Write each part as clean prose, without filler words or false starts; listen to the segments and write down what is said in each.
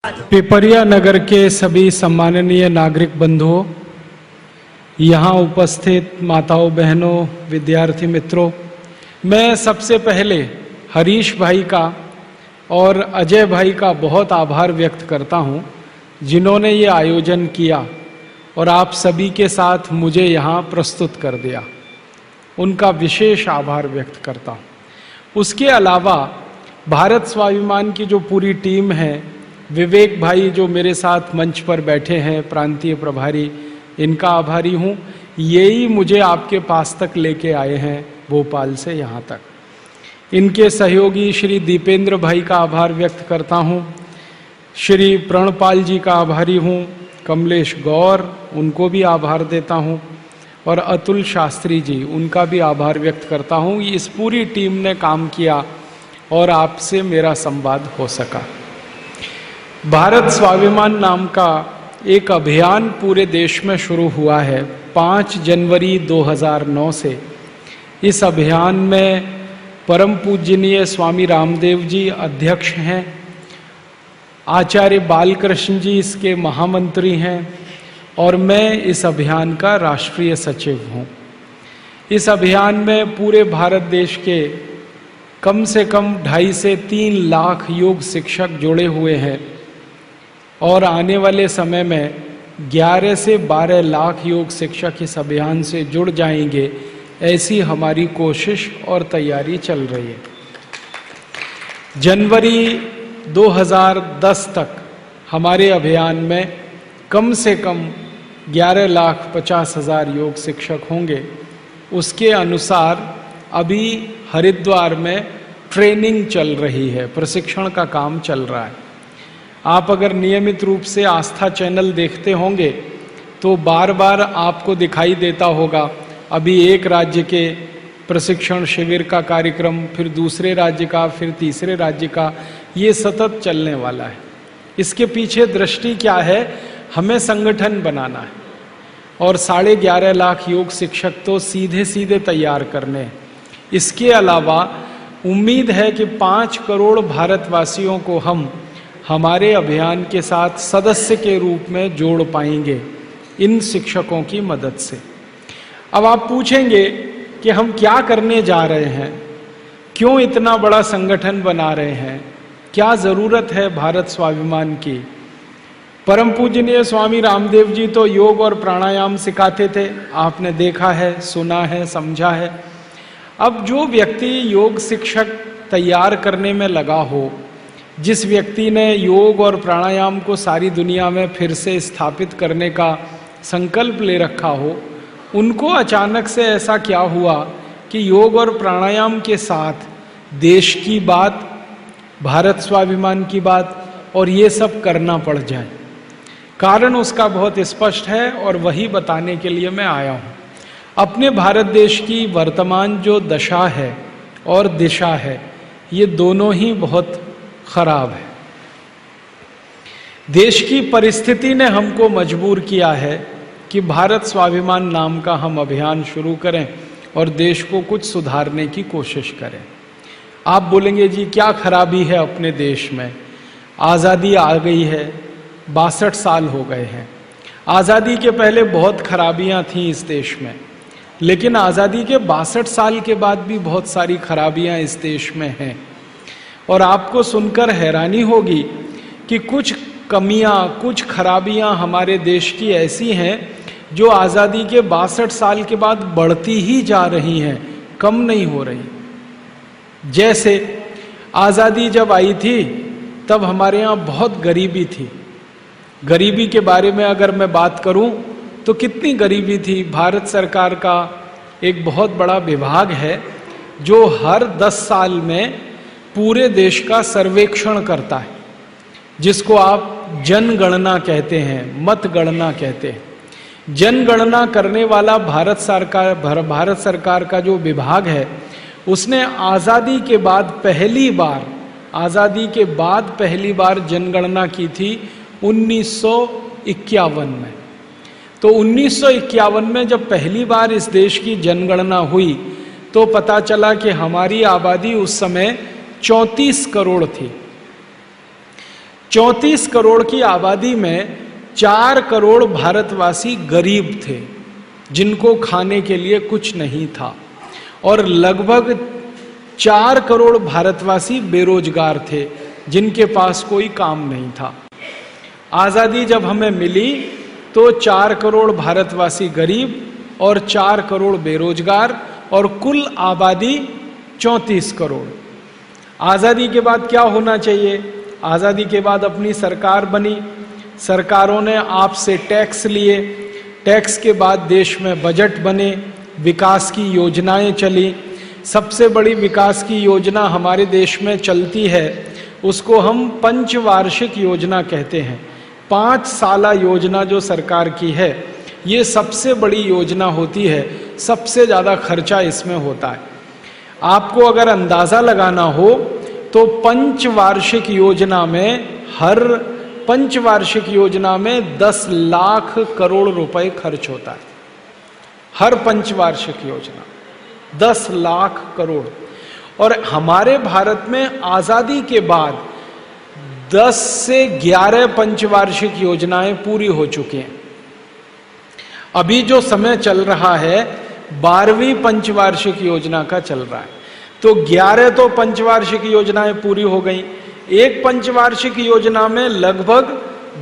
पिपरिया नगर के सभी सम्माननीय नागरिक बंधुओं, यहाँ उपस्थित माताओं, बहनों, विद्यार्थी मित्रों, मैं सबसे पहले हरीश भाई का और अजय भाई का बहुत आभार व्यक्त करता हूँ जिन्होंने ये आयोजन किया और आप सभी के साथ मुझे यहाँ प्रस्तुत कर दिया। उनका विशेष आभार व्यक्त करता हूँ। उसके अलावा भारत स्वाभिमान की जो पूरी टीम है, विवेक भाई जो मेरे साथ मंच पर बैठे हैं, प्रांतीय प्रभारी, इनका आभारी हूँ। यही मुझे आपके पास तक लेके आए हैं, भोपाल से यहाँ तक। इनके सहयोगी श्री दीपेंद्र भाई का आभार व्यक्त करता हूँ। श्री प्रणपाल जी का आभारी हूँ। कमलेश गौर, उनको भी आभार देता हूँ। और अतुल शास्त्री जी, उनका भी आभार व्यक्त करता हूँ। इस पूरी टीम ने काम किया और आपसे मेरा संवाद हो सका। भारत स्वाभिमान नाम का एक अभियान पूरे देश में शुरू हुआ है 5 जनवरी 2009 से। इस अभियान में परम पूजनीय स्वामी रामदेव जी अध्यक्ष हैं, आचार्य बालकृष्ण जी इसके महामंत्री हैं और मैं इस अभियान का राष्ट्रीय सचिव हूँ। इस अभियान में पूरे भारत देश के कम से कम 2.5 से 3 लाख योग शिक्षक जुड़े हुए हैं और आने वाले समय में 11 से 12 लाख योग शिक्षक इस अभियान से जुड़ जाएंगे, ऐसी हमारी कोशिश और तैयारी चल रही है। जनवरी 2010 तक हमारे अभियान में कम से कम 11,50,000 योग शिक्षक होंगे। उसके अनुसार अभी हरिद्वार में ट्रेनिंग चल रही है, प्रशिक्षण का काम चल रहा है। आप अगर नियमित रूप से आस्था चैनल देखते होंगे तो बार बार आपको दिखाई देता होगा, अभी एक राज्य के प्रशिक्षण शिविर का कार्यक्रम, फिर दूसरे राज्य का, फिर तीसरे राज्य का, ये सतत चलने वाला है। इसके पीछे दृष्टि क्या है? हमें संगठन बनाना है और 11.5 लाख योग शिक्षक तो सीधे सीधे तैयार करने हैं। इसके अलावा उम्मीद है कि 5 करोड़ भारतवासियों को हम हमारे अभियान के साथ सदस्य के रूप में जोड़ पाएंगे इन शिक्षकों की मदद से। अब आप पूछेंगे कि हम क्या करने जा रहे हैं, क्यों इतना बड़ा संगठन बना रहे हैं, क्या जरूरत है भारत स्वाभिमान की। परम पूजनीय स्वामी रामदेव जी तो योग और प्राणायाम सिखाते थे, आपने देखा है, सुना है, समझा है। अब जो व्यक्ति योग शिक्षक तैयार करने में लगा हो, जिस व्यक्ति ने योग और प्राणायाम को सारी दुनिया में फिर से स्थापित करने का संकल्प ले रखा हो, उनको अचानक से ऐसा क्या हुआ कि योग और प्राणायाम के साथ देश की बात, भारत स्वाभिमान की बात और ये सब करना पड़ जाए। कारण उसका बहुत स्पष्ट है और वही बताने के लिए मैं आया हूँ। अपने भारत देश की वर्तमान जो दशा है और दिशा है, ये दोनों ही बहुत खराब है। देश की परिस्थिति ने हमको मजबूर किया है कि भारत स्वाभिमान नाम का हम अभियान शुरू करें और देश को कुछ सुधारने की कोशिश करें। आप बोलेंगे जी क्या खराबी है अपने देश में? आज़ादी आ गई है, 62 साल हो गए हैं। आज़ादी के पहले बहुत खराबियां थीं इस देश में, लेकिन आज़ादी के 62 साल के बाद भी बहुत सारी खराबियां इस देश में हैं। और आपको सुनकर हैरानी होगी कि कुछ कमियां, कुछ खराबियां हमारे देश की ऐसी हैं जो आज़ादी के 62 साल के बाद बढ़ती ही जा रही हैं, कम नहीं हो रही। जैसे आज़ादी जब आई थी तब हमारे यहाँ बहुत गरीबी थी। गरीबी के बारे में अगर मैं बात करूं तो कितनी गरीबी थी। भारत सरकार का एक बहुत बड़ा विभाग है जो हर 10 साल में पूरे देश का सर्वेक्षण करता है, जिसको आप जनगणना कहते हैं, मतगणना कहते हैं। जनगणना करने वाला भारत सरकार का जो विभाग है, उसने आज़ादी के बाद पहली बार जनगणना की थी 1951 में। तो 1951 में जब पहली बार इस देश की जनगणना हुई तो पता चला कि हमारी आबादी उस समय 34 करोड़ थी। 34 करोड़ की आबादी में 4 करोड़ भारतवासी गरीब थे, जिनको खाने के लिए कुछ नहीं था, और लगभग 4 करोड़ भारतवासी बेरोजगार थे, जिनके पास कोई काम नहीं था। आजादी जब हमें मिली तो 4 करोड़ भारतवासी गरीब और 4 करोड़ बेरोजगार, और कुल आबादी 34 करोड़। आजादी के बाद क्या होना चाहिए? आजादी के बाद अपनी सरकार बनी, सरकारों ने आपसे टैक्स लिए, टैक्स के बाद देश में बजट बने, विकास की योजनाएं चली। सबसे बड़ी विकास की योजना हमारे देश में चलती है, उसको हम पंचवार्षिक योजना कहते हैं। 5 साला योजना जो सरकार की है, ये सबसे बड़ी योजना होती है, सबसे ज़्यादा खर्चा इसमें होता है। आपको अगर अंदाज़ा लगाना हो तो पंचवार्षिक योजना में 10 लाख करोड़ रुपए खर्च होता है। हर पंचवार्षिक योजना 10 लाख करोड़। और हमारे भारत में आजादी के बाद 10 से 11 पंचवार्षिक योजनाएं पूरी हो चुकी हैं। अभी जो समय चल रहा है 12वीं पंचवार्षिक योजना का चल रहा है। तो 11 तो पंचवार्षिक योजनाएं पूरी हो गई। एक पंचवार्षिक योजना में लगभग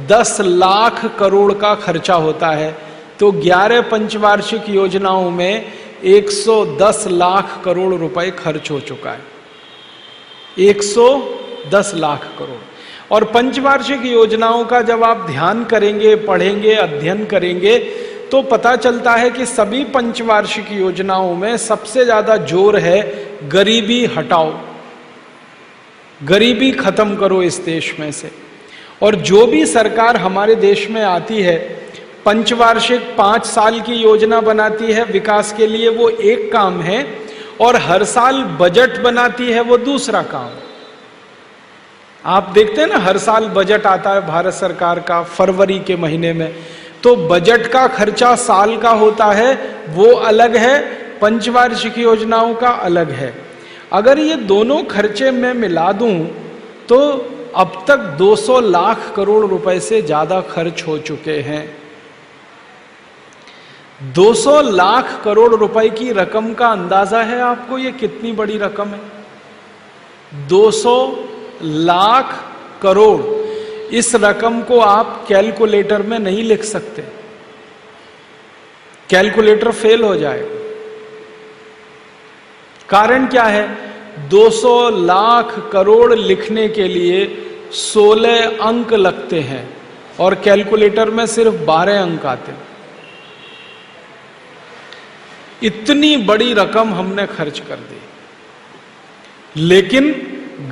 10 लाख करोड़ का खर्चा होता है, तो 11 पंचवार्षिक योजनाओं में 110 लाख करोड़ रुपए खर्च हो चुका है। 110 लाख करोड़। और पंचवार्षिक योजनाओं का जब आप ध्यान करेंगे, पढ़ेंगे, अध्ययन करेंगे, तो पता चलता है कि सभी पंचवार्षिक योजनाओं में सबसे ज्यादा जोर है गरीबी हटाओ, गरीबी खत्म करो इस देश में से। और जो भी सरकार हमारे देश में आती है, पंचवार्षिक 5 साल की योजना बनाती है विकास के लिए, वो एक काम है, और हर साल बजट बनाती है, वो दूसरा काम। आप देखते हैं ना, हर साल बजट आता है भारत सरकार का फरवरी के महीने में, तो बजट का खर्चा साल का होता है, वो अलग है, पंचवार्षिक योजनाओं का अलग है। अगर ये दोनों खर्चे मैं मिला दूं तो अब तक 200 लाख करोड़ रुपए से ज्यादा खर्च हो चुके हैं। 200 लाख करोड़ रुपए की रकम का अंदाजा है आपको, ये कितनी बड़ी रकम है? 200 लाख करोड़। इस रकम को आप कैलकुलेटर में नहीं लिख सकते, कैलकुलेटर फेल हो जाएगा। कारण क्या है? 200 लाख करोड़ लिखने के लिए 16 अंक लगते हैं और कैलकुलेटर में सिर्फ 12 अंक आते हैं। इतनी बड़ी रकम हमने खर्च कर दी, लेकिन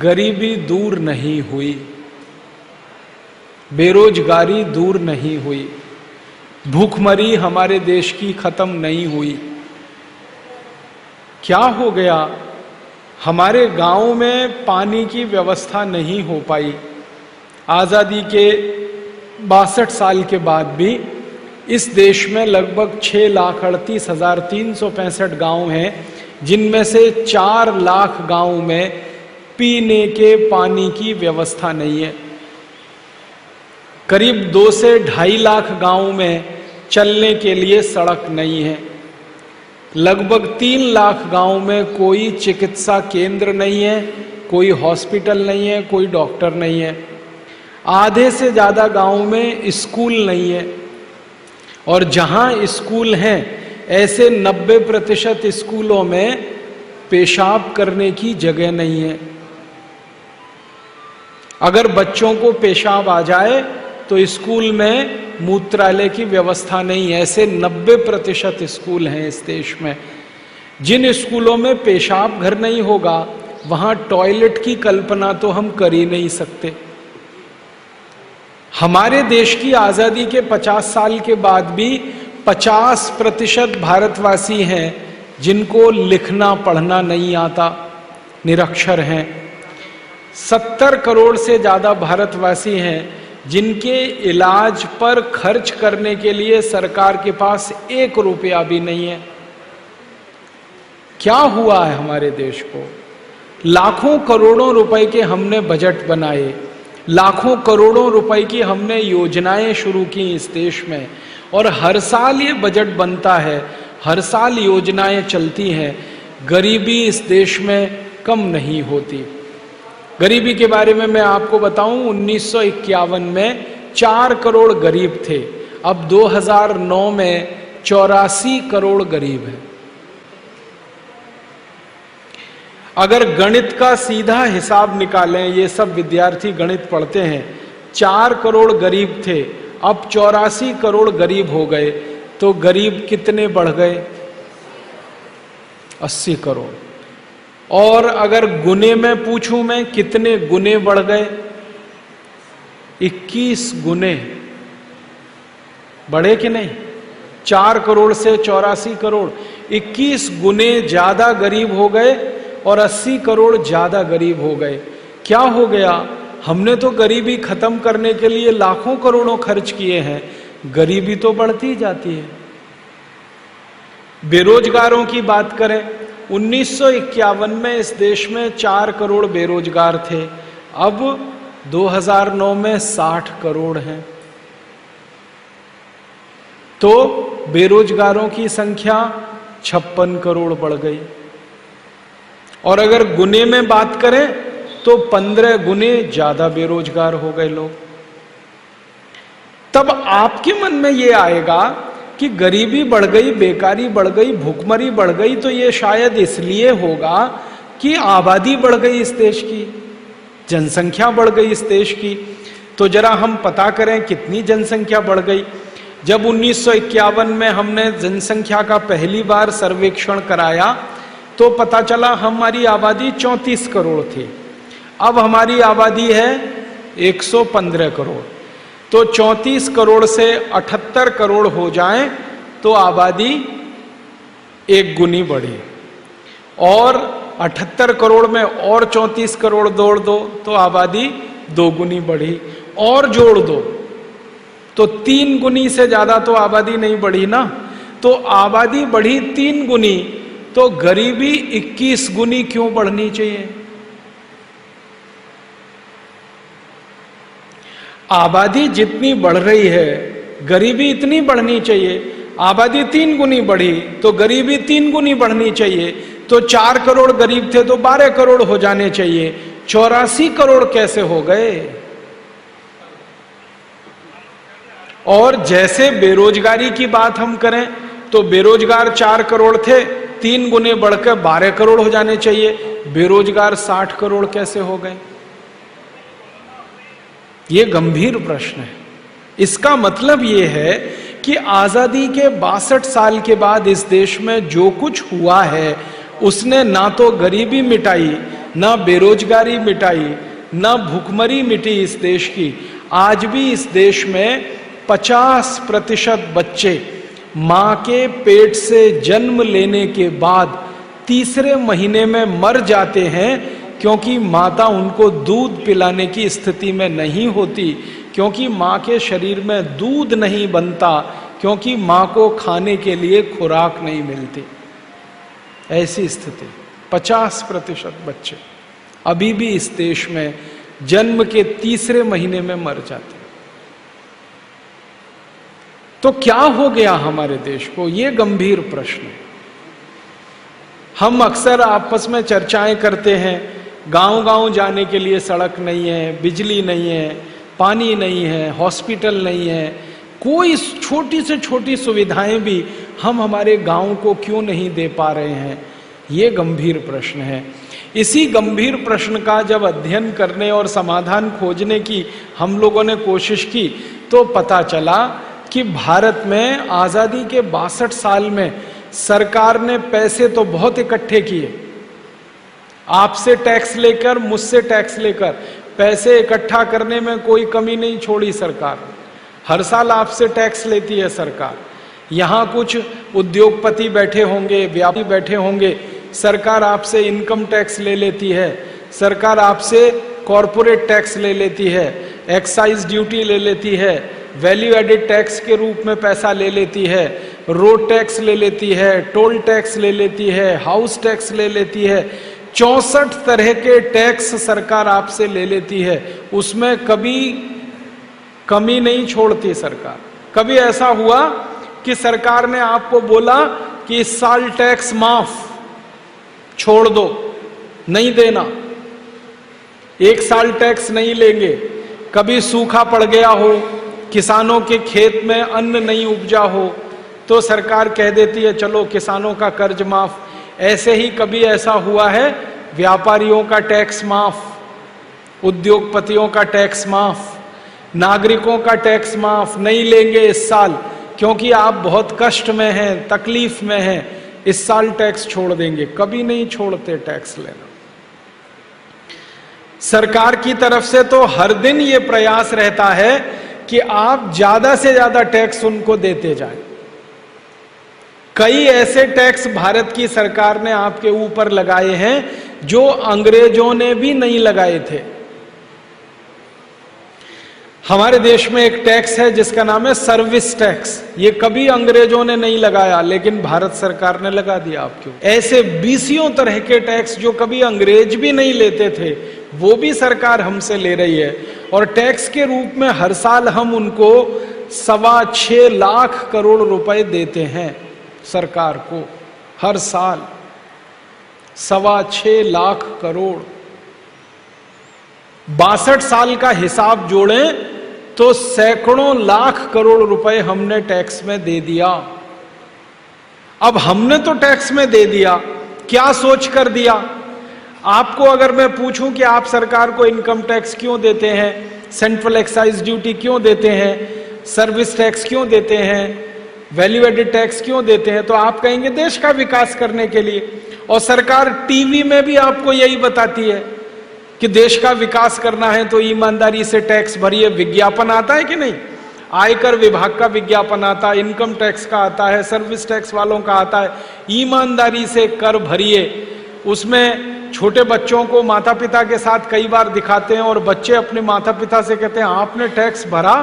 गरीबी दूर नहीं हुई, बेरोजगारी दूर नहीं हुई, भूखमरी हमारे देश की खत्म नहीं हुई। क्या हो गया? हमारे गांव में पानी की व्यवस्था नहीं हो पाई। आजादी के 62 साल के बाद भी इस देश में लगभग 6,38,365 गांव हैं, जिनमें से 4 लाख गांव में पीने के पानी की व्यवस्था नहीं है। करीब 2 से 2.5 लाख गांव में चलने के लिए सड़क नहीं है। लगभग 3 लाख गांव में कोई चिकित्सा केंद्र नहीं है, कोई हॉस्पिटल नहीं है, कोई डॉक्टर नहीं है। आधे से ज्यादा गांव में स्कूल नहीं है, और जहां स्कूल हैं ऐसे 90% स्कूलों में पेशाब करने की जगह नहीं है। अगर बच्चों को पेशाब आ जाए तो स्कूल में मूत्रालय की व्यवस्था नहीं है। ऐसे 90% स्कूल हैं इस देश में। जिन स्कूलों में पेशाब घर नहीं होगा, वहां टॉयलेट की कल्पना तो हम कर ही नहीं सकते। हमारे देश की आजादी के 50 साल के बाद भी 50% भारतवासी हैं जिनको लिखना पढ़ना नहीं आता, निरक्षर हैं। 70 करोड़ से ज्यादा भारतवासी हैं जिनके इलाज पर खर्च करने के लिए सरकार के पास 1 रुपया भी नहीं है। क्या हुआ है हमारे देश को? लाखों करोड़ों रुपए के हमने बजट बनाए, लाखों करोड़ों रुपए की हमने योजनाएं शुरू की इस देश में, और हर साल ये बजट बनता है, हर साल योजनाएं चलती हैं, गरीबी इस देश में कम नहीं होती। गरीबी के बारे में मैं आपको बताऊं, 1951 में 4 करोड़ गरीब थे, अब 2009 में 84 करोड़ गरीब हैं। अगर गणित का सीधा हिसाब निकालें, ये सब विद्यार्थी गणित पढ़ते हैं, 4 करोड़ गरीब थे, अब 84 करोड़ गरीब हो गए, तो गरीब कितने बढ़ गए? 80 करोड़। और अगर गुने में पूछूं मैं, कितने गुने बढ़ गए? 21 गुने बढ़े कि नहीं? 4 करोड़ से 84 करोड़, 21 गुने ज्यादा गरीब हो गए और 80 करोड़ ज्यादा गरीब हो गए। क्या हो गया? हमने तो गरीबी खत्म करने के लिए लाखों करोड़ों खर्च किए हैं, गरीबी तो बढ़ती जाती है। बेरोजगारों की बात करें, 1951 में इस देश में 4 करोड़ बेरोजगार थे, अब 2009 में 60 करोड़ हैं। तो बेरोजगारों की संख्या 56 करोड़ बढ़ गई। और अगर गुने में बात करें तो 15 गुने ज्यादा बेरोजगार हो गए लोग। तब आपके मन में यह आएगा कि गरीबी बढ़ गई, बेकारी बढ़ गई, भूखमरी बढ़ गई, तो ये शायद इसलिए होगा कि आबादी बढ़ गई इस देश की, जनसंख्या बढ़ गई इस देश की। तो जरा हम पता करें कितनी जनसंख्या बढ़ गई। जब 1951 में हमने जनसंख्या का पहली बार सर्वेक्षण कराया तो पता चला हमारी आबादी 34 करोड़ थी, अब हमारी आबादी है 115 करोड़। तो 34 करोड़ से 78 करोड़ हो जाए तो आबादी 1 गुनी बढ़ी, और 78 करोड़ में और 34 करोड़ जोड़ दो तो आबादी 2 गुनी बढ़ी, और जोड़ दो तो 3 गुनी से ज्यादा तो आबादी नहीं बढ़ी ना। तो आबादी बढ़ी 3 गुनी, तो गरीबी 21 गुनी क्यों बढ़नी चाहिए? आबादी जितनी बढ़ रही है गरीबी इतनी बढ़नी चाहिए। आबादी 3 गुनी बढ़ी तो गरीबी 3 गुनी बढ़नी चाहिए। तो 4 करोड़ गरीब थे तो 12 करोड़ हो जाने चाहिए, 84 करोड़ कैसे हो गए? और जैसे बेरोजगारी की बात हम करें तो बेरोजगार 4 करोड़ थे, 3 गुने बढ़कर 12 करोड़ हो जाने चाहिए, बेरोजगार 60 करोड़ कैसे हो गए? ये गंभीर प्रश्न है। इसका मतलब ये है कि आजादी के 62 साल के बाद इस देश में जो कुछ हुआ है उसने ना तो गरीबी मिटाई, ना बेरोजगारी मिटाई, ना भूखमरी मिटी इस देश की। आज भी इस देश में 50% बच्चे मां के पेट से जन्म लेने के बाद तीसरे महीने में मर जाते हैं, क्योंकि माता उनको दूध पिलाने की स्थिति में नहीं होती, क्योंकि मां के शरीर में दूध नहीं बनता, क्योंकि मां को खाने के लिए खुराक नहीं मिलती। ऐसी स्थिति 50% बच्चे अभी भी इस देश में जन्म के तीसरे महीने में मर जाते। तो क्या हो गया हमारे देश को? ये गंभीर प्रश्न है। हम अक्सर आपस में चर्चाएं करते हैं, गांव-गांव जाने के लिए सड़क नहीं है, बिजली नहीं है, पानी नहीं है, हॉस्पिटल नहीं है, कोई छोटी से छोटी सुविधाएं भी हम हमारे गांव को क्यों नहीं दे पा रहे हैं? ये गंभीर प्रश्न है। इसी गंभीर प्रश्न का जब अध्ययन करने और समाधान खोजने की हम लोगों ने कोशिश की तो पता चला कि भारत में आजादी के 62 साल में सरकार ने पैसे तो बहुत इकट्ठे किए, आपसे टैक्स लेकर, मुझसे टैक्स लेकर, पैसे इकट्ठा करने में कोई कमी नहीं छोड़ी सरकार। हर साल आपसे टैक्स लेती है सरकार। यहां कुछ उद्योगपति बैठे होंगे, व्यापारी बैठे होंगे, सरकार आपसे इनकम टैक्स ले लेती है, सरकार आपसे कॉरपोरेट टैक्स ले लेती है, एक्साइज ड्यूटी ले लेती है, वैल्यू एडेड टैक्स के रूप में पैसा ले लेती है, रोड टैक्स ले लेती है, टोल टैक्स ले लेती है, हाउस टैक्स ले लेती है। 64 तरह के टैक्स सरकार आपसे ले लेती है, उसमें कभी कमी नहीं छोड़ती सरकार। कभी ऐसा हुआ कि सरकार ने आपको बोला कि इस साल टैक्स माफ, छोड़ दो, नहीं देना, एक साल टैक्स नहीं लेंगे। कभी सूखा पड़ गया हो, किसानों के खेत में अन्न नहीं उपजा हो, तो सरकार कह देती है चलो किसानों का कर्ज माफ। ऐसे ही कभी ऐसा हुआ है, व्यापारियों का टैक्स माफ, उद्योगपतियों का टैक्स माफ, नागरिकों का टैक्स माफ, नहीं लेंगे इस साल क्योंकि आप बहुत कष्ट में हैं, तकलीफ में हैं, इस साल टैक्स छोड़ देंगे। कभी नहीं छोड़ते टैक्स लेना। सरकार की तरफ से तो हर दिन ये प्रयास रहता है कि आप ज्यादा से ज्यादा टैक्स उनको देते जाएं। कई ऐसे टैक्स भारत की सरकार ने आपके ऊपर लगाए हैं जो अंग्रेजों ने भी नहीं लगाए थे। हमारे देश में एक टैक्स है जिसका नाम है सर्विस टैक्स। ये कभी अंग्रेजों ने नहीं लगाया, लेकिन भारत सरकार ने लगा दिया आपके ऊपर। ऐसे बीसियों तरह के टैक्स जो कभी अंग्रेज भी नहीं लेते थे, वो भी सरकार हमसे ले रही है। और टैक्स के रूप में हर साल हम उनको 6.25 लाख करोड़ रुपए देते हैं सरकार को। हर साल 6.25 लाख करोड़। 62 साल का हिसाब जोड़ें तो सैकड़ों लाख करोड़ रुपए हमने टैक्स में दे दिया। अब हमने तो टैक्स में दे दिया, क्या सोच कर दिया? आपको अगर मैं पूछूं कि आप सरकार को इनकम टैक्स क्यों देते हैं, सेंट्रल एक्साइज ड्यूटी क्यों देते हैं, सर्विस टैक्स क्यों देते हैं, वैल्यू एडेड टैक्स क्यों देते हैं, तो आप कहेंगे देश का विकास करने के लिए। और सरकार टीवी में भी आपको यही बताती है कि देश का विकास करना है तो ईमानदारी से टैक्स भरिए। विज्ञापन आता है कि नहीं? आयकर विभाग का विज्ञापन आता है, इनकम टैक्स का आता है, सर्विस टैक्स वालों का आता है। ईमानदारी से कर भरिए। उसमें छोटे बच्चों को माता पिता के साथ कई बार दिखाते हैं और बच्चे अपने माता पिता से कहते हैं आपने टैक्स भरा।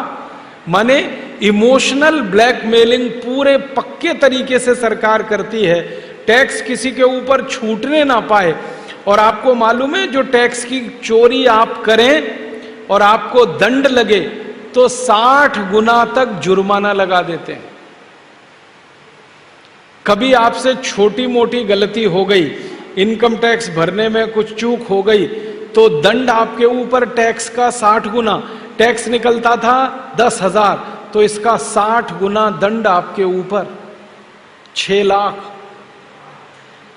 माने इमोशनल ब्लैकमेलिंग पूरे पक्के तरीके से सरकार करती है, टैक्स किसी के ऊपर छूटने ना पाए। और आपको मालूम है जो टैक्स की चोरी आप करें और आपको दंड लगे तो 60 गुना तक जुर्माना लगा देते हैं। कभी आपसे छोटी मोटी गलती हो गई, इनकम टैक्स भरने में कुछ चूक हो गई, तो दंड आपके ऊपर टैक्स का 60 गुना। टैक्स निकलता था 10,000, तो इसका 60 गुना दंड आपके ऊपर, 6 लाख।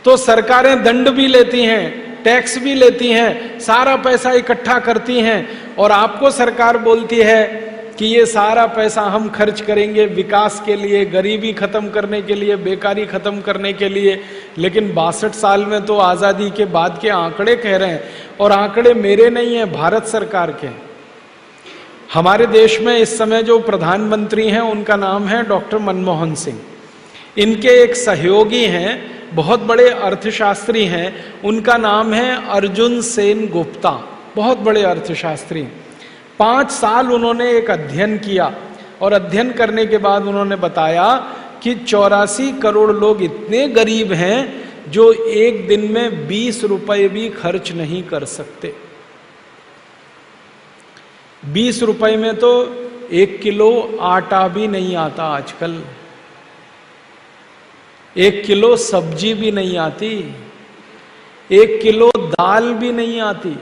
तो सरकारें दंड भी लेती हैं, टैक्स भी लेती हैं, सारा पैसा इकट्ठा करती हैं और आपको सरकार बोलती है कि ये सारा पैसा हम खर्च करेंगे विकास के लिए, गरीबी खत्म करने के लिए, बेकारी खत्म करने के लिए। लेकिन 62 साल में तो आजादी के बाद के आंकड़े कह रहे हैं, और आंकड़े मेरे नहीं हैं, भारत सरकार के। हमारे देश में इस समय जो प्रधानमंत्री हैं उनका नाम है डॉक्टर मनमोहन सिंह। इनके एक सहयोगी हैं, बहुत बड़े अर्थशास्त्री हैं, उनका नाम है अर्जुन सेन गुप्ता। बहुत बड़े अर्थशास्त्री। 5 साल उन्होंने एक अध्ययन किया और अध्ययन करने के बाद उन्होंने बताया कि 84 करोड़ लोग इतने गरीब हैं जो एक दिन में 20 रुपए भी खर्च नहीं कर सकते। 20 रुपए में तो 1 किलो आटा भी नहीं आता आजकल, 1 किलो सब्जी भी नहीं आती, 1 किलो दाल भी नहीं आती।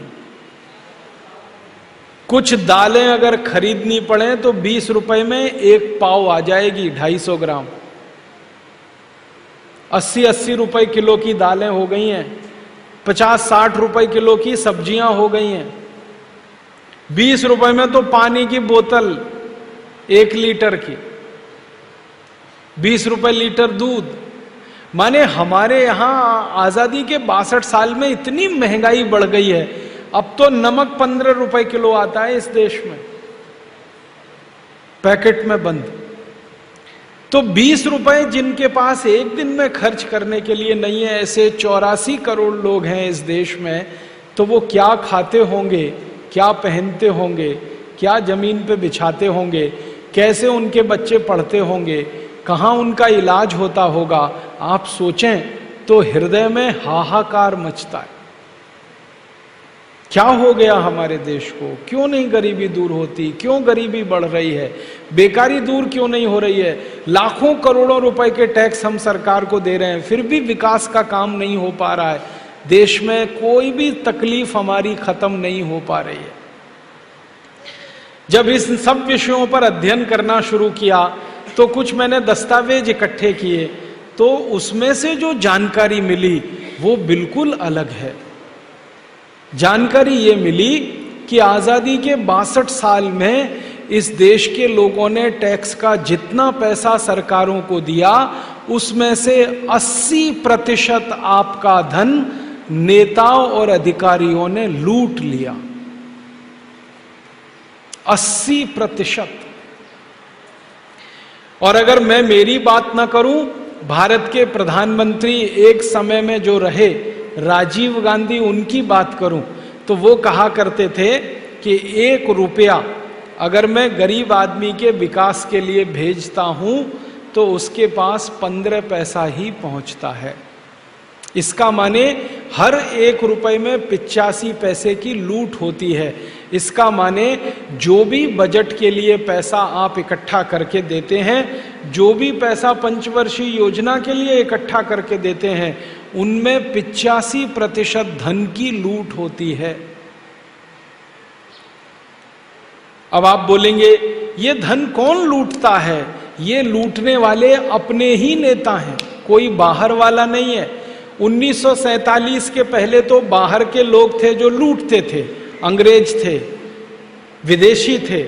कुछ दालें अगर खरीदनी पड़े तो 20 रुपए में 1 पाव आ जाएगी, 250 ग्राम। 80-80 रुपए किलो की दालें हो गई हैं, 50-60 रुपए किलो की सब्जियां हो गई हैं। 20 रुपए में तो पानी की बोतल 1 लीटर की, 20 रुपए लीटर दूध। माने हमारे यहां आजादी के 62 साल में इतनी महंगाई बढ़ गई है, अब तो नमक 15 रुपए किलो आता है इस देश में, पैकेट में बंद। तो 20 रुपए जिनके पास एक दिन में खर्च करने के लिए नहीं है, ऐसे 84 करोड़ लोग हैं इस देश में, तो वो क्या खाते होंगे, क्या पहनते होंगे, क्या जमीन पे बिछाते होंगे, कैसे उनके बच्चे पढ़ते होंगे, कहां उनका इलाज होता होगा। आप सोचें तो हृदय में हाहाकार मचता है। क्या हो गया हमारे देश को? क्यों नहीं गरीबी दूर होती? क्यों गरीबी बढ़ रही है? बेकारी दूर क्यों नहीं हो रही है? लाखों करोड़ों रुपए के टैक्स हम सरकार को दे रहे हैं, फिर भी विकास का काम नहीं हो पा रहा है। देश में कोई भी तकलीफ हमारी खत्म नहीं हो पा रही है। जब इस सब विषयों पर अध्ययन करना शुरू किया तो कुछ मैंने दस्तावेज इकट्ठे किए, तो उसमें से जो जानकारी मिली वो बिल्कुल अलग है। जानकारी ये मिली कि आजादी के 62 साल में इस देश के लोगों ने टैक्स का जितना पैसा सरकारों को दिया, उसमें से 80% आपका धन नेताओं और अधिकारियों ने लूट लिया। 80%। और अगर मैं मेरी बात ना करूं, भारत के प्रधानमंत्री एक समय में जो रहे राजीव गांधी, उनकी बात करूं तो वो कहा करते थे कि 1 रुपया अगर मैं गरीब आदमी के विकास के लिए भेजता हूं तो उसके पास 15 पैसा ही पहुंचता है। इसका माने हर 1 रुपए में 85 पैसे की लूट होती है। इसका माने जो भी बजट के लिए पैसा आप इकट्ठा करके देते हैं, जो भी पैसा पंचवर्षीय योजना के लिए इकट्ठा करके देते हैं, उनमें 85% धन की लूट होती है। अब आप बोलेंगे ये धन कौन लूटता है? ये लूटने वाले अपने ही नेता हैं, कोई बाहर वाला नहीं है। 1947 के पहले तो बाहर के लोग थे जो लूटते थे, अंग्रेज थे, विदेशी थे,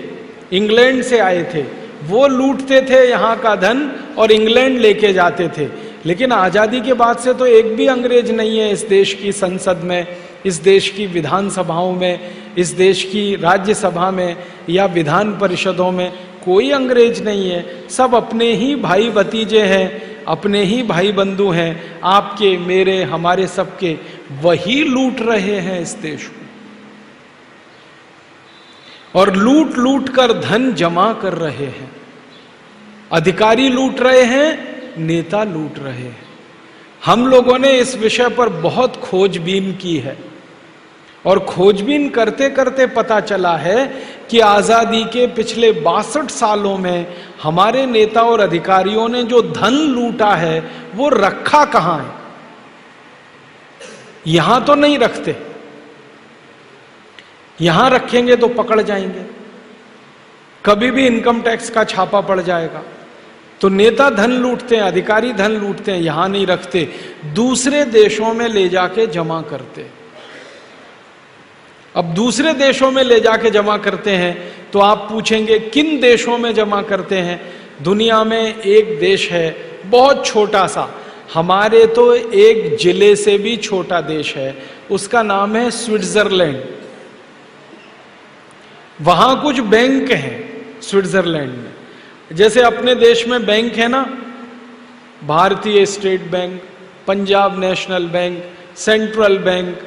इंग्लैंड से आए थे, वो लूटते थे यहाँ का धन और इंग्लैंड लेके जाते थे। लेकिन आजादी के बाद से तो एक भी अंग्रेज नहीं है इस देश की संसद में, इस देश की विधानसभाओं में, इस देश की राज्यसभा में या विधान परिषदों में कोई अंग्रेज नहीं है। सब अपने ही भाई भतीजे हैं, अपने ही भाई बंधु हैं, आपके, मेरे, हमारे सबके। वही लूट रहे हैं इस देश को और लूट लूट कर धन जमा कर रहे हैं। अधिकारी लूट रहे हैं, नेता लूट रहे हैं। हम लोगों ने इस विषय पर बहुत खोजबीन की है और खोजबीन करते करते पता चला है कि आजादी के पिछले 62 सालों में हमारे नेता और अधिकारियों ने जो धन लूटा है वो रखा कहां है? यहां तो नहीं रखते, यहां रखेंगे तो पकड़ जाएंगे, कभी भी इनकम टैक्स का छापा पड़ जाएगा। तो नेता धन लूटते हैं, अधिकारी धन लूटते हैं, यहां नहीं रखते, दूसरे देशों में ले जाके जमा करते। अब दूसरे देशों में ले जाके जमा करते हैं तो आप पूछेंगे किन देशों में जमा करते हैं? दुनिया में एक देश है बहुत छोटा सा, हमारे तो एक जिले से भी छोटा देश है, उसका नाम है स्विट्जरलैंड। वहां कुछ बैंक हैं स्विट्जरलैंड में, जैसे अपने देश में बैंक है ना, भारतीय state bank, Punjab national bank, central bank,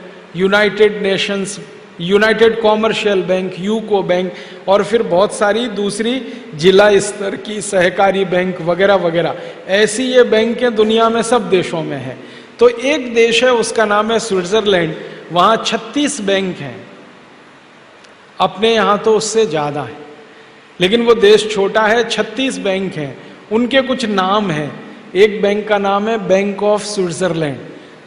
United commercial bank, UCO bank, और फिर बहुत सारी दूसरी जिला स्तर की सहकारी बैंक वगैरह वगैरह। ऐसी ये बैंकें दुनिया में सब देशों में है। तो एक देश है उसका नाम है स्विट्जरलैंड, वहां 36 बैंक हैं। अपने यहां तो उससे ज्यादा है, लेकिन वो देश छोटा है, 36 बैंक हैं। उनके कुछ नाम हैं, एक बैंक का नाम है बैंक ऑफ स्विट्जरलैंड,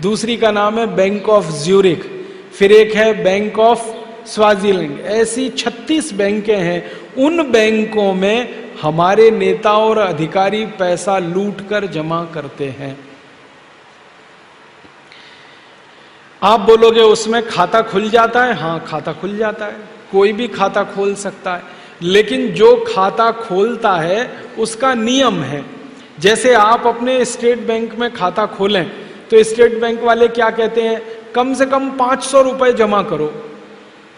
दूसरी का नाम है बैंक ऑफ ज्यूरिख, फिर एक है बैंक ऑफ स्वाजीलैंड। ऐसी 36 बैंकें हैं। उन बैंकों में हमारे नेता और अधिकारी पैसा लूटकर जमा करते हैं। आप बोलोगे उसमें खाता खुल जाता है? हाँ, खाता खुल जाता है, कोई भी खाता खोल सकता है, लेकिन जो खाता खोलता है उसका नियम है। जैसे आप अपने स्टेट बैंक में खाता खोलें तो स्टेट बैंक वाले क्या कहते हैं? कम से कम 500 रुपए जमा करो,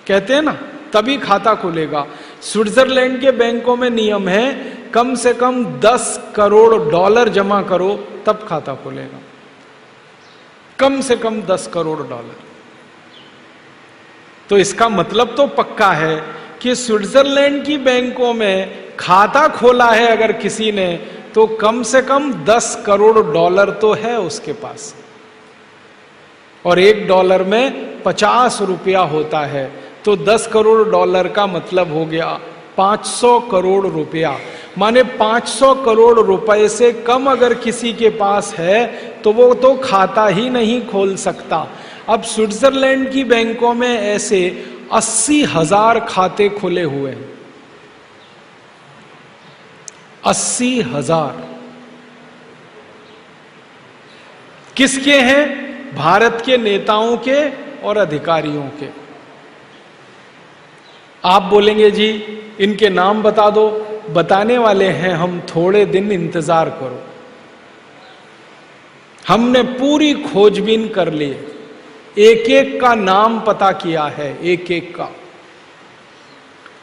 कहते हैं ना, तभी खाता खुलेगा। स्विट्जरलैंड के बैंकों में नियम है कम से कम $10 करोड़ जमा करो तब खाता खुलेगा, कम से कम $10 करोड़। तो इसका मतलब तो पक्का है कि स्विट्जरलैंड की बैंकों में खाता खोला है अगर किसी ने, तो कम से कम $10 करोड़ तो है उसके पास, और $1 में 50 रुपया होता है तो 10 करोड़ डॉलर का मतलब हो गया 500 करोड़ रुपया। माने 500 करोड़ रुपए से कम अगर किसी के पास है तो वो तो खाता ही नहीं खोल सकता। अब स्विट्जरलैंड की बैंकों में ऐसे 80,000 खाते खुले हुए हैं। 80,000 किसके हैं? भारत के नेताओं के और अधिकारियों के। आप बोलेंगे जी इनके नाम बता दो, बताने वाले हैं हम, थोड़े दिन इंतजार करो। हमने पूरी खोजबीन कर ली, एक एक का नाम पता किया है, एक एक का।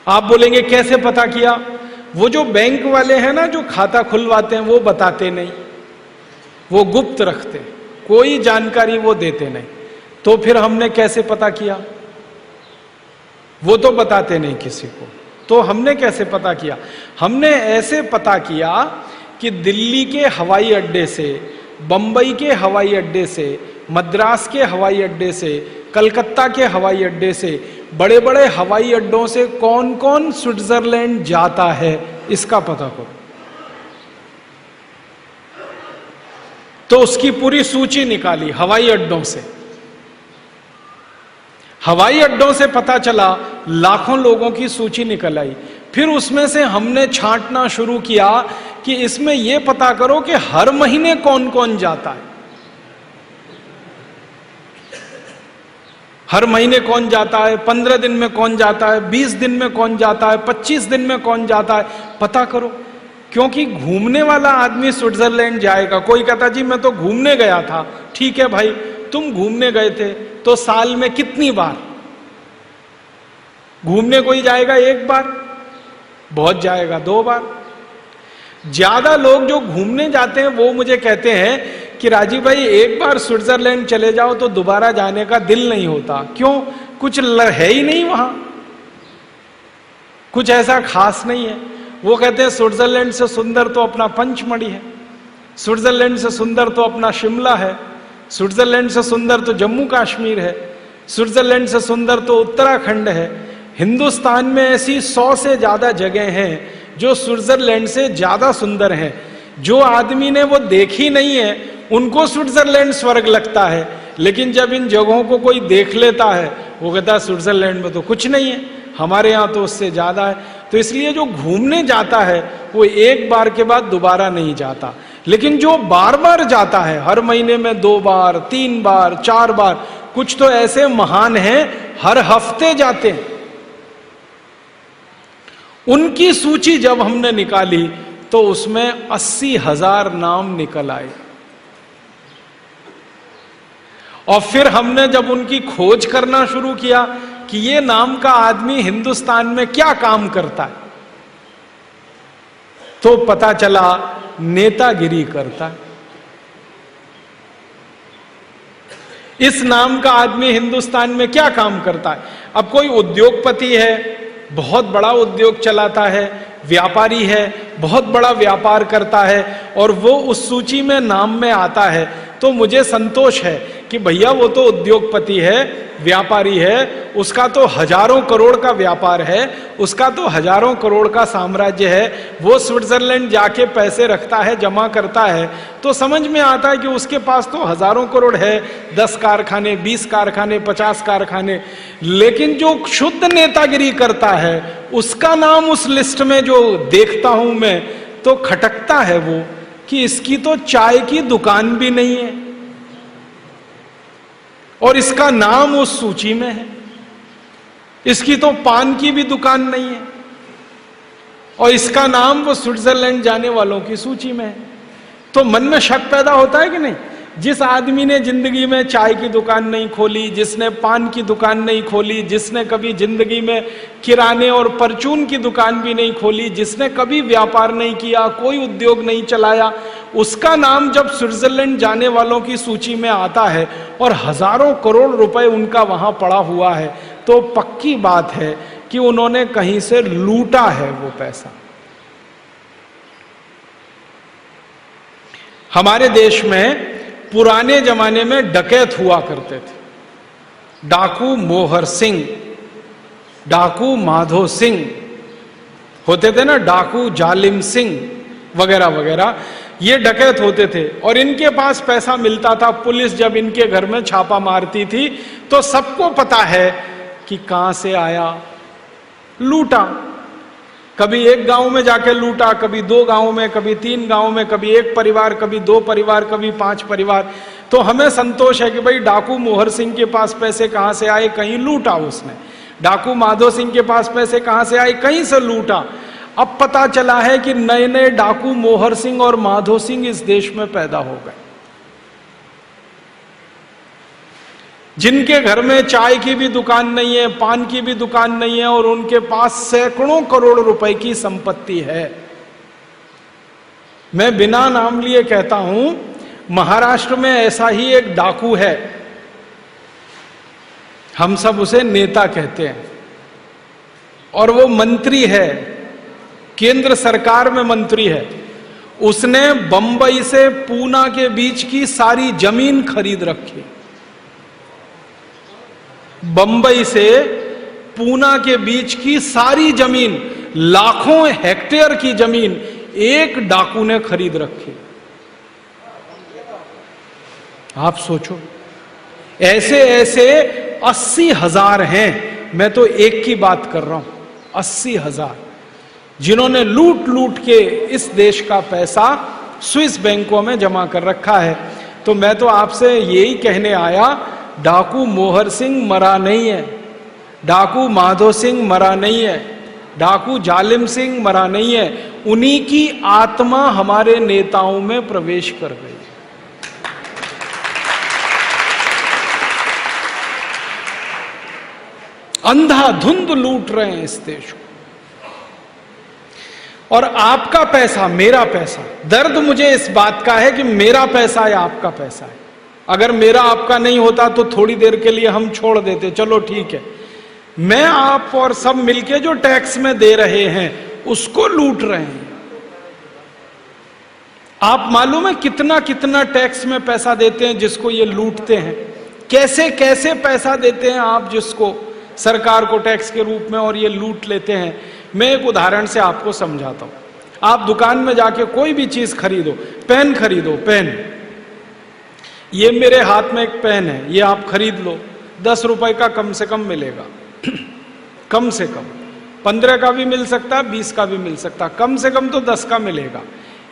आप बोलेंगे कैसे पता किया? वो जो बैंक वाले हैं ना, जो खाता खुलवाते हैं, वो बताते नहीं, वो गुप्त रखते, कोई जानकारी वो देते नहीं। तो फिर हमने कैसे पता किया? वो तो बताते नहीं किसी को, तो हमने कैसे पता किया? हमने ऐसे पता किया कि दिल्ली के हवाई अड्डे से, बंबई के हवाई अड्डे से, मद्रास के हवाई अड्डे से, कलकत्ता के हवाई अड्डे से, बड़े बड़े हवाई अड्डों से कौन कौन स्विट्जरलैंड जाता है इसका पता करो। तो उसकी पूरी सूची निकाली हवाई अड्डों से। हवाई अड्डों से पता चला, लाखों लोगों की सूची निकल आई। फिर उसमें से हमने छांटना शुरू किया कि इसमें यह पता करो कि हर महीने कौन कौन जाता है, हर महीने कौन जाता है, 15 दिन में कौन जाता है, 20 दिन में कौन जाता है, 25 दिन में कौन जाता है, पता करो। क्योंकि घूमने वाला आदमी स्विट्जरलैंड जाएगा। कोई कहता जी मैं तो घूमने गया था, ठीक है भाई, तुम घूमने गए थे तो साल में कितनी बार घूमने कोई जाएगा? एक बार, बहुत जाएगा 2 बार। ज्यादा लोग जो घूमने जाते हैं वो मुझे कहते हैं कि राजीव भाई एक बार स्विट्जरलैंड चले जाओ तो दोबारा जाने का दिल नहीं होता। क्यों? कुछ है ही नहीं वहां, कुछ ऐसा खास नहीं है। वो कहते हैं स्विट्जरलैंड से सुंदर तो अपना पंचमढ़ी है, स्विट्जरलैंड से सुंदर तो अपना शिमला है, स्विट्जरलैंड से सुंदर तो जम्मू कश्मीर है, स्विट्जरलैंड से सुंदर तो उत्तराखंड है। हिंदुस्तान में ऐसी 100 से ज्यादा जगह हैं जो स्विट्जरलैंड से ज्यादा सुंदर हैं। जो आदमी ने वो देखी नहीं है उनको स्विट्जरलैंड स्वर्ग लगता है, लेकिन जब इन जगहों को कोई देख लेता है वो कहता है स्विट्जरलैंड में तो कुछ नहीं है, हमारे यहां तो उससे ज्यादा है। तो इसलिए जो घूमने जाता है वो एक बार के बाद दोबारा नहीं जाता, लेकिन जो बार बार जाता है, हर महीने में 2 बार, 3 बार, 4 बार, कुछ तो ऐसे महान हैं हर हफ्ते जाते हैं। उनकी सूची जब हमने निकाली तो उसमें 80,000 नाम निकल आए। और फिर हमने जब उनकी खोज करना शुरू किया कि ये नाम का आदमी हिंदुस्तान में क्या काम करता है, तो पता चला नेतागिरी करता है। इस नाम का आदमी हिंदुस्तान में क्या काम करता है? अब कोई उद्योगपति है, बहुत बड़ा उद्योग चलाता है, व्यापारी है, बहुत बड़ा व्यापार करता है, और वो उस सूची में नाम में आता है, तो मुझे संतोष है कि भैया वो तो उद्योगपति है, व्यापारी है, उसका तो हजारों करोड़ का व्यापार है, उसका तो हजारों करोड़ का साम्राज्य है, वो स्विट्जरलैंड जाके पैसे रखता है, जमा करता है, तो समझ में आता है कि उसके पास तो हजारों करोड़ है, 10 कारखाने, 20 कारखाने, 50 कारखाने। लेकिन जो शुद्ध नेतागिरी करता है उसका नाम उस लिस्ट में जो देखता हूं मैं तो खटकता है वो कि इसकी तो चाय की दुकान भी नहीं है और इसका नाम उस सूची में है, इसकी तो पान की भी दुकान नहीं है और इसका नाम वो स्विट्जरलैंड जाने वालों की सूची में है। तो मन में शक पैदा होता है कि नहीं? जिस आदमी ने जिंदगी में चाय की दुकान नहीं खोली, जिसने पान की दुकान नहीं खोली, जिसने कभी जिंदगी में किराने और परचून की दुकान भी नहीं खोली, जिसने कभी व्यापार नहीं किया, कोई उद्योग नहीं चलाया, उसका नाम जब स्विट्जरलैंड जाने वालों की सूची में आता है और हजारों करोड़ रुपए उनका वहां पड़ा हुआ है, तो पक्की बात है कि उन्होंने कहीं से लूटा है वो पैसा। हमारे देश में पुराने जमाने में डकैत हुआ करते थे, डाकू मोहर सिंह, डाकू माधो सिंह, होते थे ना डाकू जालिम सिंह वगैरह वगैरह, ये डकैत होते थे। और इनके पास पैसा मिलता था, पुलिस जब इनके घर में छापा मारती थी तो सबको पता है कि कहां से आया, लूटा। कभी एक गांव में जाके लूटा, कभी 2 गांव में, कभी 3 गांव में, कभी 1 परिवार, कभी 2 परिवार, कभी 5 परिवार। तो हमें संतोष है कि भाई डाकू मोहर सिंह के पास पैसे कहां से आए, कहीं लूटा उसने। डाकू माधो सिंह के पास पैसे कहां से आए, कहीं से लूटा। अब पता चला है कि नए नए डाकू मोहर सिंह और माधो सिंह इस देश में पैदा हो गए, जिनके घर में चाय की भी दुकान नहीं है, पान की भी दुकान नहीं है, और उनके पास सैकड़ों करोड़ रुपए की संपत्ति है। मैं बिना नाम लिए कहता हूं, महाराष्ट्र में ऐसा ही एक डाकू है, हम सब उसे नेता कहते हैं, और वो मंत्री है, केंद्र सरकार में मंत्री है। उसने बंबई से पूना के बीच की सारी जमीन खरीद रखी। बंबई से पूना के बीच की सारी जमीन, लाखों हेक्टेयर की जमीन एक डाकू ने खरीद रखी। आप सोचो, ऐसे ऐसे 80,000 हैं, मैं तो एक की बात कर रहा हूं, 80,000, जिन्होंने लूट लूट के इस देश का पैसा स्विस बैंकों में जमा कर रखा है। तो मैं तो आपसे यही कहने आया, डाकू मोहर सिंह मरा नहीं है, डाकू माधो सिंह मरा नहीं है, डाकू जालिम सिंह मरा नहीं है, उन्हीं की आत्मा हमारे नेताओं में प्रवेश कर गई। अंधाधुंध लूट रहे हैं इस देश को। और आपका पैसा, मेरा पैसा, दर्द मुझे इस बात का है कि मेरा पैसा या आपका पैसा है। अगर मेरा आपका नहीं होता तो थोड़ी देर के लिए हम छोड़ देते, चलो ठीक है। मैं आप और सब मिलके जो टैक्स में दे रहे हैं उसको लूट रहे हैं। आप मालूम है कितना कितना टैक्स में पैसा देते हैं जिसको ये लूटते हैं, कैसे कैसे पैसा देते हैं आप जिसको सरकार को टैक्स के रूप में, और ये लूट लेते हैं। मैं एक उदाहरण से आपको समझाता हूं। आप दुकान में जाके कोई भी चीज खरीदो, पेन खरीदो, पेन, ये मेरे हाथ में एक पेन है, ये आप खरीद लो, 10 रुपए का कम से कम मिलेगा, कम से कम 15 का भी मिल सकता, 20 का भी मिल सकता, कम से कम तो 10 का मिलेगा।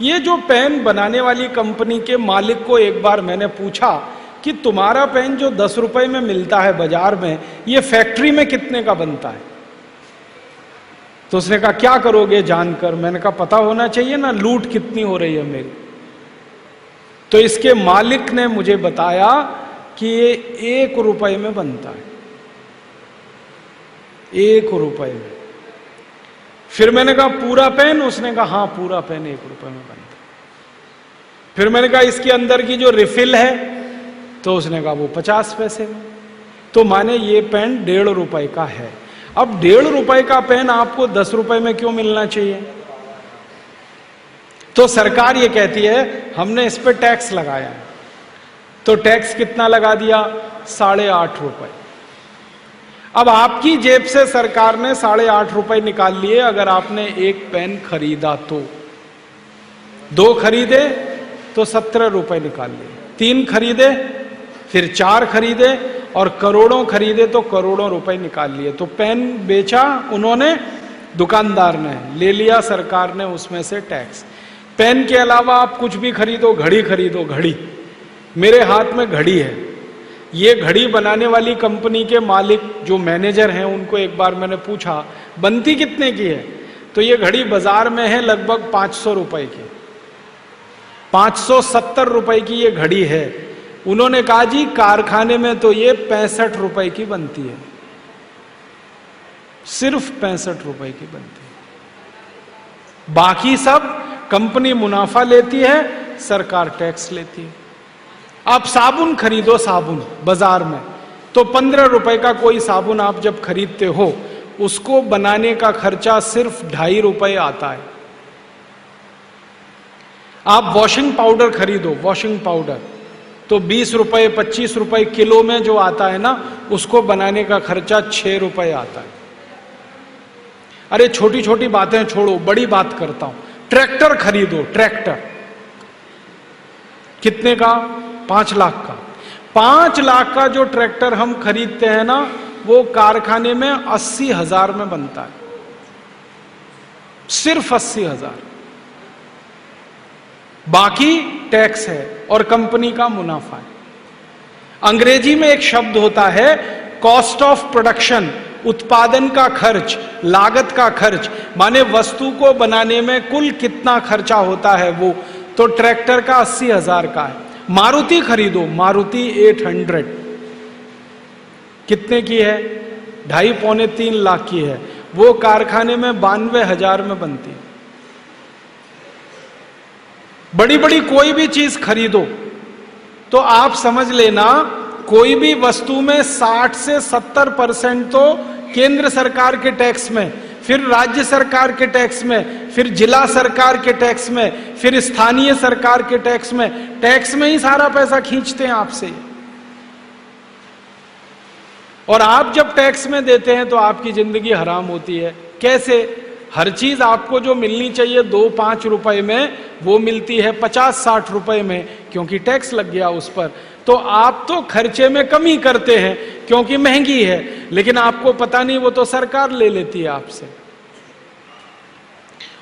ये जो पेन बनाने वाली कंपनी के मालिक को एक बार मैंने पूछा कि तुम्हारा पेन जो 10 रुपए में मिलता है बाजार में, ये फैक्ट्री में कितने का बनता है? तो उसने कहा क्या करोगे जानकर? मैंने कहा पता होना चाहिए ना, लूट कितनी हो रही है मेरी। तो इसके मालिक ने मुझे बताया कि ये 1 रुपए में बनता है, 1 रुपए में। फिर मैंने कहा पूरा पेन? उसने कहा हाँ पूरा पेन 1 रुपए में बनता है। फिर मैंने कहा इसके अंदर की जो रिफिल है? तो उसने कहा वो 50 पैसे में। तो माने ये पेन 1.5 रुपए का है। अब 1.5 रुपए का पेन आपको 10 रुपए में क्यों मिलना चाहिए? तो सरकार ये कहती है हमने इस पे टैक्स लगाया है। तो टैक्स कितना लगा दिया? 8.5 रुपए। अब आपकी जेब से सरकार ने 8.5 रुपए निकाल लिए अगर आपने एक पेन खरीदा तो। 2 खरीदे तो 17 रुपए निकाल लिए, 3 खरीदे फिर 4 खरीदे और करोड़ों खरीदे तो करोड़ों रुपए निकाल लिए। तो पेन बेचा उन्होंने, दुकानदार ने ले लिया, सरकार ने उसमें से टैक्स। पेन के अलावा आप कुछ भी खरीदो, घड़ी खरीदो, घड़ी, मेरे हाथ में घड़ी है। ये घड़ी बनाने वाली कंपनी के मालिक जो मैनेजर हैं उनको एक बार मैंने पूछा बनती कितने की है? तो ये घड़ी बाजार में है लगभग 500 रुपए की, 570 रुपए की ये घड़ी है। उन्होंने कहा जी कारखाने में तो ये 65 रुपए की बनती है, सिर्फ 65 रुपए की बनती है। बाकी सब कंपनी मुनाफा लेती है, सरकार टैक्स लेती है। आप साबुन खरीदो, साबुन बाजार में तो 15 रुपए का कोई साबुन आप जब खरीदते हो उसको बनाने का खर्चा सिर्फ 2.5 रुपए आता है। आप वॉशिंग पाउडर खरीदो, वॉशिंग पाउडर तो 20 रुपए 25 रुपए किलो में जो आता है ना, उसको बनाने का खर्चा 6 रुपए आता है। अरे छोटी छोटी बातें छोड़ो, बड़ी बात करता हूं। ट्रैक्टर खरीदो, ट्रैक्टर कितने का? 5 लाख का। 5 लाख का जो ट्रैक्टर हम खरीदते हैं ना, वो कारखाने में 80,000 में बनता है, सिर्फ 80,000। बाकी टैक्स है और कंपनी का मुनाफा है। अंग्रेजी में एक शब्द होता है कॉस्ट ऑफ प्रोडक्शन, उत्पादन का खर्च, लागत का खर्च, माने वस्तु को बनाने में कुल कितना खर्चा होता है वो। तो ट्रैक्टर का 80,000 का है। मारुति खरीदो, मारुति 800 कितने की है? 2.5 पौने 3 लाख की है। वो कारखाने में 92,000 में बनती है। बड़ी बड़ी कोई भी चीज खरीदो तो आप समझ लेना, कोई भी वस्तु में 60 से 70% तो केंद्र सरकार के टैक्स में, फिर राज्य सरकार के टैक्स में, फिर जिला सरकार के टैक्स में, फिर स्थानीय सरकार के टैक्स में ही सारा पैसा खींचते हैं आपसे। और आप जब टैक्स में देते हैं तो आपकी जिंदगी हराम होती है। कैसे? हर चीज आपको जो मिलनी चाहिए 2-5 रुपए में, वो मिलती है 50-60 रुपए में, क्योंकि टैक्स लग गया उस पर। तो आप तो खर्चे में कमी करते हैं क्योंकि महंगी है, लेकिन आपको पता नहीं वो तो सरकार ले लेती है आपसे।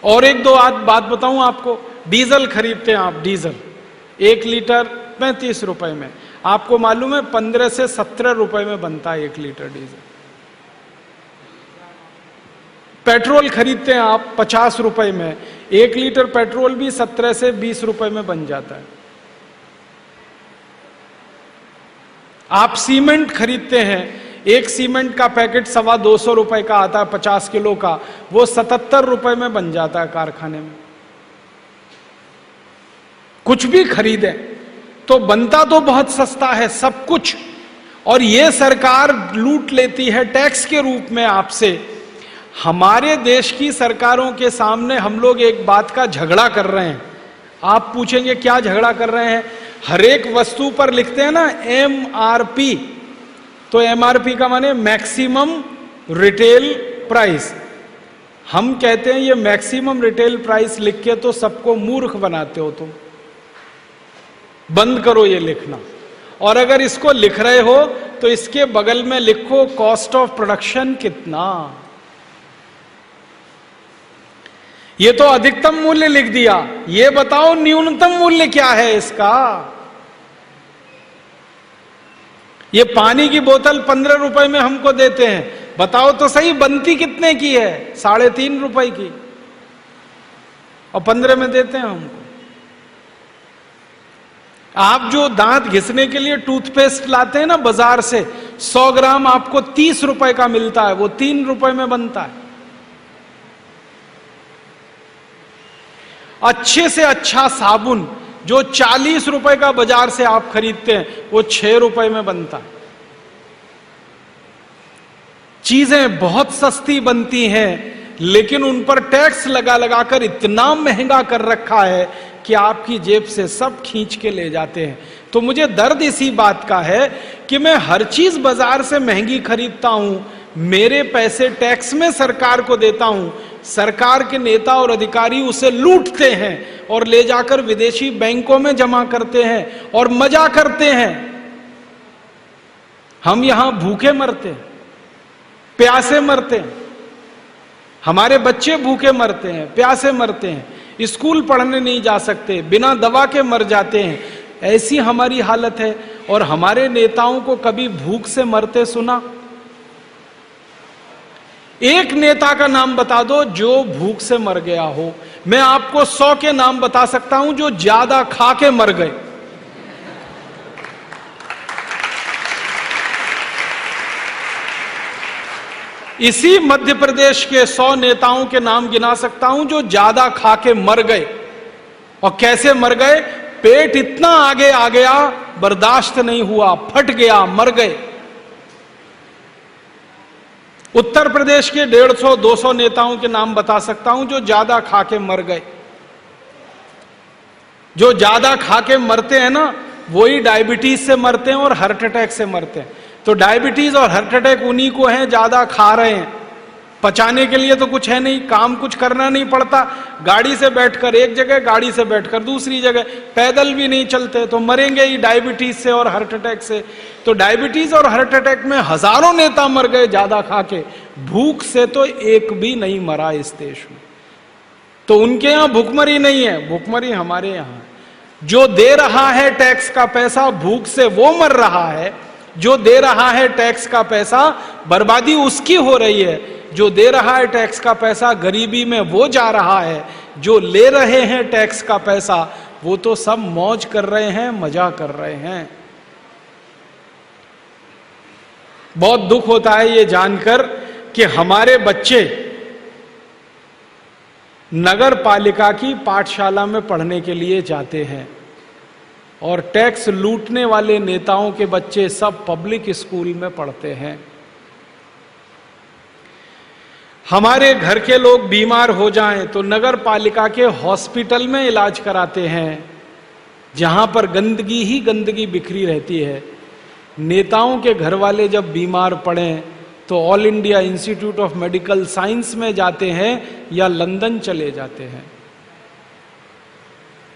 और एक दो बात बताऊं आपको, डीजल खरीदते हैं आप, डीजल 1 लीटर 35 रुपए में, आपको मालूम है 15 से 17 रुपए में बनता है 1 लीटर डीजल। पेट्रोल खरीदते हैं आप 50 रुपए में, 1 लीटर पेट्रोल भी 17 से 20 रुपए में बन जाता है। आप सीमेंट खरीदते हैं, एक सीमेंट का पैकेट 225 रुपए का आता है 50 किलो का, वो 77 रुपए में बन जाता है कारखाने में। कुछ भी खरीदें तो बनता तो बहुत सस्ता है सब कुछ, और ये सरकार लूट लेती है टैक्स के रूप में आपसे। हमारे देश की सरकारों के सामने हम लोग एक बात का झगड़ा कर रहे हैं। आप पूछेंगे क्या झगड़ा कर रहे हैं? हर एक वस्तु पर लिखते हैं ना MRP, तो MRP का माने मैक्सिमम रिटेल प्राइस। हम कहते हैं ये मैक्सिमम रिटेल प्राइस लिख के तो सबको मूर्ख बनाते हो तुम। बंद करो ये लिखना, और अगर इसको लिख रहे हो तो इसके बगल में लिखो कॉस्ट ऑफ प्रोडक्शन कितना। ये तो अधिकतम मूल्य लिख दिया, ये बताओ न्यूनतम मूल्य क्या है इसका। ये पानी की बोतल 15 रुपए में हमको देते हैं, बताओ तो सही बनती कितने की है? 3.5 रुपए की, और 15 में देते हैं हमको। आप जो दांत घिसने के लिए टूथपेस्ट लाते हैं ना बाजार से, 100 ग्राम आपको 30 रुपए का मिलता है, वो 3 रुपए में बनता है। अच्छे से अच्छा साबुन जो 40 रुपए का बाजार से आप खरीदते हैं, वो 6 रुपए में बनता है। चीजें बहुत सस्ती बनती हैं, लेकिन उन पर टैक्स लगा लगा कर इतना महंगा कर रखा है कि आपकी जेब से सब खींच के ले जाते हैं। तो मुझे दर्द इसी बात का है कि मैं हर चीज बाजार से महंगी खरीदता हूं, मेरे पैसे टैक्स में सरकार को देता हूं, सरकार के नेता और अधिकारी उसे लूटते हैं और ले जाकर विदेशी बैंकों में जमा करते हैं और मजा करते हैं। हम यहां भूखे मरते हैं, प्यासे मरते हैं, हमारे बच्चे भूखे मरते हैं, प्यासे मरते हैं, स्कूल पढ़ने नहीं जा सकते, बिना दवा के मर जाते हैं। ऐसी हमारी हालत है, और हमारे नेताओं को कभी भूख से मरते सुना? एक नेता का नाम बता दो जो भूख से मर गया हो। मैं आपको 100 के नाम बता सकता हूं जो ज्यादा खा के मर गए। इसी मध्य प्रदेश के 100 नेताओं के नाम गिना सकता हूं जो ज्यादा खा के मर गए। और कैसे मर गए? पेट इतना आगे आ गया, बर्दाश्त नहीं हुआ, फट गया, मर गए। उत्तर प्रदेश के 150-200 नेताओं के नाम बता सकता हूं जो ज्यादा खा के मर गए। जो ज्यादा खा के मरते हैं ना, वही डायबिटीज से मरते हैं और हार्ट अटैक से मरते हैं। तो डायबिटीज और हार्ट अटैक उन्हीं को हैं, ज्यादा खा रहे हैं। पचाने के लिए तो कुछ है नहीं, काम कुछ करना नहीं पड़ता, गाड़ी से बैठकर एक जगह, गाड़ी से बैठकर दूसरी जगह, पैदल भी नहीं चलते, तो मरेंगे ही डायबिटीज से और हार्ट अटैक से। तो डायबिटीज और हार्ट अटैक में हजारों नेता मर गए ज्यादा खा के, भूख से तो एक भी नहीं मरा इस देश में। तो उनके यहां भूखमरी नहीं है, भूखमरी हमारे यहां है। जो दे रहा है टैक्स का पैसा भूख से वो मर रहा है, जो दे रहा है टैक्स का पैसा बर्बादी उसकी हो रही है, जो दे रहा है टैक्स का पैसा गरीबी में वो जा रहा है, जो ले रहे हैं टैक्स का पैसा वो तो सब मौज कर रहे हैं, मजा कर रहे हैं। बहुत दुख होता है ये जानकर कि हमारे बच्चे नगर पालिका की पाठशाला में पढ़ने के लिए जाते हैं और टैक्स लूटने वाले नेताओं के बच्चे सब पब्लिक स्कूल में पढ़ते हैं। हमारे घर के लोग बीमार हो जाएं तो नगर पालिका के हॉस्पिटल में इलाज कराते हैं, जहां पर गंदगी ही गंदगी बिखरी रहती है। नेताओं के घर वाले जब बीमार पड़ें तो all India institute of medical science में जाते हैं या लंदन चले जाते हैं।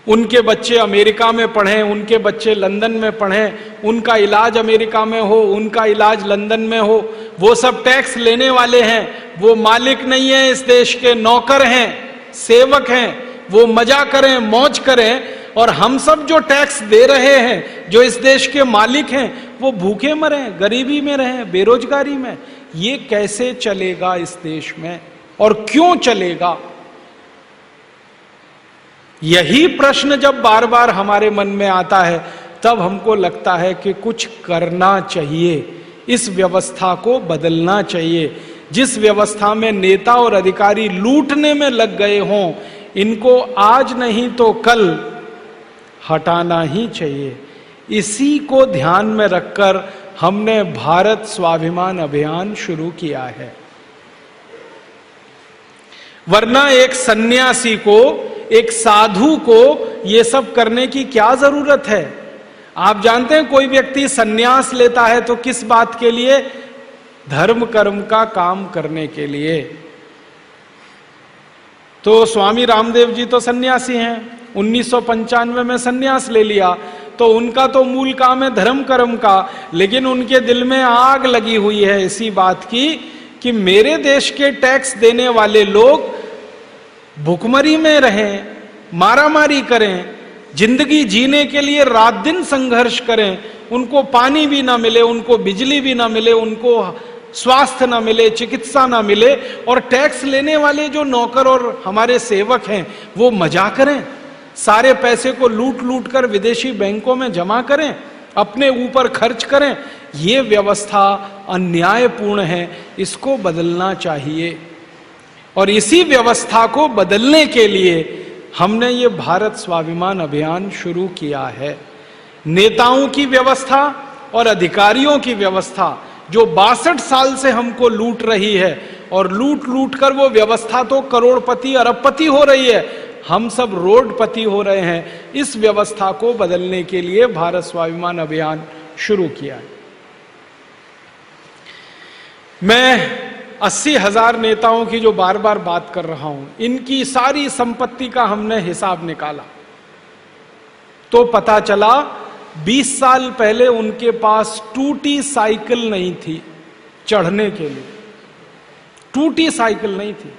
उनके बच्चे अमेरिका में पढ़ें, उनके बच्चे लंदन में पढ़ें, उनका इलाज अमेरिका में हो, उनका इलाज लंदन में हो, वो सब टैक्स लेने वाले हैं। वो मालिक नहीं है इस देश के, नौकर हैं, सेवक हैं। वो मजा करें, मौज करें, और हम सब जो टैक्स दे रहे हैं, जो इस देश के मालिक हैं, वो भूखे मरें, गरीबी में रहें, बेरोजगारी में। ये कैसे चलेगा इस देश में, और क्यों चलेगा? यही प्रश्न जब बार बार हमारे मन में आता है तब हमको लगता है कि कुछ करना चाहिए, इस व्यवस्था को बदलना चाहिए। जिस व्यवस्था में नेता और अधिकारी लूटने में लग गए हों, इनको आज नहीं तो कल हटाना ही चाहिए। इसी को ध्यान में रखकर हमने भारत स्वाभिमान अभियान शुरू किया है। वरना एक सन्यासी को, एक साधु को यह सब करने की क्या जरूरत है? आप जानते हैं कोई व्यक्ति सन्यास लेता है तो किस बात के लिए? धर्म कर्म का काम करने के लिए। तो स्वामी रामदेव जी तो सन्यासी हैं, 1995 में सन्यास ले लिया, तो उनका तो मूल काम है धर्म कर्म का, लेकिन उनके दिल में आग लगी हुई है इसी बात की कि मेरे देश के टैक्स देने वाले लोग भुखमरी में रहें, मारामारी करें, जिंदगी जीने के लिए रात दिन संघर्ष करें, उनको पानी भी ना मिले, उनको बिजली भी ना मिले, उनको स्वास्थ्य ना मिले, चिकित्सा ना मिले, और टैक्स लेने वाले जो नौकर और हमारे सेवक हैं वो मजा करें, सारे पैसे को लूट लूट कर विदेशी बैंकों में जमा करें, अपने ऊपर खर्च करें। ये व्यवस्था अन्यायपूर्ण है, इसको बदलना चाहिए। और इसी व्यवस्था को बदलने के लिए हमने ये भारत स्वाभिमान अभियान शुरू किया है। नेताओं की व्यवस्था और अधिकारियों की व्यवस्था जो 62 साल से हमको लूट रही है, और लूट लूट कर वो व्यवस्था तो करोड़पति अरबपति हो रही है, हम सब रोडपति हो रहे हैं। इस व्यवस्था को बदलने के लिए भारत स्वाभिमान अभियान शुरू किया है। मैं 80,000 नेताओं की जो बार बार बात कर रहा हूं, इनकी सारी संपत्ति का हमने हिसाब निकाला तो पता चला 20 साल पहले उनके पास टूटी साइकिल नहीं थी चढ़ने के लिए, टूटी साइकिल नहीं थी।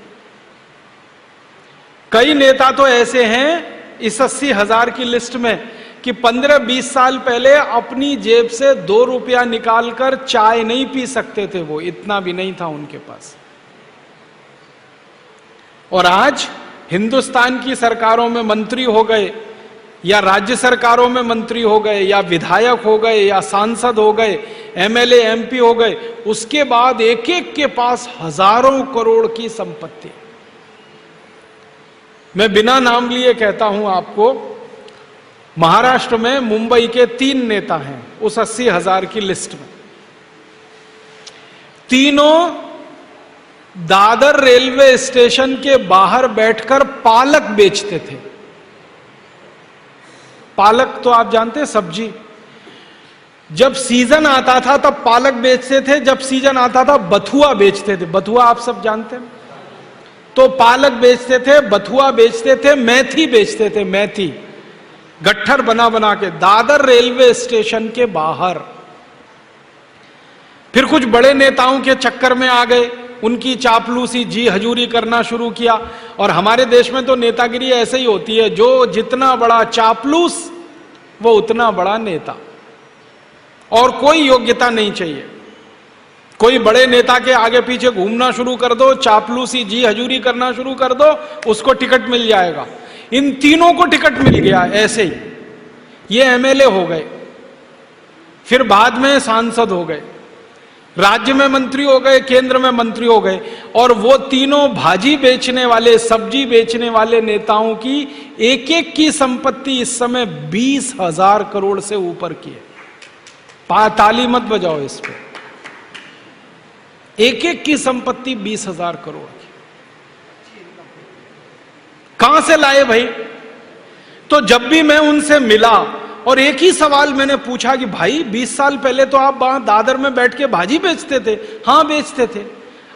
कई नेता तो ऐसे हैं इस 80,000 की लिस्ट में कि 15-20 साल पहले अपनी जेब से 2 रुपया निकालकर चाय नहीं पी सकते थे, वो इतना भी नहीं था उनके पास। और आज हिंदुस्तान की सरकारों में मंत्री हो गए, या राज्य सरकारों में मंत्री हो गए, या विधायक हो गए, या सांसद हो गए, एमएलए एमपी हो गए, उसके बाद एक एक के पास हजारों करोड़ की संपत्ति। मैं बिना नाम लिए कहता हूं आपको, महाराष्ट्र में मुंबई के 3 नेता हैं उस 80,000 की लिस्ट में। तीनों दादर रेलवे स्टेशन के बाहर बैठकर पालक बेचते थे। पालक तो आप जानते हैं सब्जी, जब सीजन आता था तब पालक बेचते थे, जब सीजन आता था बथुआ बेचते थे। बथुआ आप सब जानते हैं, तो पालक बेचते थे, बथुआ बेचते थे, मेथी बेचते थे, मेथी गट्ठर बना बना के दादर रेलवे स्टेशन के बाहर। फिर कुछ बड़े नेताओं के चक्कर में आ गए, उनकी चापलूसी जी हजूरी करना शुरू किया। और हमारे देश में तो नेतागिरी ऐसे ही होती है, जो जितना बड़ा चापलूस वो उतना बड़ा नेता, और कोई योग्यता नहीं चाहिए। कोई बड़े नेता के आगे पीछे घूमना शुरू कर दो, चापलूसी जी हजूरी करना शुरू कर दो, उसको टिकट मिल जाएगा। इन तीनों को टिकट मिल गया ऐसे ही, ये एमएलए हो गए, फिर बाद में सांसद हो गए, राज्य में मंत्री हो गए, केंद्र में मंत्री हो गए। और वो तीनों भाजी बेचने वाले, सब्जी बेचने वाले नेताओं की एक एक की संपत्ति इस समय 20,000 करोड़ से ऊपर की है। ताली मत बजाओ इस पे, एक एक की संपत्ति 20,000 करोड़ की। कहां से लाए भाई? तो जब भी मैं उनसे मिला और एक ही सवाल मैंने पूछा कि भाई 20 साल पहले तो आप वहां दादर में बैठ के भाजी बेचते थे। हां बेचते थे।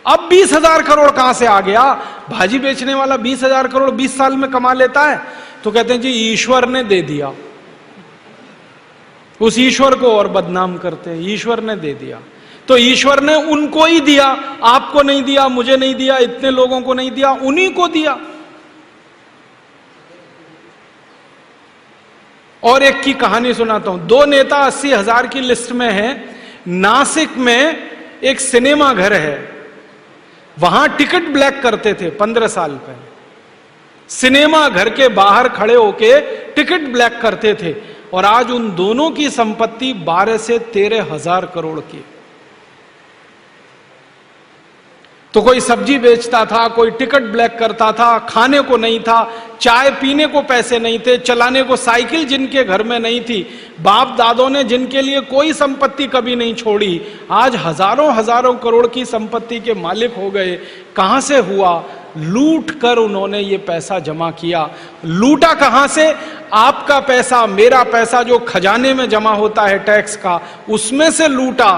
अब 20,000 करोड़ कहां से आ गया? भाजी बेचने वाला 20,000 करोड़ 20 साल में कमा लेता है? तो कहते हैं जी ईश्वर ने दे दिया। उस ईश्वर को और बदनाम करते हैं, ईश्वर ने दे दिया। तो ईश्वर ने उनको ही दिया, आपको नहीं दिया, मुझे नहीं दिया, इतने लोगों को नहीं दिया, उन्हीं को दिया। और एक की कहानी सुनाता हूं। दो नेता 80,000 की लिस्ट में हैं। नासिक में एक सिनेमा घर है, वहां टिकट ब्लैक करते थे 15 साल पहले। सिनेमा घर के बाहर खड़े होके टिकट ब्लैक करते थे, और आज उन दोनों की संपत्ति 12 से 13,000 करोड़ की। तो कोई सब्जी बेचता था, कोई टिकट ब्लैक करता था, खाने को नहीं था, चाय पीने को पैसे नहीं थे, चलाने को साइकिल जिनके घर में नहीं थी, बाप दादों ने जिनके लिए कोई संपत्ति कभी नहीं छोड़ी, आज हजारों हजारों करोड़ की संपत्ति के मालिक हो गए। कहां से हुआ? लूट कर उन्होंने ये पैसा जमा किया। लूटा कहां से? आपका पैसा, मेरा पैसा जो खजाने में जमा होता है टैक्स का, उसमें से लूटा।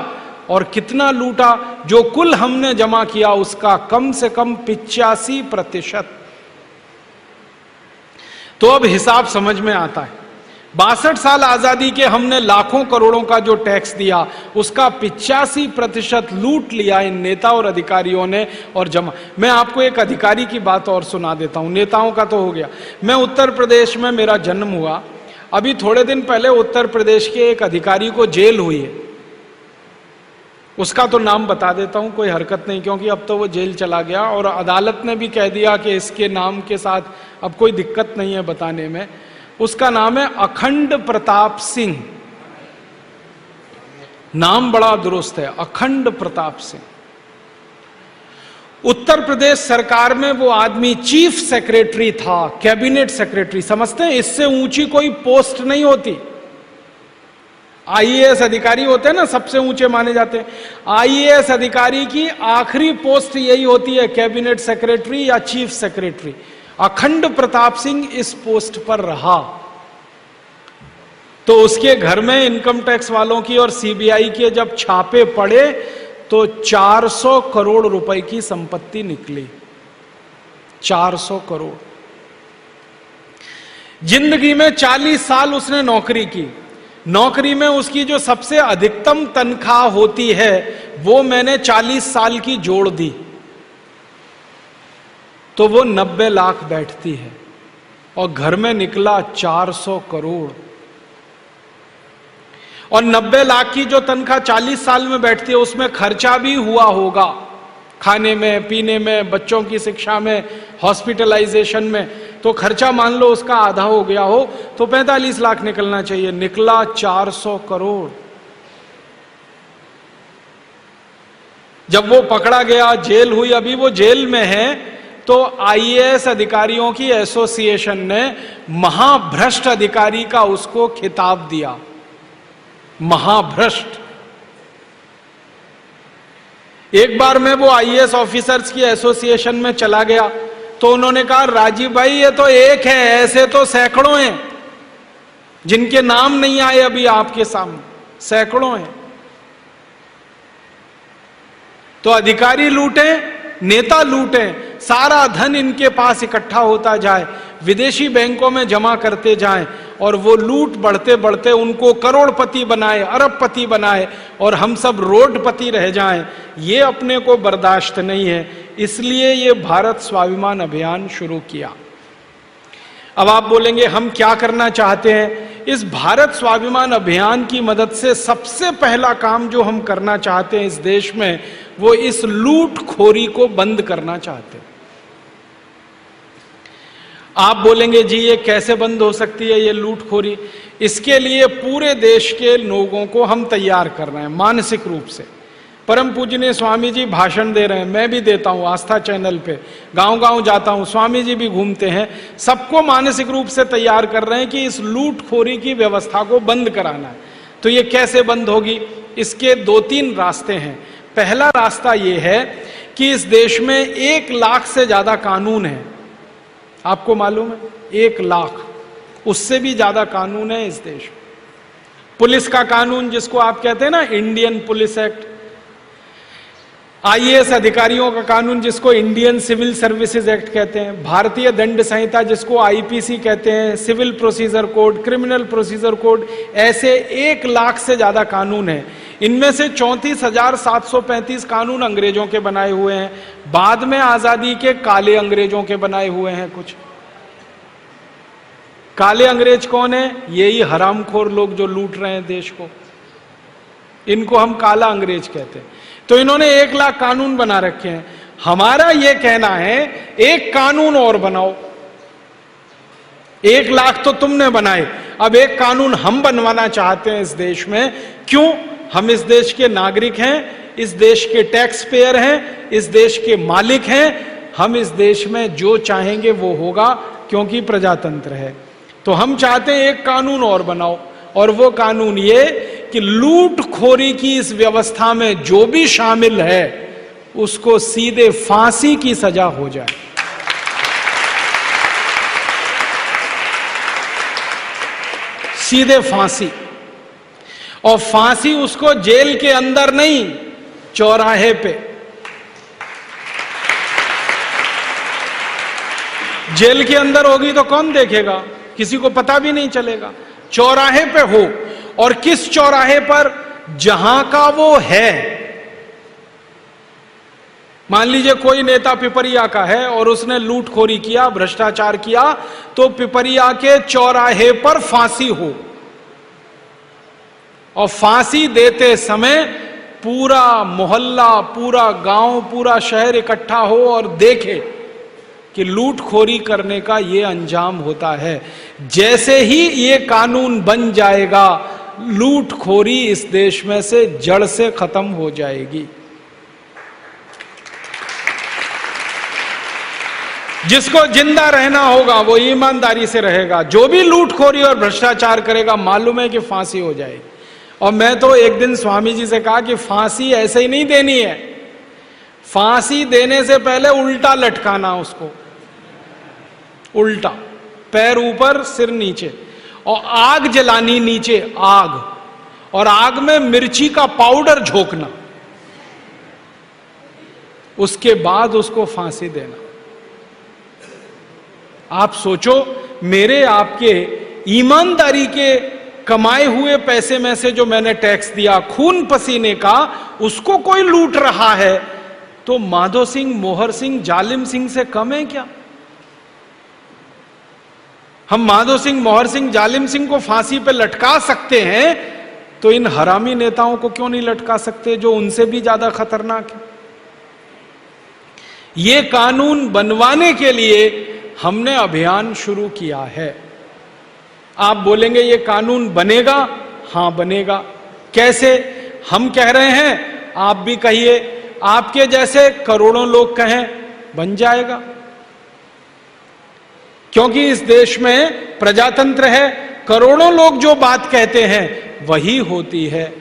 और कितना लूटा? जो कुल हमने जमा किया उसका कम से कम 85%। तो अब हिसाब समझ में आता है। 62 साल आजादी के हमने लाखों करोड़ों का जो टैक्स दिया, उसका 85% लूट लिया इन नेता और अधिकारियों ने और जमा। मैं आपको एक अधिकारी की बात और सुना देता हूं, नेताओं का तो हो गया। मैं उत्तर प्रदेश में मेरा जन्म हुआ। अभी थोड़े दिन पहले उत्तर प्रदेश के एक अधिकारी को जेल हुई है। उसका तो नाम बता देता हूं, कोई हरकत नहीं, क्योंकि अब तो वो जेल चला गया और अदालत ने भी कह दिया कि इसके नाम के साथ अब कोई दिक्कत नहीं है बताने में। उसका नाम है अखंड प्रताप सिंह। नाम बड़ा दुरुस्त है, अखंड प्रताप सिंह। उत्तर प्रदेश सरकार में वो आदमी चीफ सेक्रेटरी था, कैबिनेट सेक्रेटरी। समझते हैं, इससे ऊंची कोई पोस्ट नहीं होती। आईएएस अधिकारी होते हैं ना, सबसे ऊंचे माने जाते हैं। आईएएस अधिकारी की आखिरी पोस्ट यही होती है, कैबिनेट सेक्रेटरी या चीफ सेक्रेटरी। अखंड प्रताप सिंह इस पोस्ट पर रहा। तो उसके घर में इनकम टैक्स वालों की और सीबीआई के जब छापे पड़े तो 400 करोड़ रुपए की संपत्ति निकली। 400 करोड़। जिंदगी में 40 साल उसने नौकरी की। नौकरी में उसकी जो सबसे अधिकतम तनख्वाह होती है वो मैंने 40 साल की जोड़ दी, तो वो 90 लाख बैठती है। और घर में निकला 400 करोड़। और 90 लाख की जो तनख्वाह 40 साल में बैठती है, उसमें खर्चा भी हुआ होगा, खाने में, पीने में, बच्चों की शिक्षा में, हॉस्पिटलाइजेशन में। तो खर्चा मान लो उसका आधा हो गया हो तो 45 लाख निकलना चाहिए। निकला 400 करोड़। जब वो पकड़ा गया, जेल हुई, अभी वो जेल में है, तो आईएएस अधिकारियों की एसोसिएशन ने महाभ्रष्ट अधिकारी का उसको खिताब दिया। महाभ्रष्ट। एक बार मैं वो आईएएस ऑफिसर्स की एसोसिएशन में चला गया तो उन्होंने कहा, राजीव भाई ये तो एक है, ऐसे तो सैकड़ों हैं। जिनके नाम नहीं आए अभी आपके सामने, सैकड़ों हैं। तो अधिकारी लूटे, नेता लूटे, सारा धन इनके पास इकट्ठा होता जाए, विदेशी बैंकों में जमा करते जाएं, और वो लूट बढ़ते बढ़ते उनको करोड़पति बनाए, अरबपति बनाए, और हम सब रोडपति रह जाएं। ये अपने को बर्दाश्त नहीं है, इसलिए ये भारत स्वाभिमान अभियान शुरू किया। अब आप बोलेंगे हम क्या करना चाहते हैं? इस भारत स्वाभिमान अभियान की मदद से सबसे पहला काम जो हम करना चाहते हैं इस देश में, वो इस लूटखोरी को बंद करना चाहते हैं। आप बोलेंगे जी ये कैसे बंद हो सकती है ये लूटखोरी? इसके लिए पूरे देश के लोगों को हम तैयार कर रहे हैं मानसिक रूप से। परम पूजनीय स्वामी जी भाषण दे रहे हैं, मैं भी देता हूं आस्था चैनल पे, गांव गांव जाता हूं, स्वामी जी भी घूमते हैं, सबको मानसिक रूप से तैयार कर रहे हैं कि इस लूटखोरी की व्यवस्था को बंद कराना है। तो ये कैसे बंद होगी? इसके 2-3 रास्ते हैं। पहला रास्ता ये है कि इस देश में 1 लाख से ज्यादा कानून है। आपको मालूम है 1 लाख, उससे भी ज्यादा कानून है इस देश में। पुलिस का कानून जिसको आप कहते हैं ना इंडियन पुलिस एक्ट, आईएएस अधिकारियों का कानून जिसको इंडियन सिविल सर्विसेज एक्ट कहते हैं, भारतीय दंड संहिता जिसको आईपीसी कहते हैं, civil procedure code, criminal procedure code, ऐसे 1 लाख से ज्यादा कानून हैं। इनमें से 34,735 कानून अंग्रेजों के बनाए हुए हैं, बाद में आजादी के काले अंग्रेजों के बनाए हुए हैं कुछ। काले अंग्रेज कौन है? यही हरामखोर लोग जो लूट रहे हैं देश को, इनको हम काला अंग्रेज कहते हैं। तो इन्होंने 1 लाख कानून बना रखे हैं। हमारा यह कहना है 1 कानून और बनाओ। 1 लाख तो तुमने बनाए, अब 1 कानून हम बनवाना चाहते हैं इस देश में। क्यों? हम इस देश के नागरिक हैं, इस देश के टैक्स पेयर हैं, इस देश के मालिक हैं। हम इस देश में जो चाहेंगे वो होगा, क्योंकि प्रजातंत्र है। तो हम चाहते हैं 1 कानून और बनाओ, और वो कानून ये कि लूटखोरी की इस व्यवस्था में जो भी शामिल है उसको सीधे फांसी की सजा हो जाए। सीधे फांसी, और फांसी उसको जेल के अंदर नहीं, चौराहे पे। जेल के अंदर होगी तो कौन देखेगा? किसी को पता भी नहीं चलेगा। चौराहे पे हो, और किस चौराहे पर? जहां का वो है। मान लीजिए कोई नेता पिपरिया का है और उसने लूटखोरी किया, भ्रष्टाचार किया, तो पिपरिया के चौराहे पर फांसी हो, और फांसी देते समय पूरा मोहल्ला, पूरा गांव, पूरा शहर इकट्ठा हो और देखे कि लूटखोरी करने का ये अंजाम होता है। जैसे ही ये कानून बन जाएगा, लूटखोरी इस देश में से जड़ से खत्म हो जाएगी। जिसको जिंदा रहना होगा वो ईमानदारी से रहेगा, जो भी लूटखोरी और भ्रष्टाचार करेगा मालूम है कि फांसी हो जाएगी। और मैं तो एक दिन स्वामी जी से कहा कि फांसी ऐसे ही नहीं देनी है, फांसी देने से पहले उल्टा लटकाना उसको, उल्टा, पैर ऊपर सिर नीचे, और आग जलानी नीचे, आग, और आग में मिर्ची का पाउडर झोंकना, उसके बाद उसको फांसी देना। आप सोचो, मेरे आपके ईमानदारी के कमाए हुए पैसे में से जो मैंने टैक्स दिया, खून पसीने का, उसको कोई लूट रहा है, तो माधो सिंह, मोहर सिंह, जालिम सिंह से कम है क्या? हम माधो सिंह, मोहर सिंह, जालिम सिंह को फांसी पे लटका सकते हैं, तो इन हरामी नेताओं को क्यों नहीं लटका सकते जो उनसे भी ज्यादा खतरनाक है? ये कानून बनवाने के लिए हमने अभियान शुरू किया है। आप बोलेंगे ये कानून बनेगा? हां बनेगा। कैसे? हम कह रहे हैं, आप भी कहिए, आपके जैसे करोड़ों लोग कहें, बन जाएगा। क्योंकि इस देश में प्रजातंत्र है, करोड़ों लोग जो बात कहते हैं वही होती है।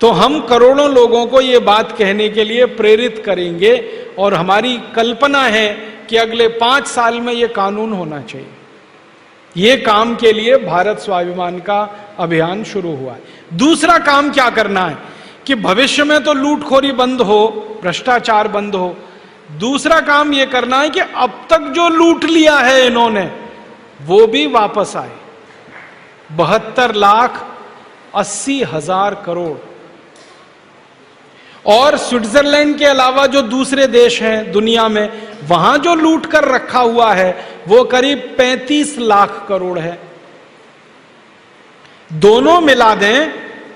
तो हम करोड़ों लोगों को ये बात कहने के लिए प्रेरित करेंगे, और हमारी कल्पना है कि अगले 5 साल में ये कानून होना चाहिए। ये काम के लिए भारत स्वाभिमान का अभियान शुरू हुआ है। दूसरा काम क्या करना है कि भविष्य में तो लूटखोरी बंद हो, भ्रष्टाचार बंद हो। दूसरा काम यह करना है कि अब तक जो लूट लिया है इन्होंने वो भी वापस आए। 72,80,000 करोड़। और स्विट्जरलैंड के अलावा जो दूसरे देश हैं दुनिया में, वहां जो लूट कर रखा हुआ है वो करीब 35 लाख करोड़ है। दोनों मिला दें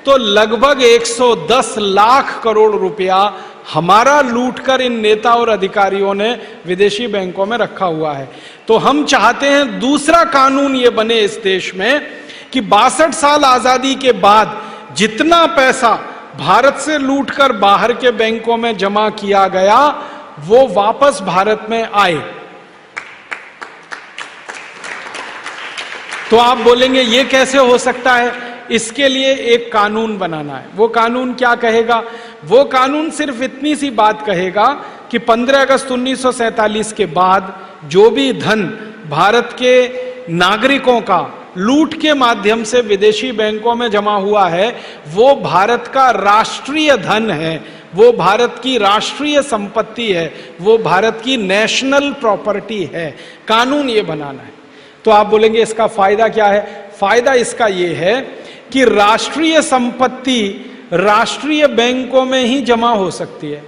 तो लगभग 110 लाख करोड़ रुपया हमारा लूटकर इन नेता और अधिकारियों ने विदेशी बैंकों में रखा हुआ है। तो हम चाहते हैं दूसरा कानून ये बने इस देश में कि 62 साल आजादी के बाद जितना पैसा भारत से लूटकर बाहर के बैंकों में जमा किया गया वो वापस भारत में आए। तो आप बोलेंगे ये कैसे हो सकता है? इसके लिए एक कानून बनाना है। वो कानून क्या कहेगा? वो कानून सिर्फ इतनी सी बात कहेगा कि 15 अगस्त 1947 के बाद जो भी धन भारत के नागरिकों का लूट के माध्यम से विदेशी बैंकों में जमा हुआ है वो भारत का राष्ट्रीय धन है, वो भारत की राष्ट्रीय संपत्ति है, वो भारत की नेशनल प्रॉपर्टी है। कानून ये बनाना है। तो आप बोलेंगे इसका फायदा क्या है? फायदा इसका ये है कि राष्ट्रीय संपत्ति राष्ट्रीय बैंकों में ही जमा हो सकती है।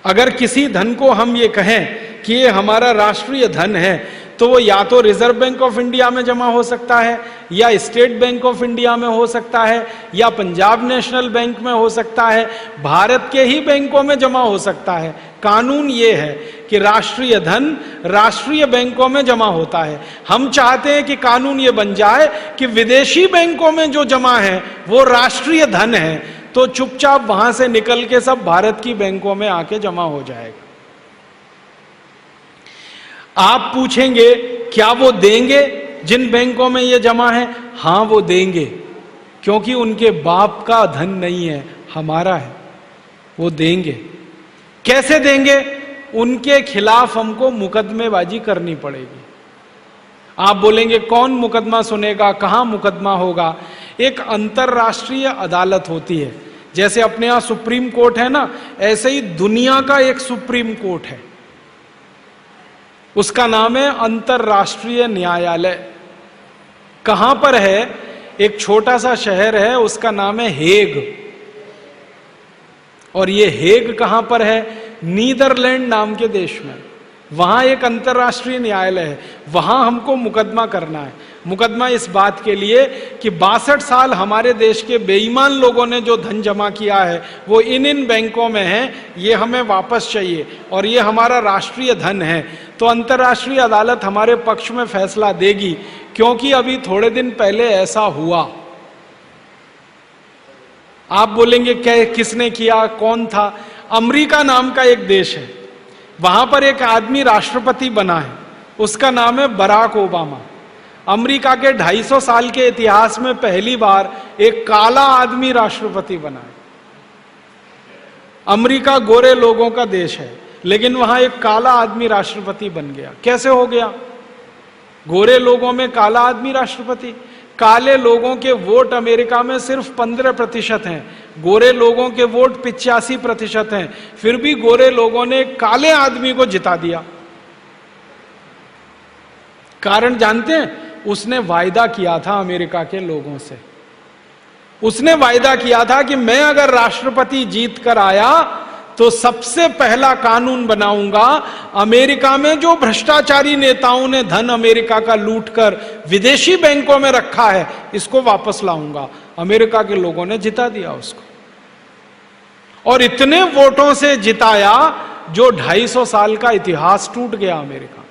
अगर किसी धन को हम ये कहें कि ये हमारा राष्ट्रीय धन है तो वो या तो रिजर्व बैंक ऑफ इंडिया में जमा हो सकता है, या स्टेट बैंक ऑफ इंडिया में हो सकता है, या पंजाब नेशनल बैंक में हो सकता है, भारत के ही बैंकों में जमा हो सकता है। कानून ये है कि राष्ट्रीय धन राष्ट्रीय बैंकों में जमा होता है। हम चाहते हैं कि कानून ये बन जाए कि विदेशी बैंकों में जो जमा है वो राष्ट्रीय धन है, तो चुपचाप वहां से निकल के सब भारत की बैंकों में आके जमा हो जाएगा। आप पूछेंगे क्या वो देंगे जिन बैंकों में ये जमा है? हां वो देंगे, क्योंकि उनके बाप का धन नहीं है, हमारा है। वो देंगे। कैसे देंगे? उनके खिलाफ हमको मुकदमेबाजी करनी पड़ेगी। आप बोलेंगे कौन मुकदमा सुनेगा, कहां मुकदमा होगा? एक अंतरराष्ट्रीय अदालत होती है, जैसे अपने यहां सुप्रीम कोर्ट है ना, ऐसे ही दुनिया का एक सुप्रीम कोर्ट है, उसका नाम है अंतरराष्ट्रीय न्यायालय। कहां पर है? एक छोटा सा शहर है, उसका नाम है हेग। और ये हेग कहां पर है? नीदरलैंड नाम के देश में। वहां एक अंतरराष्ट्रीय न्यायालय है, वहां हमको मुकदमा करना है। मुकदमा इस बात के लिए कि 62 साल हमारे देश के बेईमान लोगों ने जो धन जमा किया है वो इन बैंकों में है, ये हमें वापस चाहिए और ये हमारा राष्ट्रीय धन है। तो अंतरराष्ट्रीय अदालत हमारे पक्ष में फैसला देगी, क्योंकि अभी थोड़े दिन पहले ऐसा हुआ। आप बोलेंगे किसने किया, कौन था? अमेरिका नाम का एक देश है, वहां पर एक आदमी राष्ट्रपति बना है, उसका नाम है बराक ओबामा। अमेरिका के 250 साल के इतिहास में पहली बार एक काला आदमी राष्ट्रपति बना है। अमेरिका गोरे लोगों का देश है, लेकिन वहां एक काला आदमी राष्ट्रपति बन गया। कैसे हो गया? गोरे लोगों में काला आदमी राष्ट्रपति। काले लोगों के वोट अमेरिका में सिर्फ 15% हैं, गोरे लोगों के वोट 85% हैं, फिर भी गोरे लोगों ने काले आदमी को जिता दिया। कारण जानते हैं? उसने वायदा किया था अमेरिका के लोगों से। उसने वायदा किया था कि मैं अगर राष्ट्रपति जीत कर आया तो सबसे पहला कानून बनाऊंगा, अमेरिका में जो भ्रष्टाचारी नेताओं ने धन अमेरिका का लूटकर विदेशी बैंकों में रखा है, इसको वापस लाऊंगा। अमेरिका के लोगों ने जिता दिया उसको, और इतने वोटों से जिताया जो 250 साल का इतिहास टूट गया अमेरिका।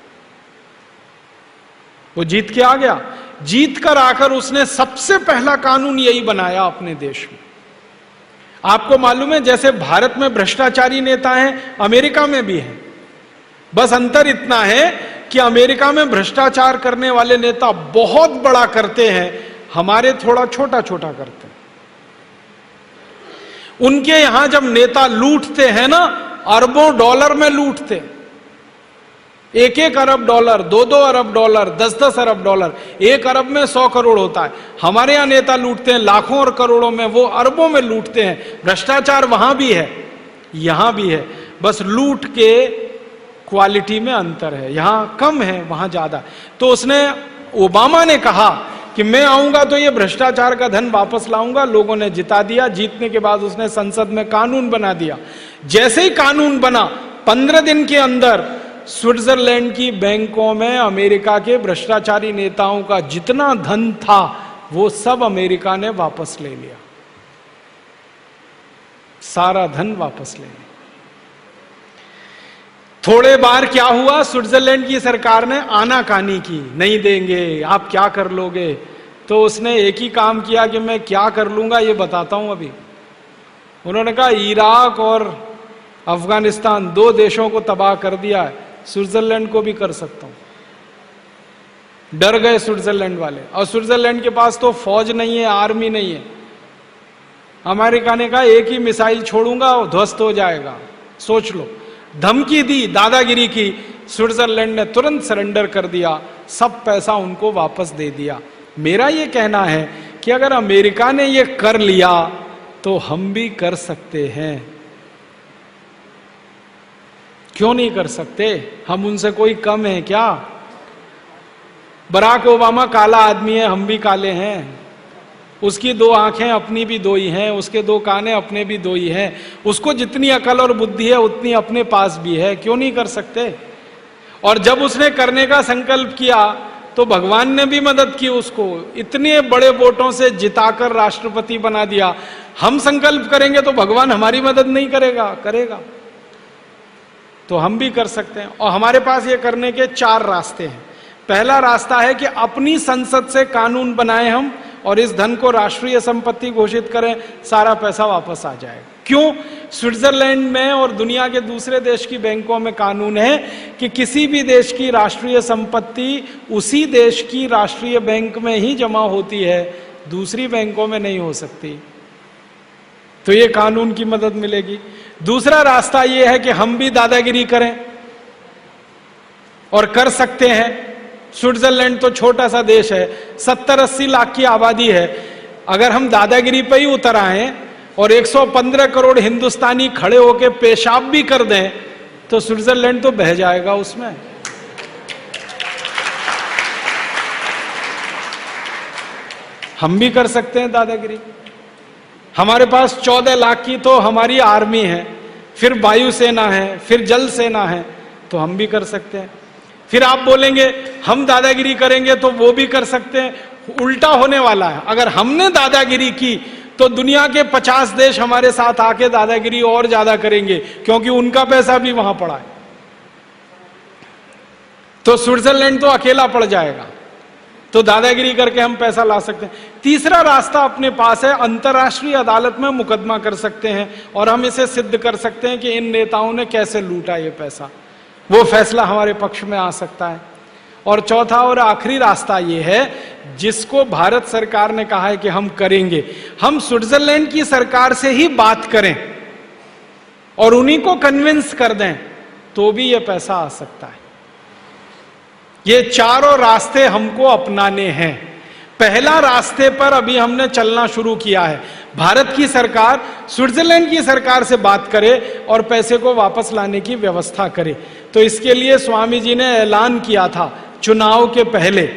वो जीत के आ गया। जीत कर आकर उसने सबसे पहला कानून यही बनाया अपने देश में। आपको मालूम है, जैसे भारत में भ्रष्टाचारी नेता हैं, अमेरिका में भी हैं। बस अंतर इतना है कि अमेरिका में भ्रष्टाचार करने वाले नेता बहुत बड़ा करते हैं, हमारे थोड़ा छोटा छोटा करते हैं। उनके यहां जब नेता लूटते हैं ना, अरबों डॉलर में लूटते। 1-1 अरब डॉलर, 2-2 अरब डॉलर, 10-10 अरब डॉलर, 1 अरब में 100 करोड़ होता है। हमारे यहाँ नेता लूटते हैं लाखों और करोड़ों में, वो अरबों में लूटते हैं। भ्रष्टाचार वहां भी है, यहां भी है, बस लूट के क्वालिटी में अंतर है, यहां कम है, वहां ज्यादा। तो उसने, ओबामा ने कहा कि मैं आऊंगा तो ये भ्रष्टाचार का धन वापस लाऊंगा। लोगों ने जिता दिया। जीतने के बाद उसने संसद में कानून बना दिया। जैसे ही कानून बना, 15 दिन के अंदर स्विट्जरलैंड की बैंकों में अमेरिका के भ्रष्टाचारी नेताओं का जितना धन था वो सब अमेरिका ने वापस ले लिया, सारा धन वापस ले लिया। थोड़े बार क्या हुआ, स्विट्जरलैंड की सरकार ने आनाकानी की, नहीं देंगे, आप क्या कर लोगे। तो उसने एक ही काम किया कि मैं क्या कर लूंगा ये बताता हूं अभी। उन्होंने कहा इराक और अफगानिस्तान 2 देशों को तबाह कर दिया है, स्विट्जरलैंड को भी कर सकता हूं। डर गए स्विट्जरलैंड वाले। और स्विट्जरलैंड के पास तो फौज नहीं है, आर्मी नहीं है। अमेरिका ने कहा एक ही मिसाइल छोड़ूंगा और ध्वस्त हो जाएगा। सोच लो, धमकी दी, दादागिरी की। स्विट्जरलैंड ने तुरंत सरेंडर कर दिया, सब पैसा उनको वापस दे दिया। मेरा ये कहना है कि अगर अमेरिका ने ये कर लिया तो हम भी कर सकते हैं। क्यों नहीं कर सकते? हम उनसे कोई कम है क्या? बराक ओबामा काला आदमी है, हम भी काले हैं। उसकी 2 आंखें अपनी भी 2 ही हैं, उसके 2 काने अपने भी 2 ही हैं। उसको जितनी अकल और बुद्धि है उतनी अपने पास भी है। क्यों नहीं कर सकते? और जब उसने करने का संकल्प किया तो भगवान ने भी मदद की उसको, इतने बड़े वोटों से जिताकर राष्ट्रपति बना दिया। हम संकल्प करेंगे तो भगवान हमारी मदद नहीं करेगा? करेगा। तो हम भी कर सकते हैं। और हमारे पास ये करने के 4 रास्ते हैं। पहला रास्ता है कि अपनी संसद से कानून बनाएं हम और इस धन को राष्ट्रीय संपत्ति घोषित करें, सारा पैसा वापस आ जाएगा। क्यों? स्विट्जरलैंड में और दुनिया के दूसरे देश की बैंकों में कानून है कि किसी भी देश की राष्ट्रीय संपत्ति उसी देश की राष्ट्रीय बैंक में ही जमा होती है, दूसरी बैंकों में नहीं हो सकती। तो ये कानून की मदद मिलेगी। दूसरा रास्ता ये है कि हम भी दादागिरी करें, और कर सकते हैं। स्विट्जरलैंड तो छोटा सा देश है, 70-80 लाख की आबादी है। अगर हम दादागिरी पे ही उतर आए और 115 करोड़ हिंदुस्तानी खड़े होकर पेशाब भी कर दें तो स्विट्जरलैंड तो बह जाएगा उसमें। हम भी कर सकते हैं दादागिरी। हमारे पास 14 लाख की तो हमारी आर्मी है, फिर वायुसेना है, फिर जल सेना है, तो हम भी कर सकते हैं। फिर आप बोलेंगे हम दादागिरी करेंगे तो वो भी कर सकते हैं। उल्टा होने वाला है। अगर हमने दादागिरी की तो दुनिया के 50 देश हमारे साथ आके दादागिरी और ज्यादा करेंगे, क्योंकि उनका पैसा भी वहां पड़ा है। तो स्विट्जरलैंड तो अकेला पड़ जाएगा। तो दादागिरी करके हम पैसा ला सकते हैं। तीसरा रास्ता अपने पास है, अंतर्राष्ट्रीय अदालत में मुकदमा कर सकते हैं और हम इसे सिद्ध कर सकते हैं कि इन नेताओं ने कैसे लूटा ये पैसा। वो फैसला हमारे पक्ष में आ सकता है। और चौथा और आखिरी रास्ता ये है, जिसको भारत सरकार ने कहा है कि हम करेंगे, हम स्विट्जरलैंड की सरकार से ही बात करें और उन्हीं को कन्विंस कर दें, तो भी ये पैसा आ सकता है। ये चारों रास्ते हमको अपनाने हैं। पहला रास्ते पर अभी हमने चलना शुरू किया है। भारत की सरकार स्विट्जरलैंड की सरकार से बात करे और पैसे को वापस लाने की व्यवस्था करे। तो इसके लिए स्वामी जी ने ऐलान किया था चुनाव के पहले।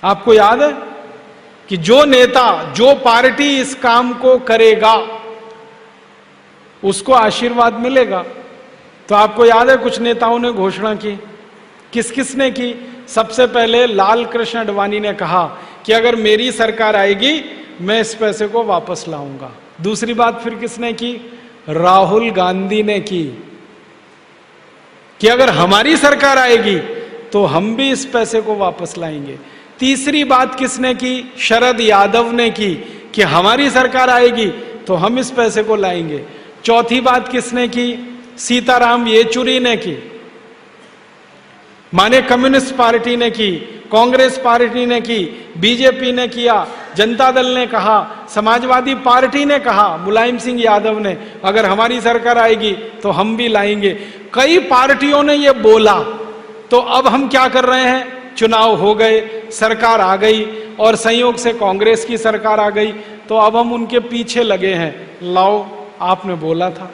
आपको याद है कि जो नेता, जो पार्टी इस काम को करेगा उसको आशीर्वाद मिलेगा। तो आपको याद है कुछ नेताओं ने घोषणा की। किस किस ने की? सबसे पहले लाल कृष्ण आडवाणी ने कहा कि अगर मेरी सरकार आएगी मैं इस पैसे को वापस लाऊंगा। दूसरी बात फिर किसने की? राहुल गांधी ने की कि अगर हमारी सरकार आएगी तो हम भी इस पैसे को वापस लाएंगे। तीसरी बात किसने की? शरद यादव ने की कि हमारी सरकार आएगी तो हम इस पैसे को लाएंगे। चौथी बात किसने की? सीताराम येचुरी ने की। माने कम्युनिस्ट पार्टी ने की, कांग्रेस पार्टी ने की, बीजेपी ने किया, जनता दल ने कहा, समाजवादी पार्टी ने कहा, मुलायम सिंह यादव ने, अगर हमारी सरकार आएगी तो हम भी लाएंगे। कई पार्टियों ने ये बोला, तो अब हम क्या कर रहे हैं, चुनाव हो गए, सरकार आ गई और संयोग से कांग्रेस की सरकार आ गई, तो अब हम उनके पीछे लगे हैं, लाओ आपने बोला था।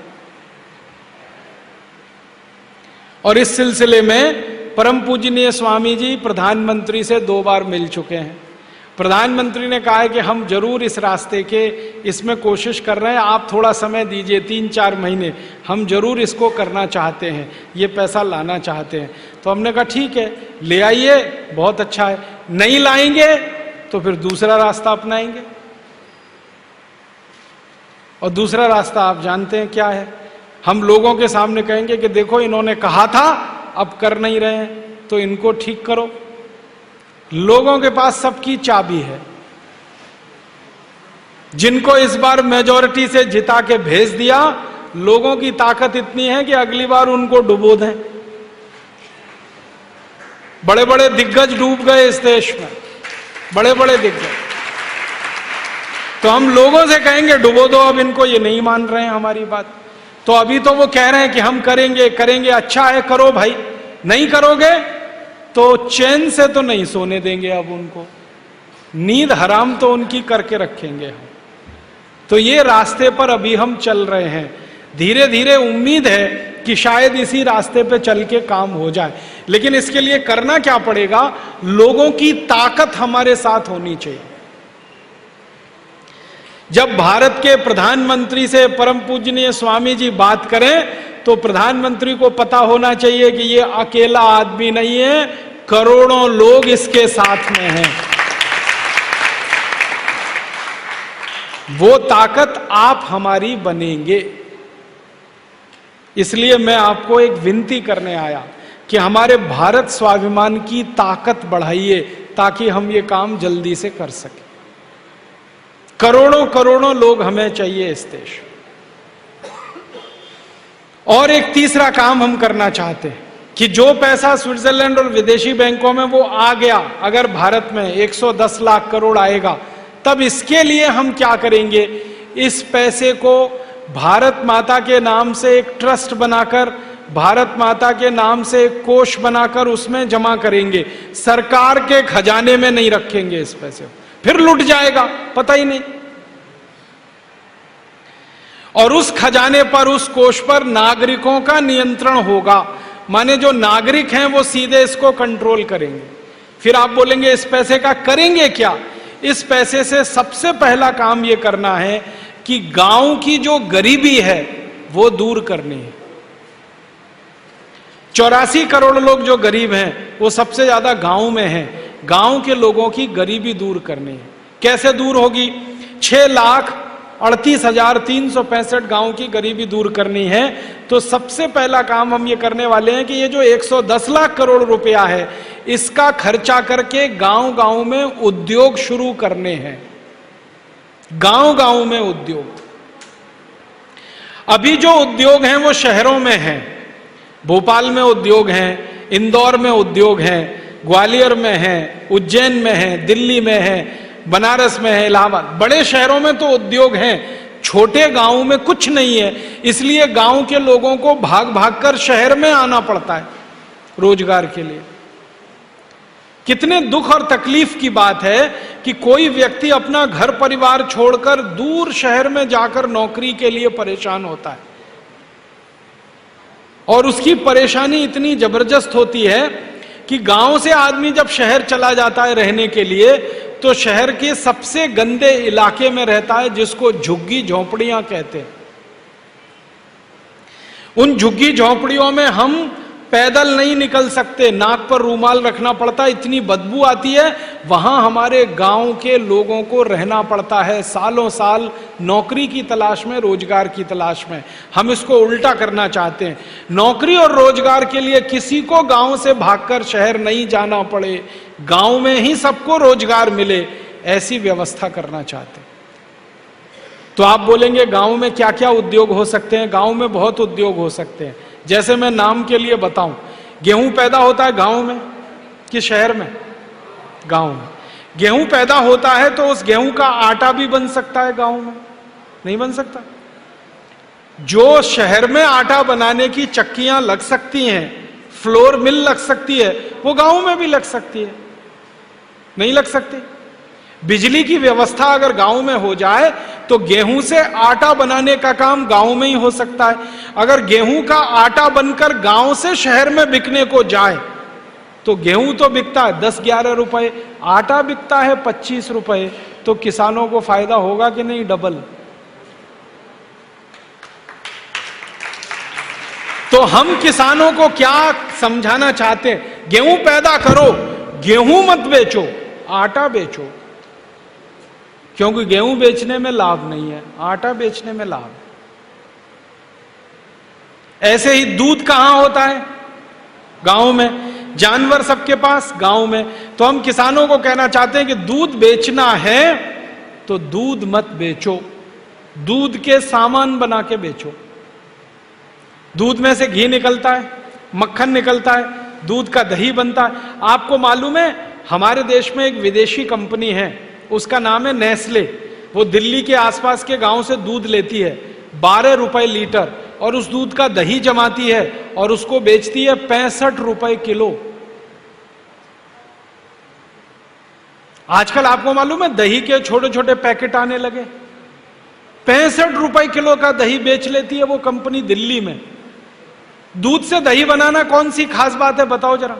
और इस सिलसिले में परम पूजनीय स्वामी जी प्रधानमंत्री से 2 बार मिल चुके हैं। प्रधानमंत्री ने कहा है कि हम जरूर इस रास्ते के इसमें कोशिश कर रहे हैं, आप थोड़ा समय दीजिए, 3-4 महीने, हम जरूर इसको करना चाहते हैं, ये पैसा लाना चाहते हैं। तो हमने कहा ठीक है, ले आइए, बहुत अच्छा है, नहीं लाएंगे तो फिर दूसरा रास्ता अपनाएंगे। और दूसरा रास्ता आप जानते हैं क्या है, हम लोगों के सामने कहेंगे कि देखो इन्होंने कहा था, अब कर नहीं रहे हैं, तो इनको ठीक करो। लोगों के पास सबकी चाबी है, जिनको इस बार मेजॉरिटी से जिता के भेज दिया, लोगों की ताकत इतनी है कि अगली बार उनको डुबो दें। बड़े बड़े दिग्गज डूब गए इस देश में, बड़े बड़े दिग्गज। तो हम लोगों से कहेंगे डुबो दो अब इनको, ये नहीं मान रहे हैं हमारी बात। तो अभी तो वो कह रहे हैं कि हम करेंगे करेंगे, अच्छा है करो भाई, नहीं करोगे तो चैन से तो नहीं सोने देंगे, अब उनको नींद हराम तो उनकी करके रखेंगे हम। तो ये रास्ते पर अभी हम चल रहे हैं, धीरे धीरे उम्मीद है कि शायद इसी रास्ते पे चल के काम हो जाए। लेकिन इसके लिए करना क्या पड़ेगा, लोगों की ताकत हमारे साथ होनी चाहिए। जब भारत के प्रधानमंत्री से परम पूजनीय स्वामी जी बात करें तो प्रधानमंत्री को पता होना चाहिए कि ये अकेला आदमी नहीं है, करोड़ों लोग इसके साथ में हैं। वो ताकत आप हमारी बनेंगे। इसलिए मैं आपको एक विनती करने आया कि हमारे भारत स्वाभिमान की ताकत बढ़ाइए, ताकि हम ये काम जल्दी से कर सकें। करोड़ों करोड़ों लोग हमें चाहिए इस देश। और एक तीसरा काम हम करना चाहते हैं कि जो पैसा स्विट्जरलैंड और विदेशी बैंकों में वो आ गया, अगर भारत में 110 लाख करोड़ आएगा, तब इसके लिए हम क्या करेंगे, इस पैसे को भारत माता के नाम से एक ट्रस्ट बनाकर, भारत माता के नाम से एक कोष बनाकर उसमें जमा करेंगे। सरकार के खजाने में नहीं रखेंगे इस पैसे को, फिर लुट जाएगा, पता ही नहीं। और उस खजाने पर, उस कोष पर नागरिकों का नियंत्रण होगा, माने जो नागरिक हैं वो सीधे इसको कंट्रोल करेंगे। फिर आप बोलेंगे इस पैसे का करेंगे क्या? इस पैसे से सबसे पहला काम ये करना है कि गांव की जो गरीबी है वो दूर करनी है। 84 करोड़ लोग जो गरीब हैं वो सबसे ज्यादा गांव में हैं। गांव के लोगों की गरीबी दूर करनी है। कैसे दूर होगी? 6,38,365 गांव की गरीबी दूर करनी है। तो सबसे पहला काम हम ये करने वाले हैं कि ये जो 110 लाख करोड़ रुपया है, इसका खर्चा करके गांव गांव में उद्योग शुरू करने हैं। गांव गांव में उद्योग। अभी जो उद्योग हैं वो शहरों में हैं। भोपाल में उद्योग हैं, इंदौर में उद्योग हैं, ग्वालियर में हैं, उज्जैन में हैं, दिल्ली में हैं, बनारस में है, इलाहाबाद, बड़े शहरों में तो उद्योग हैं। छोटे गांवों में कुछ नहीं है, इसलिए गांव के लोगों को भाग भाग कर शहर में आना पड़ता है रोजगार के लिए। कितने दुख और तकलीफ की बात है कि कोई व्यक्ति अपना घर परिवार छोड़कर दूर शहर में जाकर नौकरी के लिए परेशान होता है, और उसकी परेशानी इतनी जबरदस्त होती है कि गांव से आदमी जब शहर चला जाता है रहने के लिए, तो शहर के सबसे गंदे इलाके में रहता है, जिसको झुग्गी झोंपड़ियां कहते हैं। उन झुग्गी झोंपड़ियों में हम पैदल नहीं निकल सकते, नाक पर रूमाल रखना पड़ता है, इतनी बदबू आती है। वहां हमारे गांव के लोगों को रहना पड़ता है सालों साल, नौकरी की तलाश में, रोजगार की तलाश में। हम इसको उल्टा करना चाहते हैं। नौकरी और रोजगार के लिए किसी को गांव से भागकर शहर नहीं जाना पड़े, गांव में ही सबको रोजगार मिले, ऐसी व्यवस्था करना चाहते हैं। तो आप बोलेंगे गांव में क्या क्या उद्योग हो सकते हैं? गांव में बहुत उद्योग हो सकते हैं। जैसे मैं नाम के लिए बताऊं, गेहूं पैदा होता है गांव में कि शहर में? गांव में। गेहूं पैदा होता है तो उस गेहूं का आटा भी बन सकता है गांव में, नहीं बन सकता? जो शहर में आटा बनाने की चक्कियां लग सकती हैं, फ्लोर मिल लग सकती है, वो गांव में भी लग सकती है? नहीं लग सकती। बिजली की व्यवस्था अगर गांव में हो जाए तो गेहूं से आटा बनाने का काम गांव में ही हो सकता है। अगर गेहूं का आटा बनकर गांव से शहर में बिकने को जाए तो गेहूं तो बिकता है 10-11 रुपए, आटा बिकता है 25 रुपए, तो किसानों को फायदा होगा कि नहीं? डबल। तो हम किसानों को क्या समझाना चाहते हैं? गेहूं पैदा करो, गेहूं मत बेचो, आटा बेचो, क्योंकि गेहूं बेचने में लाभ नहीं है, आटा बेचने में लाभ। ऐसे ही दूध कहां होता है? गांव में। जानवर सबके पास गांव में। तो हम किसानों को कहना चाहते हैं कि दूध बेचना है तो दूध मत बेचो, दूध के सामान बना के बेचो। दूध में से घी निकलता है, मक्खन निकलता है, दूध का दही बनता है। आपको मालूम है हमारे देश में एक विदेशी कंपनी है, उसका नाम है नेस्ले। वो दिल्ली के आसपास के गांव से दूध लेती है 12 रुपए लीटर, और उस दूध का दही जमाती है और उसको बेचती है 65 रुपए किलो। आजकल आपको मालूम है दही के छोटे छोटे पैकेट आने लगे, 65 रुपए किलो का दही बेच लेती है वो कंपनी दिल्ली में। दूध से दही बनाना कौन सी खास बात है बताओ जरा?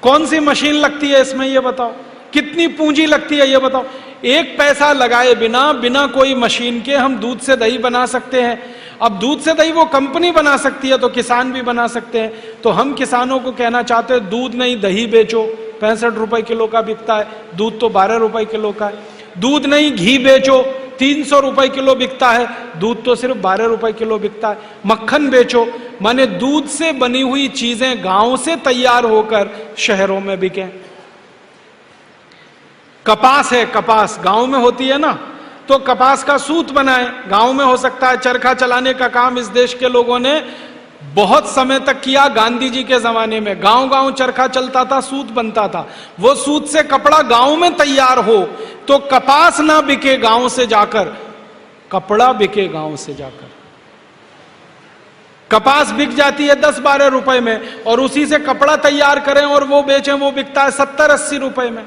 कौन सी मशीन लगती है इसमें ये बताओ? कितनी पूंजी लगती है ये बताओ? 1 पैसा लगाए बिना, बिना कोई मशीन के हम दूध से दही बना सकते हैं। अब दूध से दही वो कंपनी बना सकती है तो किसान भी बना सकते हैं। तो हम किसानों को कहना चाहते हैं दूध नहीं दही बेचो, 65 रुपए किलो का बिकता है, दूध तो 12 रुपए किलो का है। दूध नहीं घी बेचो, 300 रुपए किलो बिकता है, दूध तो सिर्फ 12 रुपए किलो बिकता है। मक्खन बेचो, माने दूध से बनी हुई चीजें गांव से तैयार होकर शहरों में बिके। कपास है, कपास गांव में होती है ना, तो कपास का सूत बनाए, गांव में हो सकता है। चरखा चलाने का काम इस देश के लोगों ने बहुत समय तक किया। गांधी जी के जमाने में गांव गांव चरखा चलता था, सूत बनता था। वो सूत से कपड़ा गांव में तैयार हो तो कपास ना बिके गांव से जाकर, कपड़ा बिके गांव से जाकर। कपास बिक जाती है 10-12 रुपए में, और उसी से कपड़ा तैयार करें और वो बेचें, वो बिकता है 70-80 रुपए में।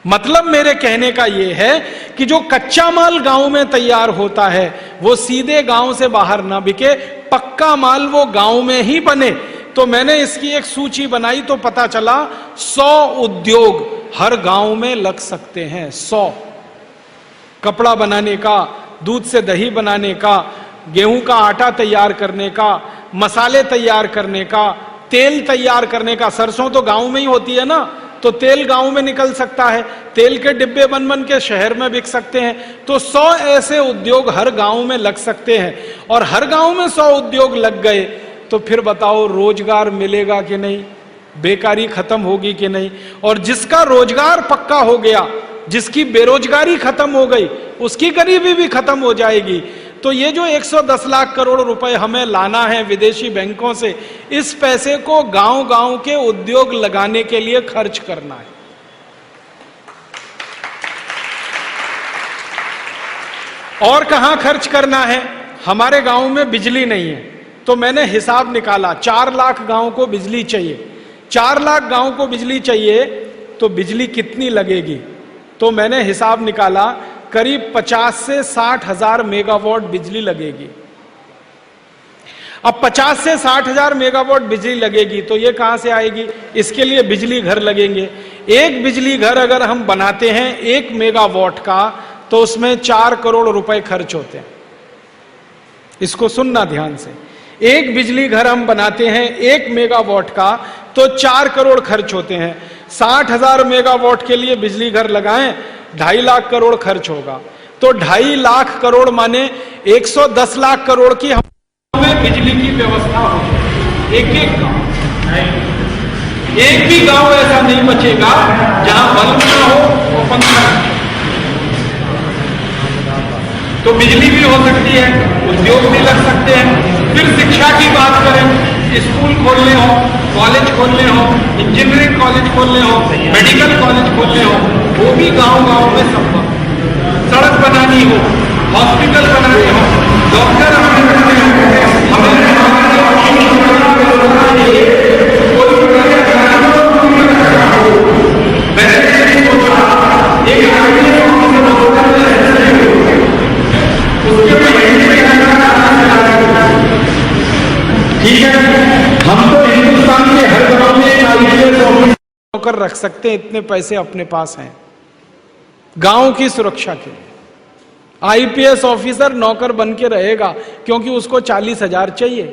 मतलब मेरे कहने का यह है कि जो कच्चा माल गांव में तैयार होता है वो सीधे गांव से बाहर ना बिके, पक्का माल वो गांव में ही बने। तो मैंने इसकी एक सूची बनाई तो पता चला 100 उद्योग हर गांव में लग सकते हैं। 100। कपड़ा बनाने का, दूध से दही बनाने का, गेहूं का आटा तैयार करने का, मसाले तैयार करने का, तेल तैयार करने का। सरसों तो गांव में ही होती है ना, तो तेल गांव में निकल सकता है, तेल के डिब्बे बन बन के शहर में बिक सकते हैं। तो 100 ऐसे उद्योग हर गांव में लग सकते हैं, और हर गांव में 100 उद्योग लग गए तो फिर बताओ रोजगार मिलेगा कि नहीं, बेकारी खत्म होगी कि नहीं? और जिसका रोजगार पक्का हो गया, जिसकी बेरोजगारी खत्म हो गई, उसकी गरीबी भी खत्म हो जाएगी। तो ये जो 110 लाख करोड़ रुपए हमें लाना है विदेशी बैंकों से, इस पैसे को गांव गांव के उद्योग लगाने के लिए खर्च करना है। और कहां खर्च करना है? हमारे गांव में बिजली नहीं है, तो मैंने हिसाब निकाला 4 लाख गांव को बिजली चाहिए। 4 लाख गांव को बिजली चाहिए तो बिजली कितनी लगेगी? तो मैंने हिसाब निकाला करीब 50 से 60 हजार मेगावाट बिजली लगेगी। अब 50 से 60 हजार मेगावाट बिजली लगेगी तो ये कहां से आएगी? इसके लिए बिजली घर लगेंगे। एक बिजली घर अगर हम बनाते हैं 1 मेगावाट का तो उसमें 4 करोड़ रुपए खर्च होते हैं। इसको सुनना ध्यान से। एक बिजली घर हम बनाते हैं 1 मेगावाट का तो 4 करोड़ खर्च होते हैं। 60 हजार मेगावाट के लिए बिजली घर लगाएं, 2.5 लाख करोड़ खर्च होगा। तो 2.5 लाख करोड़ माने 110 लाख करोड़ की हमें बिजली की व्यवस्था हो। एक भी गांव ऐसा नहीं बचेगा जहां बल्ब ना हो और पंखा। तो बिजली भी हो सकती है, उद्योग भी लग सकते हैं। फिर शिक्षा की बात करें, स्कूल खोलने हो, कॉलेज खोलने हो, इंजीनियरिंग कॉलेज खोलने हो, मेडिकल कॉलेज खोलने हो, वो भी गांव गांव में संभव। सड़क बनानी हो, हॉस्पिटल बनाने हो, डॉक्टर हमें रखने हो, हमें ठीक है। हम तो हिंदुस्तान के हर गांव में IPS ऑफिसर नौकर रख सकते हैं, इतने पैसे अपने पास हैं गांव की सुरक्षा के लिए। IPS ऑफिसर नौकर बन के रहेगा क्योंकि उसको 40,000 चाहिए।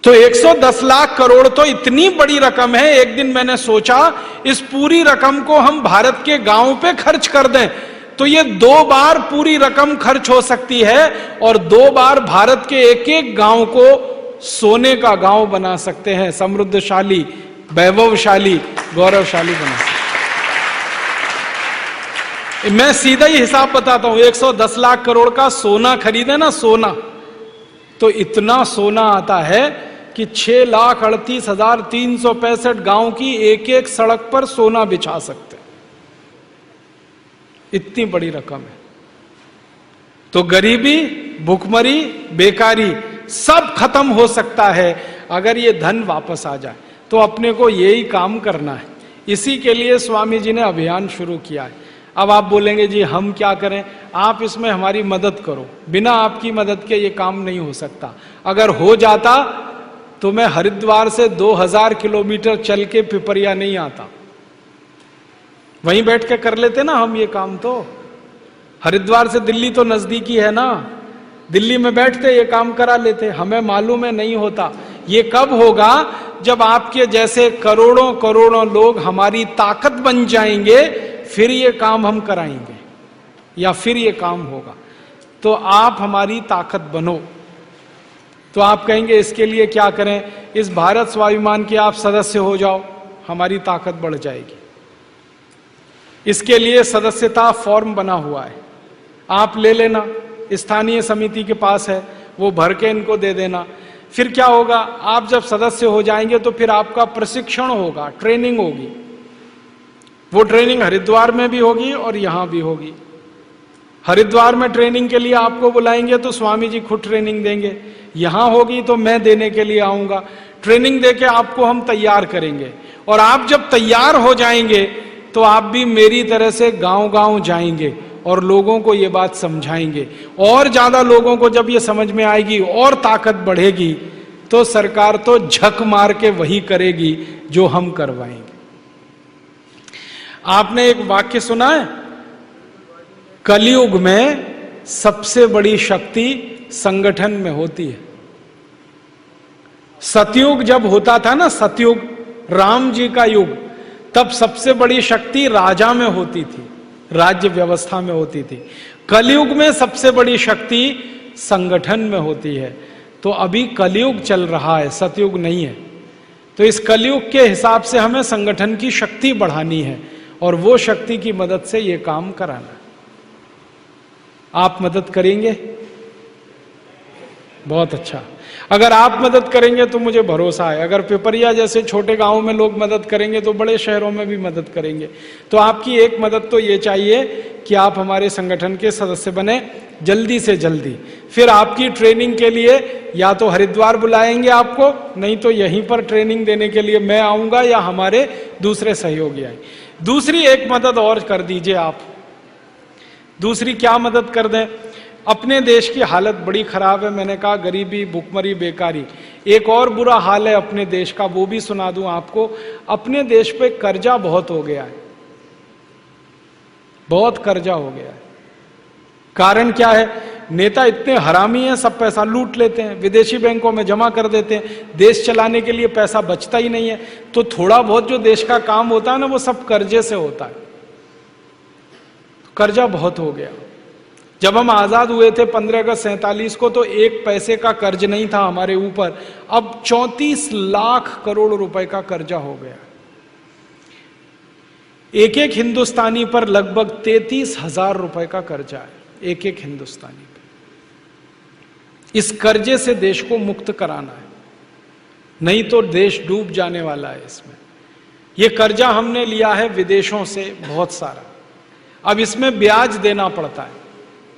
तो 110 लाख करोड़ तो इतनी बड़ी रकम है। एक दिन मैंने सोचा इस पूरी रकम को हम भारत के गांव पे खर्च कर दें तो ये 2 बार पूरी रकम खर्च हो सकती है और 2 बार भारत के एक एक गांव को सोने का गांव बना सकते हैं, समृद्धशाली, वैभवशाली, गौरवशाली बना सकते हैं। मैं सीधा ही हिसाब बताता हूं, 110 लाख करोड़ का सोना खरीदे ना, सोना, तो इतना सोना आता है कि 6,38,365 गांव की एक एक सड़क पर सोना बिछा सकते हैं। इतनी बड़ी रकम है। तो गरीबी, भुखमरी, बेकारी सब खत्म हो सकता है अगर ये धन वापस आ जाए। तो अपने को यही काम करना है। इसी के लिए स्वामी जी ने अभियान शुरू किया है। अब आप बोलेंगे जी हम क्या करें, आप इसमें हमारी मदद करो। बिना आपकी मदद के ये काम नहीं हो सकता। अगर हो जाता तो मैं हरिद्वार से 2000 किलोमीटर चल के पिपरिया नहीं आता, वहीं बैठ के कर लेते ना हम ये काम। तो हरिद्वार से दिल्ली तो नजदीकी है ना, दिल्ली में बैठते ये काम करा लेते। हमें मालूम है नहीं होता। ये कब होगा, जब आपके जैसे करोड़ों करोड़ों लोग हमारी ताकत बन जाएंगे, फिर ये काम हम कराएंगे या फिर ये काम होगा। तो आप हमारी ताकत बनो। तो आप कहेंगे इसके लिए क्या करें, इस भारत स्वाभिमान के आप सदस्य हो जाओ, हमारी ताकत बढ़ जाएगी। इसके लिए सदस्यता फॉर्म बना हुआ है, आप ले लेना, स्थानीय समिति के पास है, वो भर के इनको दे देना। फिर क्या होगा, आप जब सदस्य हो जाएंगे तो फिर आपका प्रशिक्षण होगा, ट्रेनिंग होगी। वो ट्रेनिंग हरिद्वार में भी होगी और यहां भी होगी। हरिद्वार में ट्रेनिंग के लिए आपको बुलाएंगे तो स्वामी जी खुद ट्रेनिंग देंगे, यहां होगी तो मैं देने के लिए आऊंगा। ट्रेनिंग देके आपको हम तैयार करेंगे और आप जब तैयार हो जाएंगे तो आप भी मेरी तरह से गांव गांव जाएंगे और लोगों को ये बात समझाएंगे। और ज्यादा लोगों को जब ये समझ में आएगी और ताकत बढ़ेगी तो सरकार तो झक मार के वही करेगी जो हम करवाएंगे। आपने एक वाक्य सुना है, कलयुग में सबसे बड़ी शक्ति संगठन में होती है। सतयुग जब होता था ना, सतयुग राम जी का युग, तब सबसे बड़ी शक्ति राजा में होती थी, राज्य व्यवस्था में होती थी। कलयुग में सबसे बड़ी शक्ति संगठन में होती है। तो अभी कलयुग चल रहा है, सतयुग नहीं है। तो इस कलयुग के हिसाब से हमें संगठन की शक्ति बढ़ानी है और वो शक्ति की मदद से ये काम कराना। आप मदद करेंगे? बहुत अच्छा। अगर आप मदद करेंगे तो मुझे भरोसा है, अगर पिपरिया जैसे छोटे गांव में लोग मदद करेंगे तो बड़े शहरों में भी मदद करेंगे। तो आपकी एक मदद तो ये चाहिए कि आप हमारे संगठन के सदस्य बने जल्दी से जल्दी। फिर आपकी ट्रेनिंग के लिए या तो हरिद्वार बुलाएंगे आपको, नहीं तो यहीं पर ट्रेनिंग देने के लिए मैं आऊंगा या हमारे दूसरे सहयोगी आए। दूसरी एक मदद और कर दीजिए आप। दूसरी क्या मदद कर दें? अपने देश की हालत बड़ी खराब है, मैंने कहा गरीबी, भुखमरी, बेकारी। एक और बुरा हाल है अपने देश का, वो भी सुना दूं आपको। अपने देश पे कर्जा बहुत हो गया है, बहुत कर्जा हो गया है। कारण क्या है? नेता इतने हरामी हैं, सब पैसा लूट लेते हैं, विदेशी बैंकों में जमा कर देते हैं, देश चलाने के लिए पैसा बचता ही नहीं है। तो थोड़ा बहुत जो देश का काम होता है ना, वो सब कर्जे से होता है। कर्जा बहुत हो गया। जब हम आजाद हुए थे 15 अगस्त 47 को, तो 1 पैसे का कर्ज नहीं था हमारे ऊपर। अब 34 लाख करोड़ रुपए का कर्जा हो गया। एक एक हिंदुस्तानी पर लगभग 33,000 रुपए का कर्जा है, एक एक हिंदुस्तानी पर। इस कर्जे से देश को मुक्त कराना है, नहीं तो देश डूब जाने वाला है इसमें। यह कर्जा हमने लिया है विदेशों से बहुत सारा। अब इसमें ब्याज देना पड़ता है,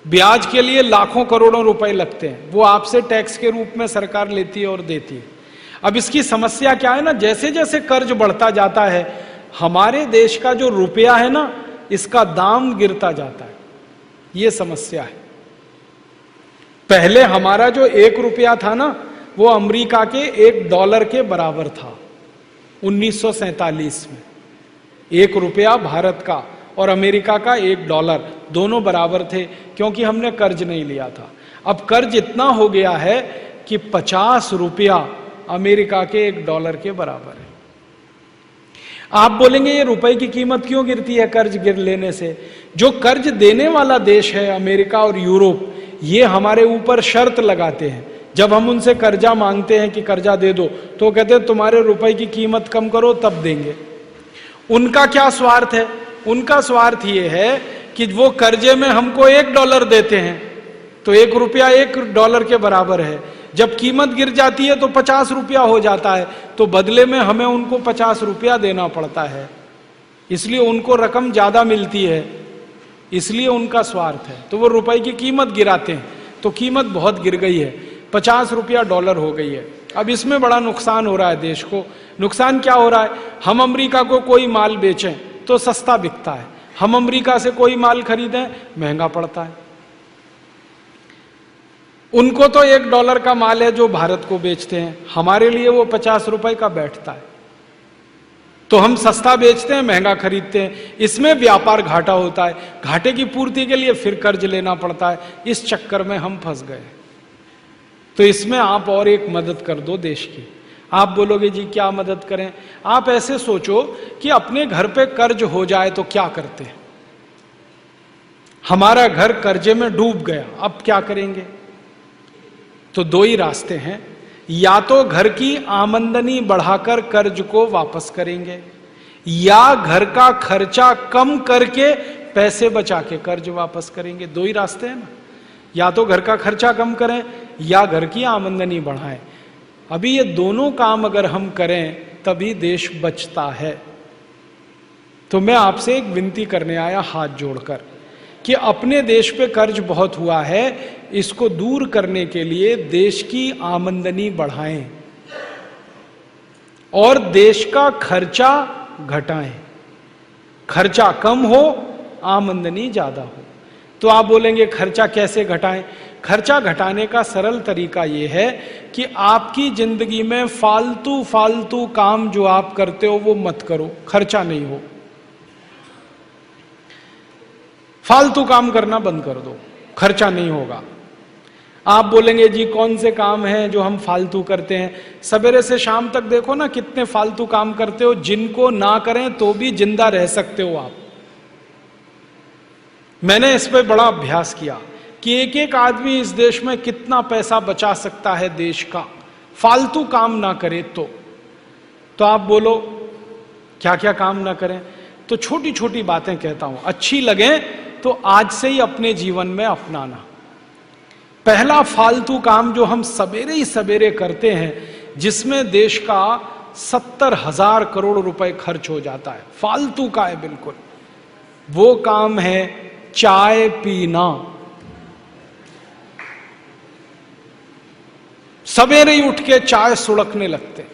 ब्याज के लिए लाखों करोड़ों रुपए लगते हैं, वो आपसे टैक्स के रूप में सरकार लेती है और देती है। अब इसकी समस्या क्या है ना, जैसे जैसे कर्ज बढ़ता जाता है हमारे देश का जो रुपया है ना, इसका दाम गिरता जाता है, ये समस्या है। पहले हमारा जो 1 रुपया था ना, वो अमेरिका के $1 के बराबर था 1947 में। 1 रुपया भारत का और अमेरिका का $1 दोनों बराबर थे, क्योंकि हमने कर्ज नहीं लिया था। अब कर्ज इतना हो गया है कि 50 रुपया अमेरिका के $1 के बराबर है। आप बोलेंगे ये रुपए की कीमत क्यों गिरती है कर्ज गिर लेने से? जो कर्ज देने वाला देश है अमेरिका और यूरोप, ये हमारे ऊपर शर्त लगाते हैं। जब हम उनसे कर्जा मांगते हैं कि कर्जा दे दो, तो कहते हैं तुम्हारे रुपए की कीमत कम करो तब देंगे। उनका क्या स्वार्थ है? उनका स्वार्थ ये है कि वो कर्जे में हमको $1 देते हैं, तो 1 रुपया $1 के बराबर है। जब कीमत गिर जाती है तो 50 रुपया हो जाता है, तो बदले में हमें उनको 50 रुपया देना पड़ता है, इसलिए उनको रकम ज्यादा मिलती है, इसलिए उनका स्वार्थ है। तो वो रुपए की कीमत गिराते हैं, तो कीमत बहुत गिर गई है, 50 रुपया $1 हो गई है। अब इसमें बड़ा नुकसान हो रहा है देश को। नुकसान क्या हो रहा है? हम अमेरिका को कोई माल बेचें तो सस्ता बिकता है, हम अमेरिका से कोई माल खरीदें महंगा पड़ता है। उनको तो $1 का माल है जो भारत को बेचते हैं, हमारे लिए वो 50 रुपए का बैठता है, तो हम सस्ता बेचते हैं महंगा खरीदते हैं। इसमें व्यापार घाटा होता है, घाटे की पूर्ति के लिए फिर कर्ज लेना पड़ता है। इस चक्कर में हम फंस गए। तो इसमें आप और एक मदद कर दो देश की। आप बोलोगे जी क्या मदद करें? आप ऐसे सोचो कि अपने घर पे कर्ज हो जाए तो क्या करते हैं? हमारा घर कर्जे में डूब गया, अब क्या करेंगे? तो 2 ही रास्ते हैं, या तो घर की आमदनी बढ़ाकर कर्ज को वापस करेंगे, या घर का खर्चा कम करके पैसे बचा के कर्ज वापस करेंगे। 2 ही रास्ते हैं ना, या तो घर का खर्चा कम करें या घर की आमदनी बढ़ाएं। अभी ये दोनों काम अगर हम करें तभी देश बचता है। तो मैं आपसे एक विनती करने आया हाथ जोड़कर कि अपने देश पे कर्ज बहुत हुआ है, इसको दूर करने के लिए देश की आमदनी बढ़ाएं और देश का खर्चा घटाएं। खर्चा कम हो, आमदनी ज्यादा हो। तो आप बोलेंगे खर्चा कैसे घटाएं? खर्चा घटाने का सरल तरीका यह है कि आपकी जिंदगी में फालतू फालतू काम जो आप करते हो वो मत करो, खर्चा नहीं हो। फालतू काम करना बंद कर दो, खर्चा नहीं होगा। आप बोलेंगे जी कौन से काम हैं जो हम फालतू करते हैं? सवेरे से शाम तक देखो ना कितने फालतू काम करते हो, जिनको ना करें तो भी जिंदा रह सकते हो आप। मैंने इस पे बड़ा अभ्यास किया कि एक एक आदमी इस देश में कितना पैसा बचा सकता है देश का, फालतू काम ना करे तो आप बोलो क्या क्या काम ना करें? तो छोटी छोटी बातें कहता हूं, अच्छी लगे तो आज से ही अपने जीवन में अपनाना। पहला फालतू काम जो हम सवेरे ही सवेरे करते हैं, जिसमें देश का 70,000 करोड़ रुपए खर्च हो जाता है, फालतू का है बिल्कुल, वो काम है चाय पीना। सवेरे ही उठ के चाय सुड़कने लगते,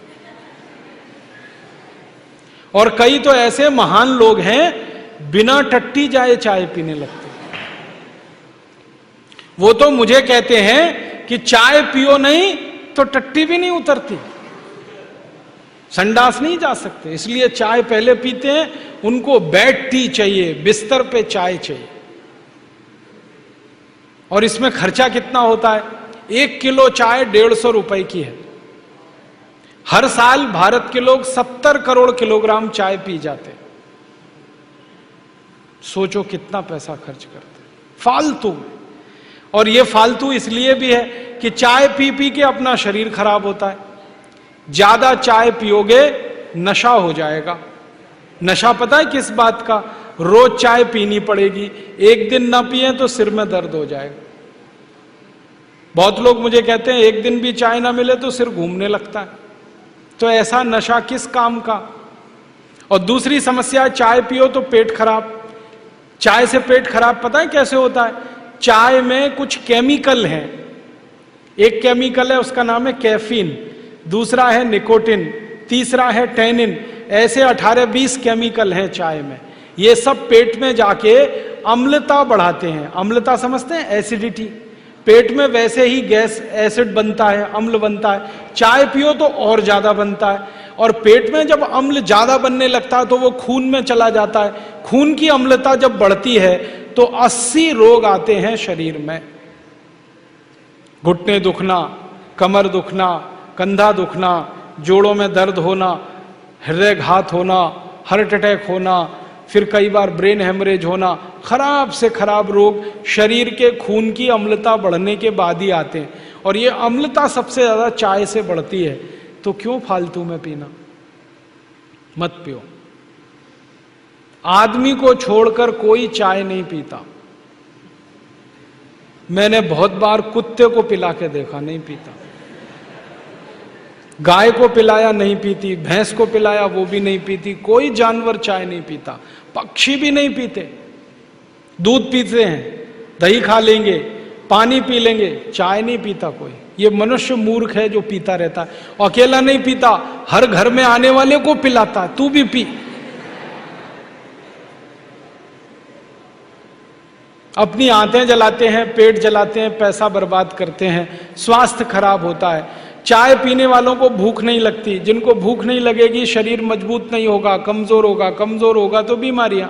और कई तो ऐसे महान लोग हैं बिना टट्टी जाए चाय पीने लगते। वो तो मुझे कहते हैं कि चाय पियो नहीं तो टट्टी भी नहीं उतरती, संडास नहीं जा सकते, इसलिए चाय पहले पीते हैं। उनको बेड टी चाहिए, बिस्तर पे चाय चाहिए। और इसमें खर्चा कितना होता है? 1 किलो चाय 150 रुपए की है। हर साल भारत के लोग 70 करोड़ किलोग्राम चाय पी जाते हैं। सोचो कितना पैसा खर्च करते हैं फालतू में। और ये फालतू इसलिए भी है कि चाय पी पी के अपना शरीर खराब होता है। ज्यादा चाय पियोगे नशा हो जाएगा। नशा पता है किस बात का? रोज चाय पीनी पड़ेगी, एक दिन ना पिए तो सिर में दर्द हो जाएगा। बहुत लोग मुझे कहते हैं एक दिन भी चाय ना मिले तो सिर घूमने लगता है। तो ऐसा नशा किस काम का? और दूसरी समस्या, चाय पियो तो पेट खराब। चाय से पेट खराब पता है कैसे होता है? चाय में कुछ केमिकल हैं। एक केमिकल है उसका नाम है कैफीन, दूसरा है निकोटिन, तीसरा है टैनिन। ऐसे 18-20 केमिकल हैं चाय में। ये सब पेट में जाके अम्लता बढ़ाते हैं। अम्लता समझते हैं? एसिडिटी। पेट में वैसे ही गैस एसिड बनता है, अम्ल बनता है। चाय पियो तो और ज्यादा बनता है। और पेट में जब अम्ल ज्यादा बनने लगता है तो वो खून में चला जाता है। खून की अम्लता जब बढ़ती है तो 80 रोग आते हैं शरीर में। घुटने दुखना, कमर दुखना, कंधा दुखना, जोड़ों में दर्द होना, हृदयघात होना, हार्ट अटैक होना, फिर कई बार ब्रेन हेमरेज होना। खराब से खराब रोग शरीर के खून की अम्लता बढ़ने के बाद ही आते हैं। और ये अम्लता सबसे ज्यादा चाय से बढ़ती है। तो क्यों फालतू में पीना? मत पियो। आदमी को छोड़कर कोई चाय नहीं पीता। मैंने बहुत बार कुत्ते को पिला के देखा, नहीं पीता। गाय को पिलाया, नहीं पीती। भैंस को पिलाया, वो भी नहीं पीती। कोई जानवर चाय नहीं पीता। पक्षी भी नहीं पीते। दूध पीते हैं, दही खा लेंगे, पानी पी लेंगे, चाय नहीं पीता कोई। ये मनुष्य मूर्ख है जो पीता रहता है। अकेला नहीं पीता, हर घर में आने वाले को पिलाता है, तू भी पी। अपनी आंतें जलाते हैं, पेट जलाते हैं, पैसा बर्बाद करते हैं, स्वास्थ्य खराब होता है। चाय पीने वालों को भूख नहीं लगती। जिनको भूख नहीं लगेगी शरीर मजबूत नहीं होगा, कमजोर होगा। कमजोर होगा तो बीमारियां।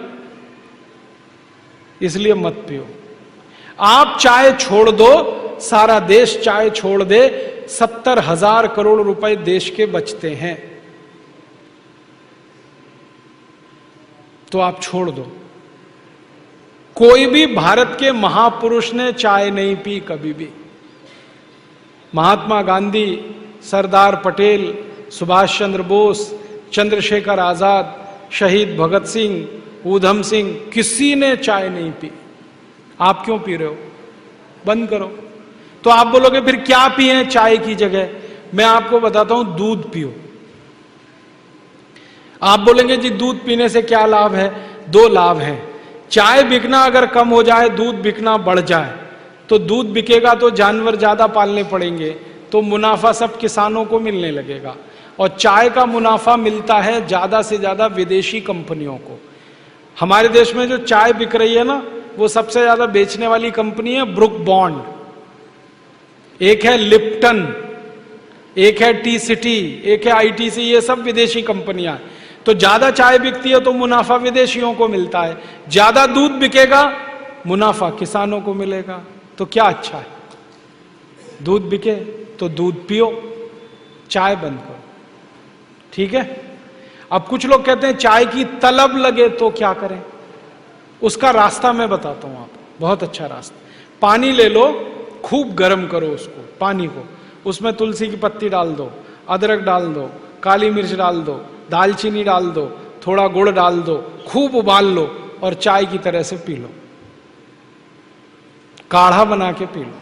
इसलिए मत पियो। आप चाय छोड़ दो, सारा देश चाय छोड़ दे, 70,000 करोड़ रुपए देश के बचते हैं। तो आप छोड़ दो। कोई भी भारत के महापुरुष ने चाय नहीं पी कभी भी। महात्मा गांधी, सरदार पटेल, सुभाष चंद्र बोस, चंद्रशेखर आजाद, शहीद भगत सिंह, ऊधम सिंह, किसी ने चाय नहीं पी। आप क्यों पी रहे हो? बंद करो। तो आप बोलोगे फिर क्या पिए चाय की जगह? मैं आपको बताता हूं, दूध पियो। आप बोलेंगे जी दूध पीने से क्या लाभ है? 2 लाभ है। चाय बिकना अगर कम हो जाए, दूध बिकना बढ़ जाए, तो दूध बिकेगा तो जानवर ज्यादा पालने पड़ेंगे, तो मुनाफा सब किसानों को मिलने लगेगा। और चाय का मुनाफा मिलता है ज्यादा से ज्यादा विदेशी कंपनियों को। हमारे देश में जो चाय बिक रही है ना, वो सबसे ज्यादा बेचने वाली कंपनी है ब्रुक बॉन्ड, एक है लिप्टन, एक है टी सिटी, एक है आईटीसी। ये सब विदेशी कंपनियां। तो ज्यादा चाय बिकती है तो मुनाफा विदेशियों को मिलता है, ज्यादा दूध बिकेगा मुनाफा किसानों को मिलेगा। तो क्या अच्छा है? दूध बिके तो दूध पियो, चाय बंद करो। ठीक है? अब कुछ लोग कहते हैं चाय की तलब लगे तो क्या करें? उसका रास्ता मैं बताता हूं आपको, बहुत अच्छा रास्ता। पानी ले लो, खूब गर्म करो उसको, पानी को। उसमें तुलसी की पत्ती डाल दो, अदरक डाल दो, काली मिर्च डाल दो, दालचीनी डाल दो, थोड़ा गुड़ डाल दो, खूब उबाल लो और चाय की तरह से पी लो। काढ़ा बना के पी लो।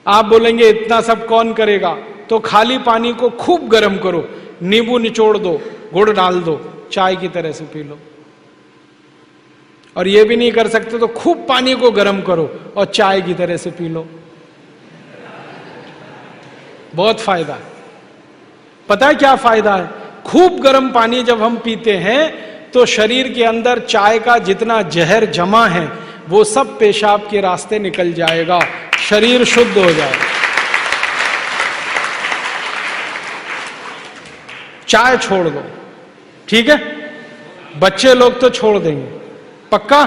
आप बोलेंगे इतना सब कौन करेगा? तो खाली पानी को खूब गर्म करो, नींबू निचोड़ दो, गुड़ डाल दो, चाय की तरह से पी लो। और ये भी नहीं कर सकते तो खूब पानी को गर्म करो और चाय की तरह से पी लो। बहुत फायदा है। पता है क्या फायदा है? खूब गर्म पानी जब हम पीते हैं तो शरीर के अंदर चाय का जितना जहर जमा है वो सब पेशाब के रास्ते निकल जाएगा, शरीर शुद्ध हो जाएगा। चाय छोड़ दो, ठीक है? बच्चे लोग तो छोड़ देंगे पक्का,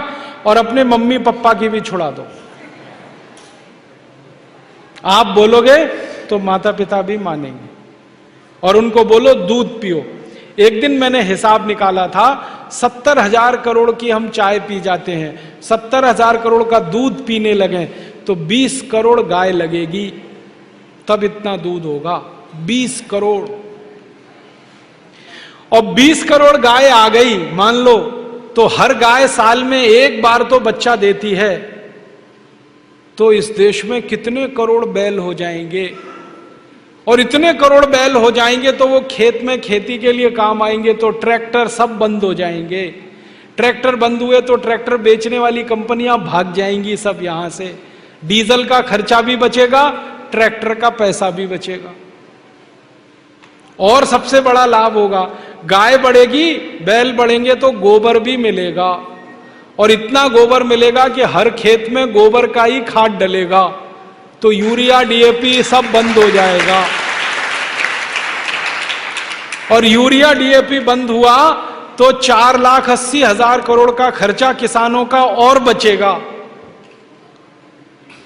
और अपने मम्मी पापा की भी छुड़ा दो। आप बोलोगे तो माता पिता भी मानेंगे। और उनको बोलो दूध पियो। एक दिन मैंने हिसाब निकाला था, 70,000 करोड़ की हम चाय पी जाते हैं, 70,000 करोड़ का दूध पीने लगे तो 20 करोड़ गाय लगेगी, तब इतना दूध होगा। 20 करोड़। और 20 करोड़ गाय आ गई मान लो, तो हर गाय साल में एक बार तो बच्चा देती है, तो इस देश में कितने करोड़ बैल हो जाएंगे। और इतने करोड़ बैल हो जाएंगे तो वो खेत में खेती के लिए काम आएंगे, तो ट्रैक्टर सब बंद हो जाएंगे। ट्रैक्टर बंद हुए तो ट्रैक्टर बेचने वाली कंपनियां भाग जाएंगी सब यहां से, डीजल का खर्चा भी बचेगा, ट्रैक्टर का पैसा भी बचेगा। और सबसे बड़ा लाभ होगा, गाय बढ़ेगी, बैल बढ़ेंगे तो गोबर भी मिलेगा, और इतना गोबर मिलेगा कि हर खेत में गोबर का ही खाद डलेगा, तो यूरिया डीएपी सब बंद हो जाएगा। और यूरिया डीएपी बंद हुआ तो 4,80,000 करोड़ का खर्चा किसानों का और बचेगा।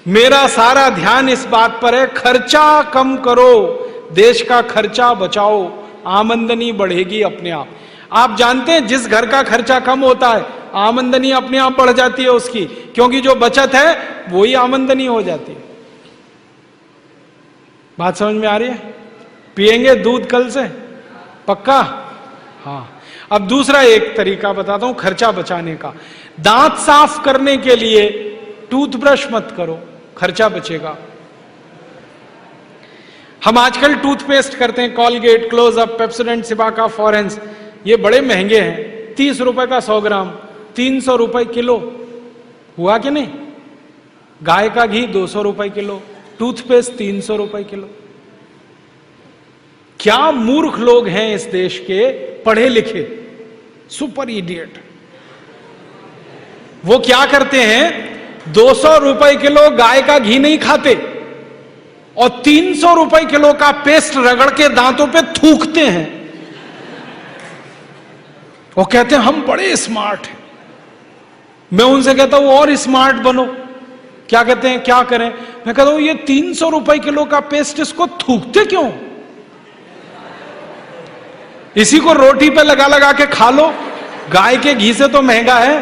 मेरा सारा ध्यान इस बात पर है, खर्चा कम करो, देश का खर्चा बचाओ, आमदनी बढ़ेगी अपने आप। आप जानते हैं जिस घर का खर्चा कम होता है आमदनी अपने आप बढ़ जाती है उसकी, क्योंकि जो बचत है वही आमदनी हो जाती है। बात समझ में आ रही है? पिएंगे दूध कल से पक्का? हाँ। अब दूसरा एक तरीका बताता हूं खर्चा बचाने का। दांत साफ करने के लिए टूथब्रश मत करो, खर्चा बचेगा। हम आजकल टूथपेस्ट करते हैं, कॉलगेट, क्लोजअप, पेप्सोडेंट, सिबाका, फॉरेंस, ये बड़े महंगे हैं। 30 रुपए का 100 ग्राम, 300 रुपए किलो, हुआ कि नहीं? गाय का घी 200 रुपए किलो, टूथपेस्ट 300 रुपए किलो। क्या मूर्ख लोग हैं इस देश के, पढ़े लिखे सुपर इडियट। वो क्या करते हैं, 200 रुपए किलो गाय का घी नहीं खाते और 300 रुपए किलो का पेस्ट रगड़ के दांतों पे थूकते हैं। वो कहते हैं हम बड़े स्मार्ट हैं। मैं उनसे कहता हूं और स्मार्ट बनो। क्या कहते हैं, क्या करें? मैं कहता हूं ये 300 रुपए किलो का पेस्ट, इसको थूकते क्यों? इसी को रोटी पे लगा लगा के खा लो, गाय के घी से तो महंगा है।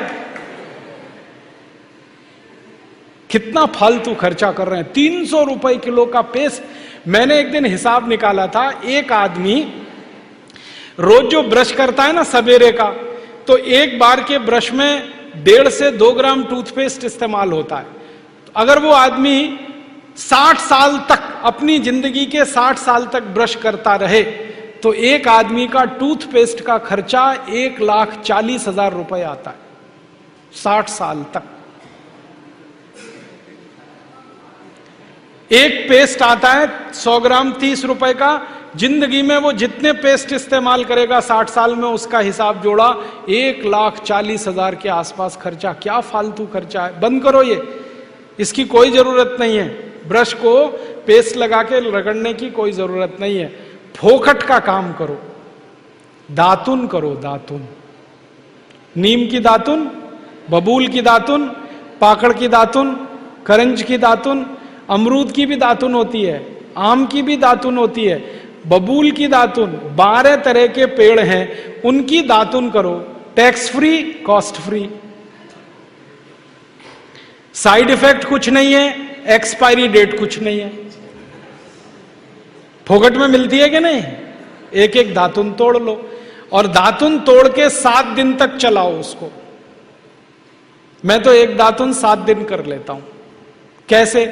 कितना फालतू खर्चा कर रहे हैं। 300 रुपए किलो का पेस्ट। मैंने एक दिन हिसाब निकाला था, एक आदमी रोज जो ब्रश करता है ना सवेरे का, तो एक बार के ब्रश में 1.5 से 2 ग्राम टूथपेस्ट इस्तेमाल होता है। तो अगर वो आदमी 60 साल तक, अपनी जिंदगी के 60 साल तक ब्रश करता रहे, तो एक आदमी का टूथपेस्ट का खर्चा 1,40,000 रुपए आता है 60 साल तक। एक पेस्ट आता है 100 ग्राम 30 रुपए का। जिंदगी में वो जितने पेस्ट इस्तेमाल करेगा 60 साल में, उसका हिसाब जोड़ा 1,40,000 के आसपास खर्चा। क्या फालतू खर्चा है, बंद करो ये, इसकी कोई जरूरत नहीं है। ब्रश को पेस्ट लगा के रगड़ने की कोई जरूरत नहीं है। फोकट का काम करो, दातुन करो, दातुन, नीम की दातुन, बबूल की दातुन, पाकड़ की दातुन, करंज की दातुन, अमरूद की भी दातुन होती है, आम की भी दातुन होती है, बबूल की दातुन, 12 तरह के पेड़ हैं, उनकी दातुन करो। Tax free, cost free, side effect कुछ नहीं है, एक्सपायरी डेट कुछ नहीं है। फोकट में मिलती है कि नहीं? एक एक दातुन तोड़ लो और दातुन तोड़ के 7 दिन तक चलाओ उसको। मैं तो एक दातुन 7 दिन कर लेता हूं। कैसे?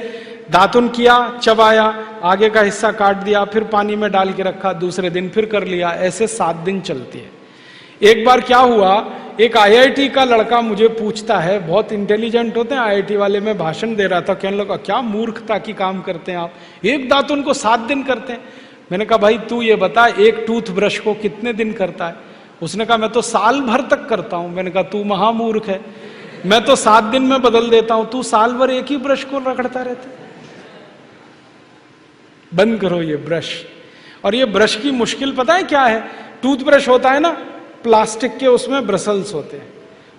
दातुन किया, चबाया, आगे का हिस्सा काट दिया, फिर पानी में डाल के रखा, दूसरे दिन फिर कर लिया, ऐसे 7 दिन चलती है। एक बार क्या हुआ, एक आईआईटी का लड़का मुझे पूछता है, बहुत इंटेलिजेंट होते हैं आईआईटी वाले, मैं भाषण दे रहा था, कहने लगा क्या मूर्खता की काम करते हैं आप, एक दातुन को 7 दिन करते हैं। मैंने कहा भाई तू ये बता, एक टूथब्रश को कितने दिन करता है? उसने कहा मैं तो साल भर तक करता हूं। मैंने कहा तू महामूर्ख है, मैं तो 7 दिन में बदल देता हूं, तू साल भर एक ही ब्रश को रगड़ता रहता। बंद करो ये ब्रश। और ये ब्रश की मुश्किल पता है क्या है? टूथब्रश होता है ना प्लास्टिक के, उसमें ब्रसल्स होते हैं,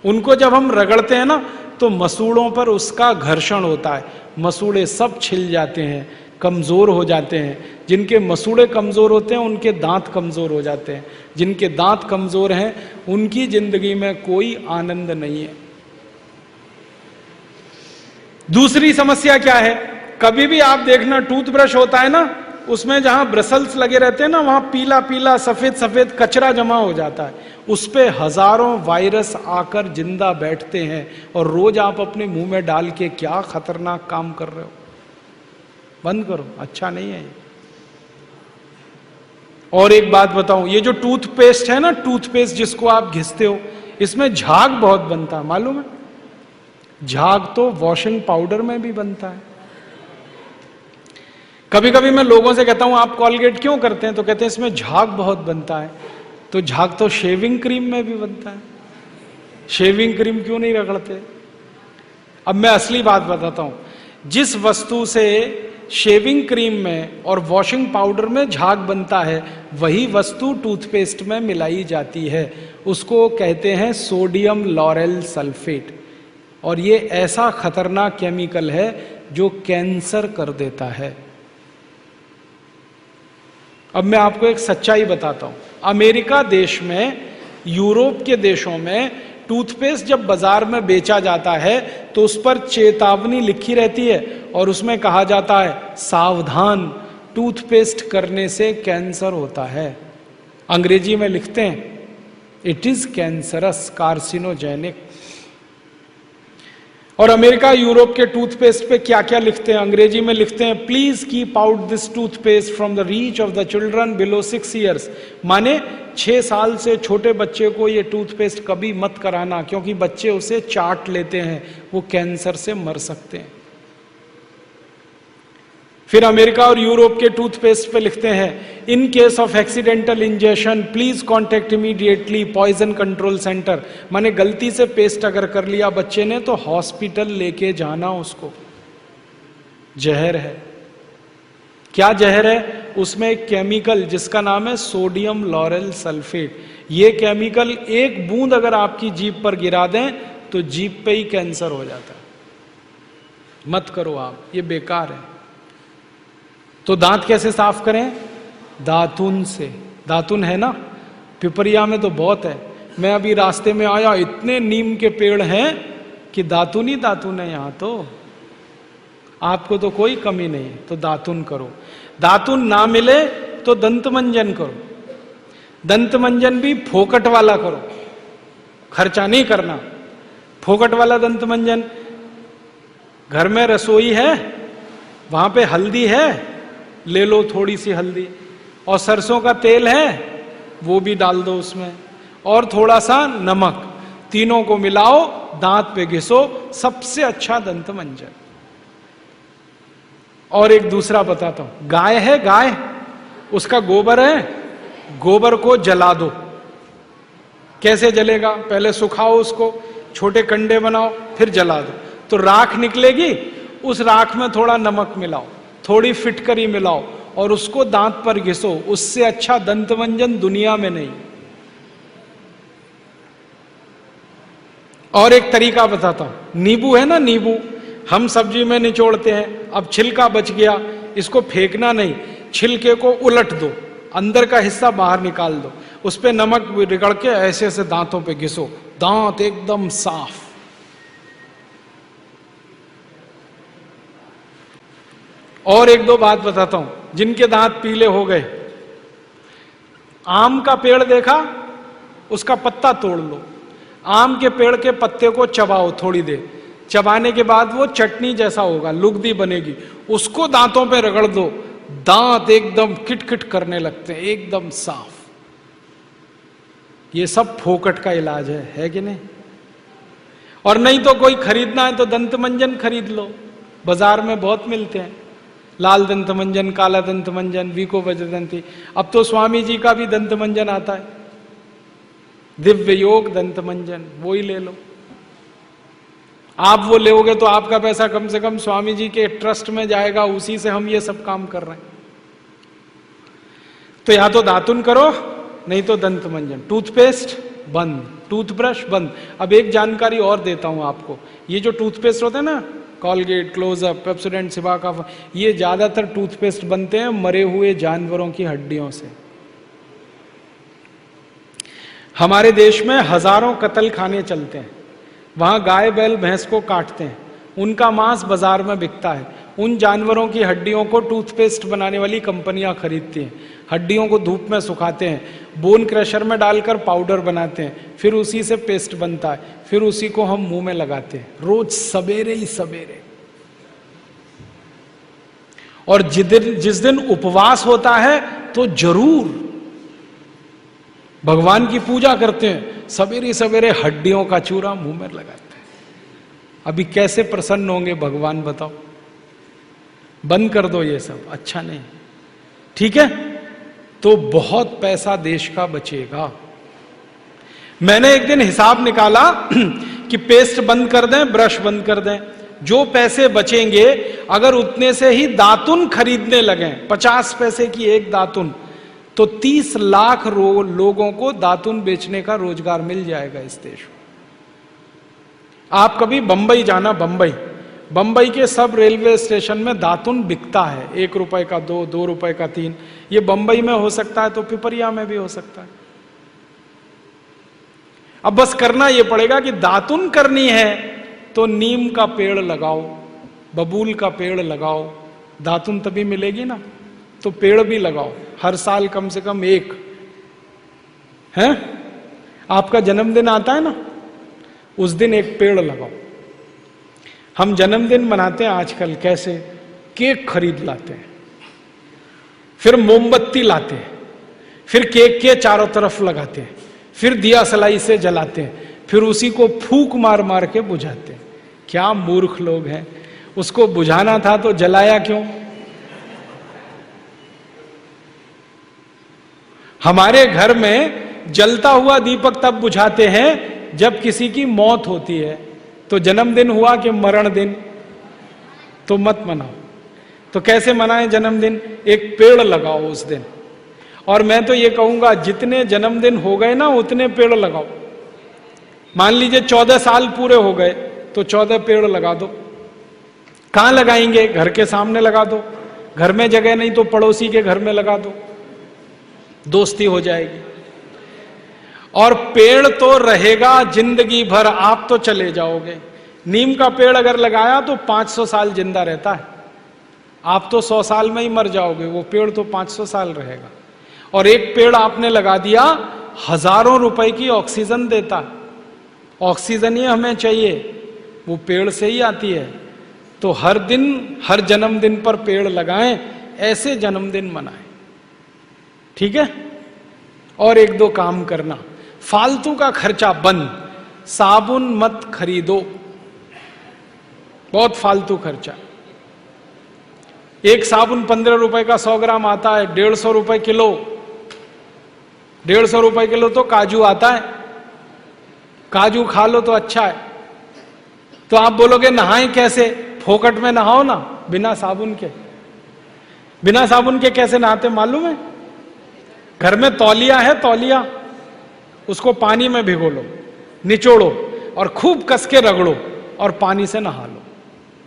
उनको जब हम रगड़ते हैं ना तो मसूड़ों पर उसका घर्षण होता है, मसूड़े सब छिल जाते हैं, कमजोर हो जाते हैं। जिनके मसूड़े कमजोर होते हैं उनके दांत कमजोर हो जाते हैं, जिनके दांत कमजोर हैं उनकी जिंदगी में कोई आनंद नहीं है। दूसरी समस्या क्या है? कभी भी आप देखना टूथब्रश होता है ना, उसमें जहां ब्रसल्स लगे रहते हैं ना, वहां पीला पीला सफेद सफेद कचरा जमा हो जाता है, उस पे हजारों वायरस आकर जिंदा बैठते हैं, और रोज आप अपने मुंह में डाल के क्या खतरनाक काम कर रहे हो। बंद करो, अच्छा नहीं है ये। और एक बात बताऊं, ये जो टूथपेस्ट है ना, टूथपेस्ट जिसको आप घिसते हो, इसमें झाग बहुत बनता है, मालूम है? झाग तो वॉशिंग पाउडर में भी बनता है। कभी कभी मैं लोगों से कहता हूं आप कॉलगेट क्यों करते हैं, तो कहते हैं इसमें झाग बहुत बनता है। तो झाग तो शेविंग क्रीम में भी बनता है, शेविंग क्रीम क्यों नहीं रगड़ते? अब मैं असली बात बताता हूं, जिस वस्तु से शेविंग क्रीम में और वॉशिंग पाउडर में झाग बनता है, वही वस्तु टूथपेस्ट में मिलाई जाती है। उसको कहते हैं सोडियम लॉरेल सल्फेट, और ये ऐसा खतरनाक केमिकल है जो कैंसर कर देता है। अब मैं आपको एक सच्चाई बताता हूं। अमेरिका देश में, यूरोप के देशों में टूथपेस्ट जब बाजार में बेचा जाता है तो उस पर चेतावनी लिखी रहती है और उसमें कहा जाता है सावधान, टूथपेस्ट करने से कैंसर होता है। अंग्रेजी में लिखते हैं इट इज कैंसरस, कार्सिनोजेनिक। और अमेरिका यूरोप के टूथपेस्ट पे क्या क्या लिखते हैं? अंग्रेजी में लिखते हैं please keep out this toothpaste from the reach of the children below 6 years. माने 6 साल से छोटे बच्चे को ये टूथपेस्ट कभी मत कराना, क्योंकि बच्चे उसे चाट लेते हैं, वो कैंसर से मर सकते हैं। फिर अमेरिका और यूरोप के टूथपेस्ट पे लिखते हैं in case of accidental injection please contact immediately poison control centre. माने गलती से पेस्ट अगर कर लिया बच्चे ने तो हॉस्पिटल लेके जाना उसको। जहर है। क्या जहर है? उसमें एक केमिकल जिसका नाम है सोडियम लॉरेल सल्फेट। ये केमिकल एक बूंद अगर आपकी जीभ पर गिरा दें तो जीभ पे ही कैंसर हो जाता है। मत करो आप, ये बेकार है। तो दांत कैसे साफ करें? दातुन से। दातुन है ना, पिपरिया में तो बहुत है। मैं अभी रास्ते में आया, इतने नीम के पेड़ हैं कि दातुन ही दातुन है यहां। तो आपको तो कोई कमी नहीं, तो दातुन करो। दातुन ना मिले तो दंत मंजन करो। दंत मंजन भी फोकट वाला करो, खर्चा नहीं करना। फोकट वाला दंत मंजन, घर में रसोई है, वहां पे हल्दी है, ले लो थोड़ी सी हल्दी, और सरसों का तेल है वो भी डाल दो उसमें, और थोड़ा सा नमक, तीनों को मिलाओ, दांत पे घिसो, सबसे अच्छा दंत मंजन। और एक दूसरा बताता हूं, गाय है, गाय, उसका गोबर है, गोबर को जला दो। कैसे जलेगा? पहले सुखाओ उसको, छोटे कंडे बनाओ, फिर जला दो, तो राख निकलेगी। उस राख में थोड़ा नमक मिलाओ, थोड़ी फिटकरी मिलाओ और उसको दांत पर घिसो। उससे अच्छा दंत मंजन दुनिया में नहीं। और एक तरीका बताता हूं, नींबू है ना, नींबू हम सब्जी में निचोड़ते हैं। अब छिलका बच गया, इसको फेंकना नहीं, छिलके को उलट दो, अंदर का हिस्सा बाहर निकाल दो, उस पे नमक रगड़ के ऐसे ऐसे दांतों पे घिसो, दांत एकदम साफ। और एक दो बात बताता हूं, जिनके दांत पीले हो गए, आम का पेड़ देखा, उसका पत्ता तोड़ लो, आम के पेड़ के पत्ते को चबाओ थोड़ी देर, चबाने के बाद वो चटनी जैसा होगा, लुगदी बनेगी, उसको दांतों पे रगड़ दो, दांत एकदम किटकिट करने लगते हैं, एकदम साफ। ये सब फोकट का इलाज है कि नहीं? और नहीं तो कोई खरीदना है तो दंत मंजन खरीद लो, बाजार में बहुत मिलते हैं, लाल दंत मंजन, काला दंत मंजन, वीको वज्रदंती। अब तो स्वामी जी का भी दंत मंजन आता है, दिव्य योग दंत मंजन, वो ही ले लो। आप वो लोगे तो आपका पैसा कम से कम स्वामी जी के ट्रस्ट में जाएगा, उसी से हम ये सब काम कर रहे हैं। तो या तो दातुन करो, नहीं तो दंत मंजन। टूथपेस्ट बंद, टूथब्रश बंद। अब एक जानकारी और देता हूं आपको, ये जो टूथपेस्ट होते हैं ना, कॉलगेट, क्लोजअप, पेप्सोडेंट, सिबाका, ये ज्यादातर टूथपेस्ट बनते हैं मरे हुए जानवरों की हड्डियों से। हमारे देश में हजारों कत्ल खाने चलते हैं, वहां गाय बैल भैंस को काटते हैं, उनका मांस बाजार में बिकता है। उन जानवरों की हड्डियों को टूथपेस्ट बनाने वाली कंपनियां खरीदती हैं, हड्डियों को धूप में सुखाते हैं, बोन क्रशर में डालकर पाउडर बनाते हैं, फिर उसी से पेस्ट बनता है, फिर उसी को हम मुंह में लगाते हैं रोज सवेरे ही सवेरे। और जिस दिन उपवास होता है तो जरूर भगवान की पूजा करते हैं, सवेरे सवेरे हड्डियों का चूरा मुंह में लगाते हैं। अभी कैसे प्रसन्न होंगे भगवान बताओ? बंद कर दो ये सब, अच्छा नहीं, ठीक है? तो बहुत पैसा देश का बचेगा। मैंने एक दिन हिसाब निकाला कि पेस्ट बंद कर दें, ब्रश बंद कर दें, जो पैसे बचेंगे अगर उतने से ही दातुन खरीदने लगे, 50 पैसे की एक दातुन, तो 30 लाख लोगों को दातुन बेचने का रोजगार मिल जाएगा इस देश में। आप कभी बंबई जाना, बंबई के सब रेलवे स्टेशन में दातुन बिकता है, 1 रुपए का 2, 2 रुपए का 3। ये बंबई में हो सकता है तो पिपरिया में भी हो सकता है। अब बस करना यह पड़ेगा कि दातुन करनी है तो नीम का पेड़ लगाओ, बबूल का पेड़ लगाओ, दातुन तभी मिलेगी ना। तो पेड़ भी लगाओ, हर साल कम से कम एक। है आपका जन्मदिन आता है ना, उस दिन एक पेड़ लगाओ। हम जन्मदिन मनाते हैं आजकल कैसे? केक खरीद लाते हैं, फिर मोमबत्ती लाते हैं, फिर केक के चारों तरफ लगाते हैं, फिर दिया सलाई से जलाते हैं, फिर उसी को फूंक मार मार के बुझाते हैं। क्या मूर्ख लोग हैं! उसको बुझाना था तो जलाया क्यों? हमारे घर में जलता हुआ दीपक तब बुझाते हैं जब किसी की मौत होती है। तो जन्मदिन हुआ कि मरण दिन? तो मत मनाओ। तो कैसे मनाएं जन्मदिन? एक पेड़ लगाओ उस दिन। और मैं तो ये कहूंगा जितने जन्मदिन हो गए ना उतने पेड़ लगाओ। मान लीजिए 14 साल पूरे हो गए तो 14 पेड़ लगा दो। कहां लगाएंगे? घर के सामने लगा दो, घर में जगह नहीं तो पड़ोसी के घर में लगा दो, दोस्ती हो जाएगी। और पेड़ तो रहेगा जिंदगी भर, आप तो चले जाओगे। नीम का पेड़ अगर लगाया तो 500 साल जिंदा रहता है, आप तो 100 साल में ही मर जाओगे, वो पेड़ तो 500 साल रहेगा। और एक पेड़ आपने लगा दिया, हजारों रुपए की ऑक्सीजन देता है। ऑक्सीजन ही हमें चाहिए, वो पेड़ से ही आती है। तो हर दिन, हर जन्मदिन पर पेड़ लगाएं, ऐसे जन्मदिन मनाएं, ठीक है? और 1-2 काम करना, फालतू का खर्चा बंद। साबुन मत खरीदो, बहुत फालतू खर्चा। एक साबुन 15 रुपए का 100 ग्राम आता है, 150 रुपए किलो। 150 रुपए किलो तो काजू आता है, काजू खा लो तो अच्छा है। तो आप बोलोगे नहाएं कैसे? फोकट में नहाओ ना, बिना साबुन के। बिना साबुन के कैसे नहाते मालूम है? घर में तौलिया है, तौलिया, उसको पानी में भिगो लो, निचोड़ो और खूब कस के रगड़ो और पानी से नहा लो,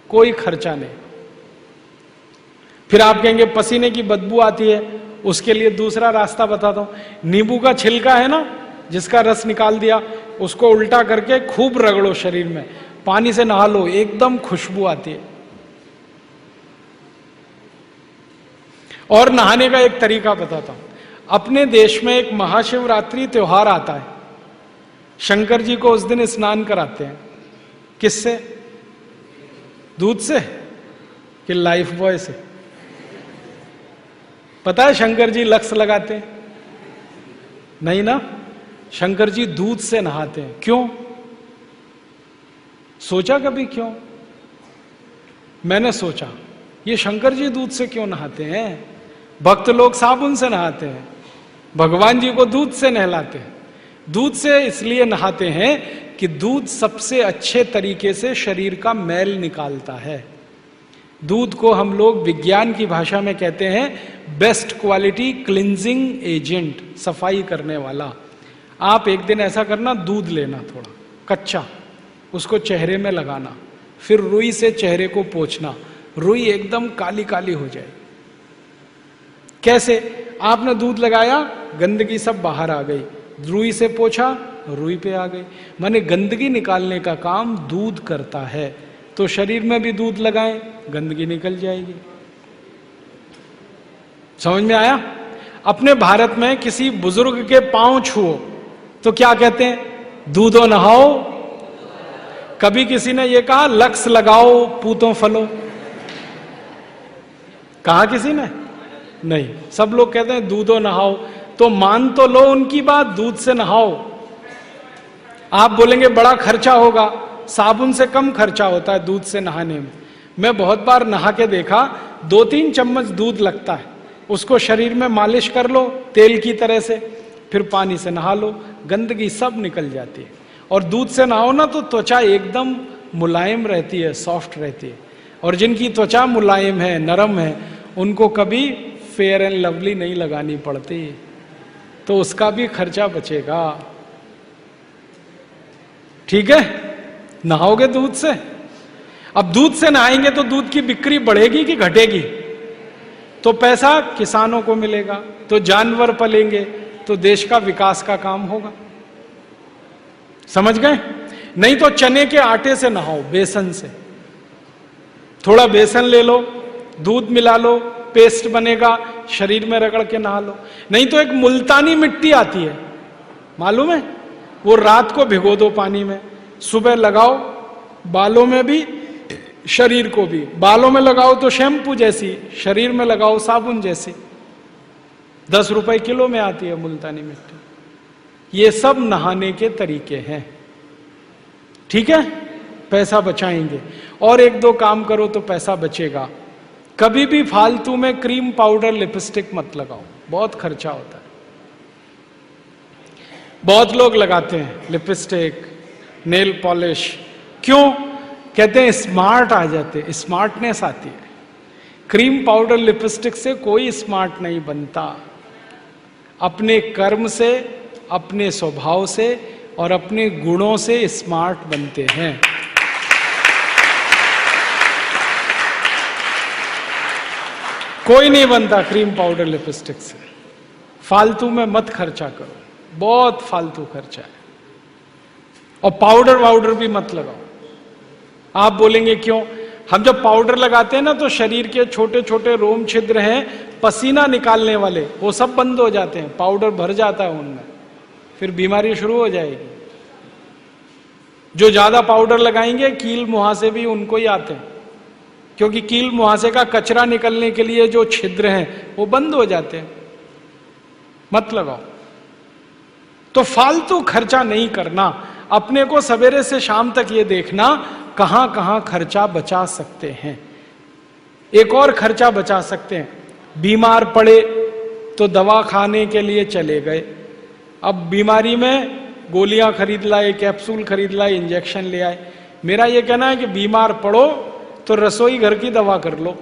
कोई खर्चा नहीं। फिर आप कहेंगे पसीने की बदबू आती है, उसके लिए दूसरा रास्ता बताता हूं। नींबू का छिलका है ना, जिसका रस निकाल दिया, उसको उल्टा करके खूब रगड़ो शरीर में, पानी से नहा लो, एकदम खुशबू आती है। और नहाने का एक तरीका बताता हूं। अपने देश में एक महाशिवरात्रि त्योहार आता है, शंकर जी को उस दिन स्नान कराते हैं। किससे? दूध से कि लाइफ बॉय से? पता है शंकर जी लक्स लगाते हैं? नहीं ना, शंकर जी दूध से नहाते हैं। क्यों? सोचा कभी क्यों? मैंने सोचा ये शंकर जी दूध से क्यों नहाते हैं? भक्त लोग साबुन से नहाते हैं, भगवान जी को दूध से नहलाते हैं। दूध से इसलिए नहाते हैं कि दूध सबसे अच्छे तरीके से शरीर का मैल निकालता है। दूध को हम लोग विज्ञान की भाषा में कहते हैं बेस्ट क्वालिटी क्लिंजिंग एजेंट, सफाई करने वाला। आप एक दिन ऐसा करना, दूध लेना थोड़ा कच्चा, उसको चेहरे में लगाना, फिर रुई से चेहरे को पोंछना, रुई एकदम काली काली हो जाए। कैसे? आपने दूध लगाया, गंदगी सब बाहर आ गई, रुई से पोंछा, रुई पे आ गई। माने गंदगी निकालने का काम दूध करता है। तो शरीर में भी दूध लगाएं, गंदगी निकल जाएगी। समझ में आया? अपने भारत में किसी बुजुर्ग के पांव छुओ तो क्या कहते हैं? दूधो नहाओ। कभी किसी ने यह कहा लक्स लगाओ पूतों फलो? कहा किसी ने? नहीं। सब लोग कहते हैं दूधो नहाओ। तो मान तो लो उनकी बात, दूध से नहाओ। आप बोलेंगे बड़ा खर्चा होगा, साबुन से कम खर्चा होता है दूध से नहाने में। मैं बहुत बार नहा के देखा, 2-3 चम्मच दूध लगता है, उसको शरीर में मालिश कर लो तेल की तरह से, फिर पानी से नहा लो, गंदगी सब निकल जाती है। और दूध से नहाओ ना तो त्वचा एकदम मुलायम रहती है, सॉफ्ट रहती है। और जिनकी त्वचा मुलायम है, नरम है, उनको कभी फेयर एंड लवली नहीं लगानी पड़ती, तो उसका भी खर्चा बचेगा। ठीक है, नहाओगे दूध से। अब दूध से नहाएंगे तो दूध की बिक्री बढ़ेगी कि घटेगी? तो पैसा किसानों को मिलेगा, तो जानवर पलेंगे, तो देश का विकास का काम होगा। समझ गए? नहीं तो चने के आटे से नहाओ, बेसन से। थोड़ा बेसन ले लो, दूध मिला लो, पेस्ट बनेगा, शरीर में रगड़ के नहा लो। नहीं तो एक मुल्तानी मिट्टी आती है, मालूम है? वो रात को भिगो दो पानी में, सुबह लगाओ, बालों में भी शरीर को भी। बालों में लगाओ तो शैम्पू जैसी, शरीर में लगाओ साबुन जैसी। 10 रुपए किलो में आती है मुल्तानी मिट्टी। ये सब नहाने के तरीके हैं। ठीक है, पैसा बचाएंगे। और 1-2 काम करो तो पैसा बचेगा। कभी भी फालतू में क्रीम पाउडर लिपस्टिक मत लगाओ, बहुत खर्चा होता है। बहुत लोग लगाते हैं लिपस्टिक, नेल पॉलिश। क्यों? कहते हैं स्मार्ट आ जाते, स्मार्टनेस आती है। क्रीम पाउडर लिपस्टिक से कोई स्मार्ट नहीं बनता। अपने कर्म से, अपने स्वभाव से और अपने गुणों से स्मार्ट बनते हैं। कोई नहीं बनता क्रीम पाउडर लिपस्टिक से। फालतू में मत खर्चा करो, बहुत फालतू खर्चा है। और पाउडर वाउडर भी मत लगाओ। आप बोलेंगे क्यों? हम जब पाउडर लगाते हैं ना तो शरीर के छोटे छोटे रोम छिद्र हैं, पसीना निकालने वाले, वो सब बंद हो जाते हैं, पाउडर भर जाता है उनमें, फिर बीमारी शुरू हो जाएगी। जो ज्यादा पाउडर लगाएंगे कील मुहासे भी उनको ही आते हैं, क्योंकि कील मुहासे का कचरा निकलने के लिए जो छिद्र हैं वो बंद हो जाते हैं। मत लगाओ। तो फालतू खर्चा नहीं करना। अपने को सवेरे से शाम तक ये देखना कहां कहां खर्चा बचा सकते हैं। एक और खर्चा बचा सकते हैं, बीमार पड़े तो दवा खाने के लिए चले गए, अब बीमारी में गोलियां खरीद लाए, कैप्सूल खरीद लाए, इंजेक्शन ले आए। मेरा ये कहना है कि बीमार पड़ो तो रसोई घर की दवा कर लो,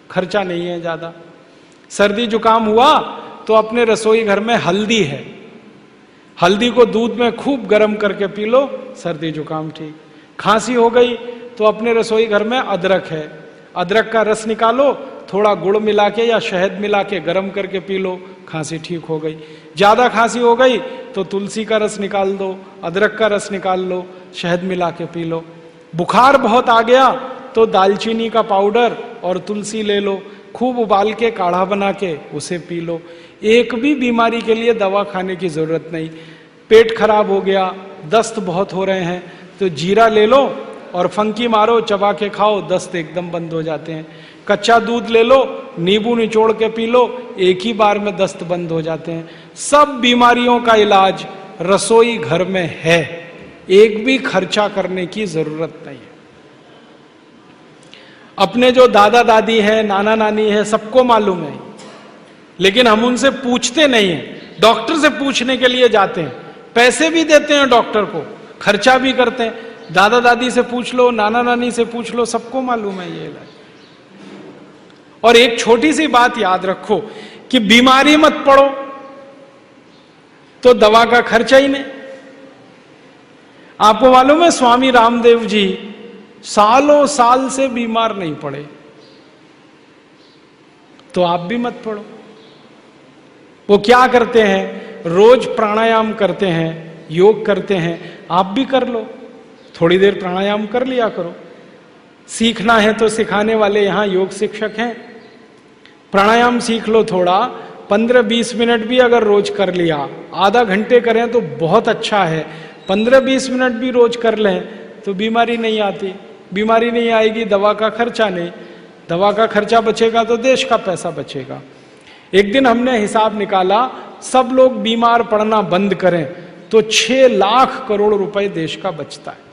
खर्चा नहीं है ज्यादा। सर्दी जुकाम हुआ तो अपने रसोई घर में हल्दी है, हल्दी को दूध में खूब गर्म करके पी लो, सर्दी जुकाम ठीक। खांसी हो गई तो अपने रसोई घर में अदरक है, अदरक का रस निकालो, थोड़ा गुड़ मिला के या शहद मिला के गर्म करके पी लो, खांसी ठीक हो गई। ज्यादा खांसी हो गई तो तुलसी का रस निकाल दो, अदरक का रस निकाल लो, शहद मिला के पी लो। बुखार बहुत आ गया तो दालचीनी का पाउडर और तुलसी ले लो, खूब उबाल के काढ़ा बना के उसे पी लो। एक भी बीमारी के लिए दवा खाने की जरूरत नहीं। पेट खराब हो गया, दस्त बहुत हो रहे हैं तो जीरा ले लो और फंकी मारो, चबा के खाओ, दस्त एकदम बंद हो जाते हैं। कच्चा दूध ले लो, नींबू निचोड़ के पी लो, एक ही बार में दस्त बंद हो जाते हैं। सब बीमारियों का इलाज रसोई घर में है, एक भी खर्चा करने की जरूरत नहीं है। अपने जो दादा दादी है, नाना नानी है, सबको मालूम है, लेकिन हम उनसे पूछते नहीं हैं। डॉक्टर से पूछने के लिए जाते हैं, पैसे भी देते हैं डॉक्टर को, खर्चा भी करते हैं। दादा दादी से पूछ लो, नाना नानी से पूछ लो, सबको मालूम है ये इलाज। और एक छोटी सी बात याद रखो कि बीमारी मत पड़ो तो दवा का खर्चा ही नहीं। आपको मालूम है स्वामी रामदेव जी सालों साल से बीमार नहीं पड़े, तो आप भी मत पड़ो। वो क्या करते हैं? रोज प्राणायाम करते हैं, योग करते हैं, आप भी कर लो। थोड़ी देर प्राणायाम कर लिया करो। सीखना है तो सिखाने वाले यहां योग शिक्षक हैं, प्राणायाम सीख लो थोड़ा। 15-20 मिनट भी अगर रोज कर लिया, आधा घंटे करें तो बहुत अच्छा है। 15-20 मिनट भी रोज कर लें तो बीमारी नहीं आती। बीमारी नहीं आएगी, दवा का खर्चा नहीं, दवा का खर्चा बचेगा तो देश का पैसा बचेगा। एक दिन हमने हिसाब निकाला, सब लोग बीमार पड़ना बंद करें तो 6 लाख करोड़ रुपए देश का बचता है।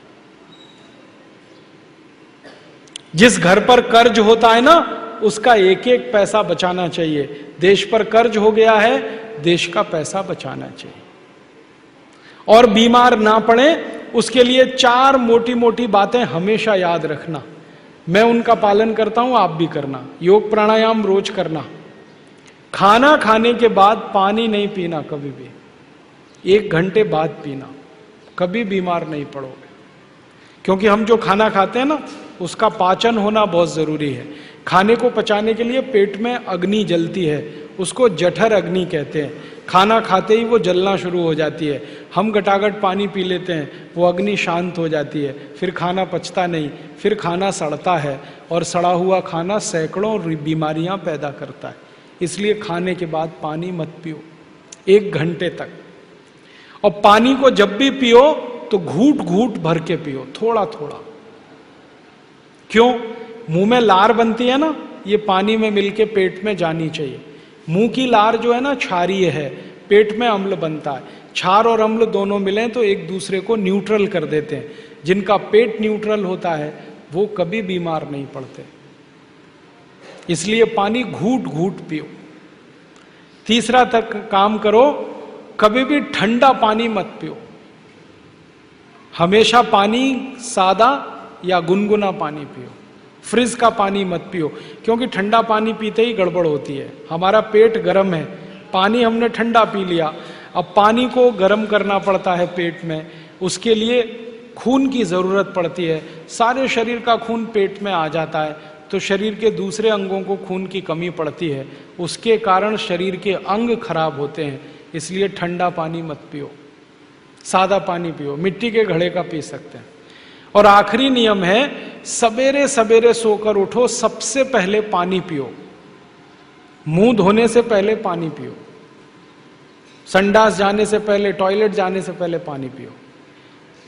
जिस घर पर कर्ज होता है ना, उसका एक एक पैसा बचाना चाहिए। देश पर कर्ज हो गया है, देश का पैसा बचाना चाहिए। और बीमार ना पड़े उसके लिए 4 मोटी मोटी बातें हमेशा याद रखना। मैं उनका पालन करता हूं, आप भी करना। योग प्राणायाम रोज करना। खाना खाने के बाद पानी नहीं पीना कभी भी, 1 घंटे बाद पीना, कभी बीमार नहीं पड़ोगे। क्योंकि हम जो खाना खाते हैं ना, उसका पाचन होना बहुत जरूरी है। खाने को पचाने के लिए पेट में अग्नि जलती है, उसको जठर अग्नि कहते हैं। खाना खाते ही वो जलना शुरू हो जाती है। हम गटागट पानी पी लेते हैं, वो अग्नि शांत हो जाती है, फिर खाना पचता नहीं, फिर खाना सड़ता है, और सड़ा हुआ खाना सैकड़ों बीमारियां पैदा करता है। इसलिए खाने के बाद पानी मत पियो 1 घंटे तक। और पानी को जब भी पियो तो घूट घूट भर के पियो, थोड़ा थोड़ा। क्यों? मुंह में लार बनती है ना, ये पानी में मिलके पेट में जानी चाहिए। मुंह की लार जो है ना क्षारीय है, पेट में अम्ल बनता है। क्षार और अम्ल दोनों मिलें तो एक दूसरे को न्यूट्रल कर देते हैं। जिनका पेट न्यूट्रल होता है वो कभी बीमार नहीं पड़ते। इसलिए पानी घूट घूट पियो। तीसरा तक काम करो, कभी भी ठंडा पानी मत पियो। हमेशा पानी सादा या गुनगुना पानी पियो। फ्रिज का पानी मत पियो, क्योंकि ठंडा पानी पीते ही गड़बड़ होती है। हमारा पेट गर्म है, पानी हमने ठंडा पी लिया, अब पानी को गर्म करना पड़ता है पेट में। उसके लिए खून की जरूरत पड़ती है। सारे शरीर का खून पेट में आ जाता है तो शरीर के दूसरे अंगों को खून की कमी पड़ती है, उसके कारण शरीर के अंग खराब होते हैं। इसलिए ठंडा पानी मत पियो, सादा पानी पियो, मिट्टी के घड़े का पी सकते हैं। और आखिरी नियम है, सवेरे सवेरे सोकर उठो, सबसे पहले पानी पियो। मुंह धोने से पहले पानी पियो, संडास जाने से पहले, टॉयलेट जाने से पहले पानी पियो।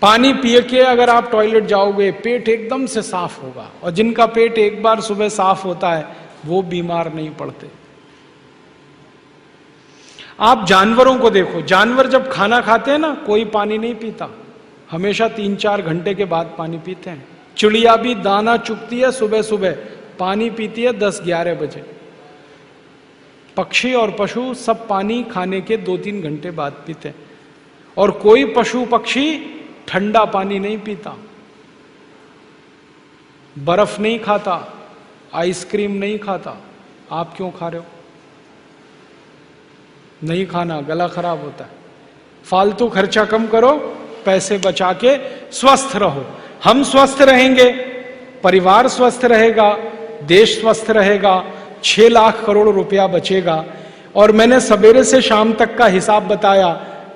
पानी पिए के अगर आप टॉयलेट जाओगे, पेट एकदम से साफ होगा। और जिनका पेट एक बार सुबह साफ होता है वो बीमार नहीं पड़ते। आप जानवरों को देखो, जानवर जब खाना खाते हैं ना, कोई पानी नहीं पीता, हमेशा 3-4 घंटे के बाद पानी पीते हैं। चिड़िया भी दाना चुगती है सुबह सुबह, पानी पीती है 10-11 बजे। पक्षी और पशु सब पानी खाने के 2-3 घंटे बाद पीते हैं। और कोई पशु पक्षी ठंडा पानी नहीं पीता, बर्फ नहीं खाता, आइसक्रीम नहीं खाता। आप क्यों खा रहे हो? नहीं खाना, गला खराब होता है। फालतू खर्चा कम करो, पैसे बचा के स्वस्थ रहो। हम स्वस्थ रहेंगे, परिवार स्वस्थ रहेगा, देश स्वस्थ रहेगा, 6 लाख करोड़ रुपया बचेगा। और मैंने सवेरे से शाम तक का हिसाब बताया।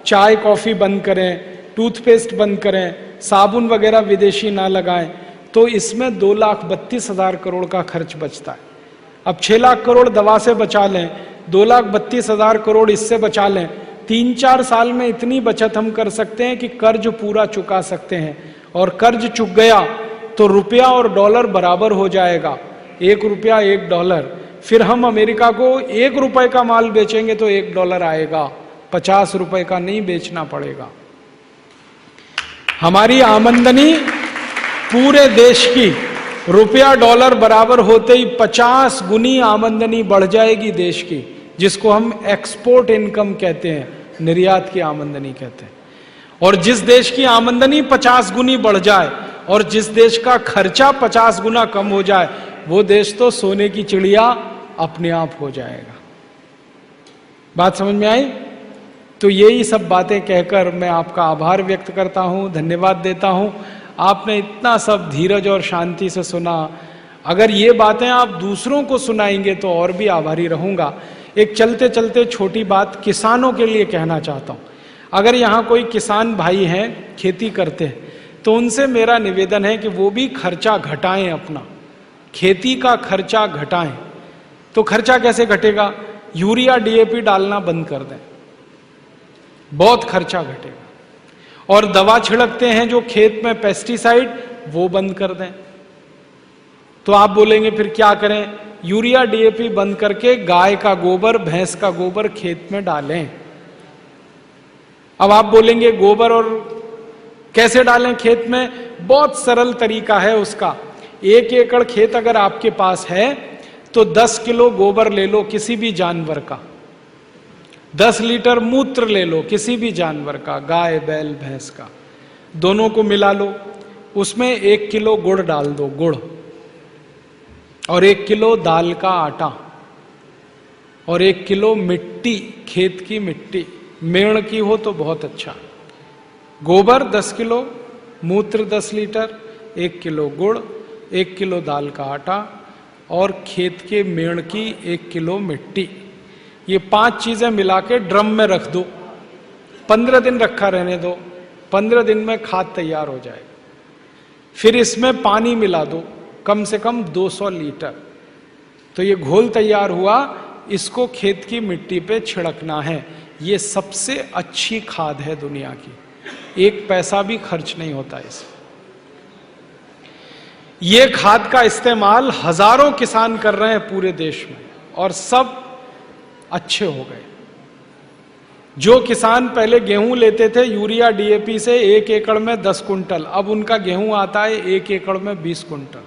चाय कॉफी बंद करें, टूथपेस्ट बंद करें, साबुन वगैरह विदेशी ना लगाएं, तो इसमें 2,32,000 करोड़ का खर्च बचता है। अब 6 लाख करोड़ दवा से बचा लें, 2,32,000 करोड़ इससे बचा लें, 3-4 साल में इतनी बचत हम कर सकते हैं कि कर्ज पूरा चुका सकते हैं। और कर्ज चुक गया तो रुपया और डॉलर बराबर हो जाएगा, 1 रुपया 1 डॉलर। फिर हम अमेरिका को 1 रुपए का माल बेचेंगे तो 1 डॉलर आएगा, 50 रुपए का नहीं बेचना पड़ेगा। हमारी आमदनी पूरे देश की रुपया डॉलर बराबर होते ही 50 गुनी आमदनी बढ़ जाएगी देश की, जिसको हम एक्सपोर्ट इनकम कहते हैं, निर्यात की आमदनी कहते हैं। और जिस देश की आमदनी 50 गुनी बढ़ जाए और जिस देश का खर्चा 50 गुना कम हो जाए, वो देश तो सोने की चिड़िया अपने आप हो जाएगा। बात समझ में आई? तो यही सब बातें कहकर मैं आपका आभार व्यक्त करता हूं, धन्यवाद देता हूं। आपने इतना सब धीरज और शांति से सुना। अगर ये बातें आप दूसरों को सुनाएंगे तो और भी आभारी रहूंगा। एक चलते चलते छोटी बात किसानों के लिए कहना चाहता हूं। अगर यहाँ कोई किसान भाई हैं, खेती करते हैं, तो उनसे मेरा निवेदन है कि वो भी खर्चा घटाएं, अपना खेती का खर्चा घटाएं। तो खर्चा कैसे घटेगा? यूरिया डीएपी डालना बंद कर दें, बहुत खर्चा घटेगा। और दवा छिड़कते हैं जो खेत में पेस्टिसाइड, वो बंद कर दें। तो आप बोलेंगे फिर क्या करें? यूरिया डीएपी बंद करके गाय का गोबर, भैंस का गोबर खेत में डालें, अब आप बोलेंगे गोबर और कैसे डालें खेत में? बहुत सरल तरीका है उसका। 1 एकड़ खेत अगर आपके पास है तो 10 किलो गोबर ले लो किसी भी जानवर का, 10 लीटर मूत्र ले लो किसी भी जानवर का, गाय बैल भैंस का, दोनों को मिला लो, उसमें 1 किलो गुड़ डाल दो, गुड़, और 1 किलो दाल का आटा, और 1 किलो मिट्टी, खेत की मिट्टी, मेड़ की हो तो बहुत अच्छा। गोबर 10 किलो, मूत्र 10 लीटर, 1 किलो गुड़, 1 किलो दाल का आटा और खेत के मेड़ की 1 किलो मिट्टी, ये 5 चीजें मिला के ड्रम में रख दो, 15 दिन रखा रहने दो, 15 दिन में खाद तैयार हो जाएगा। फिर इसमें पानी मिला दो, कम से कम 200 लीटर। तो ये घोल तैयार हुआ, इसको खेत की मिट्टी पे छिड़कना है। ये सबसे अच्छी खाद है दुनिया की, 1 पैसा भी खर्च नहीं होता इसमें। ये खाद का इस्तेमाल हजारों किसान कर रहे हैं पूरे देश में और सब अच्छे हो गए। जो किसान पहले गेहूं लेते थे यूरिया डीएपी से 1 एकड़ में 10 कुंटल, अब उनका गेहूं आता है 1 एकड़ में 20 कुंटल।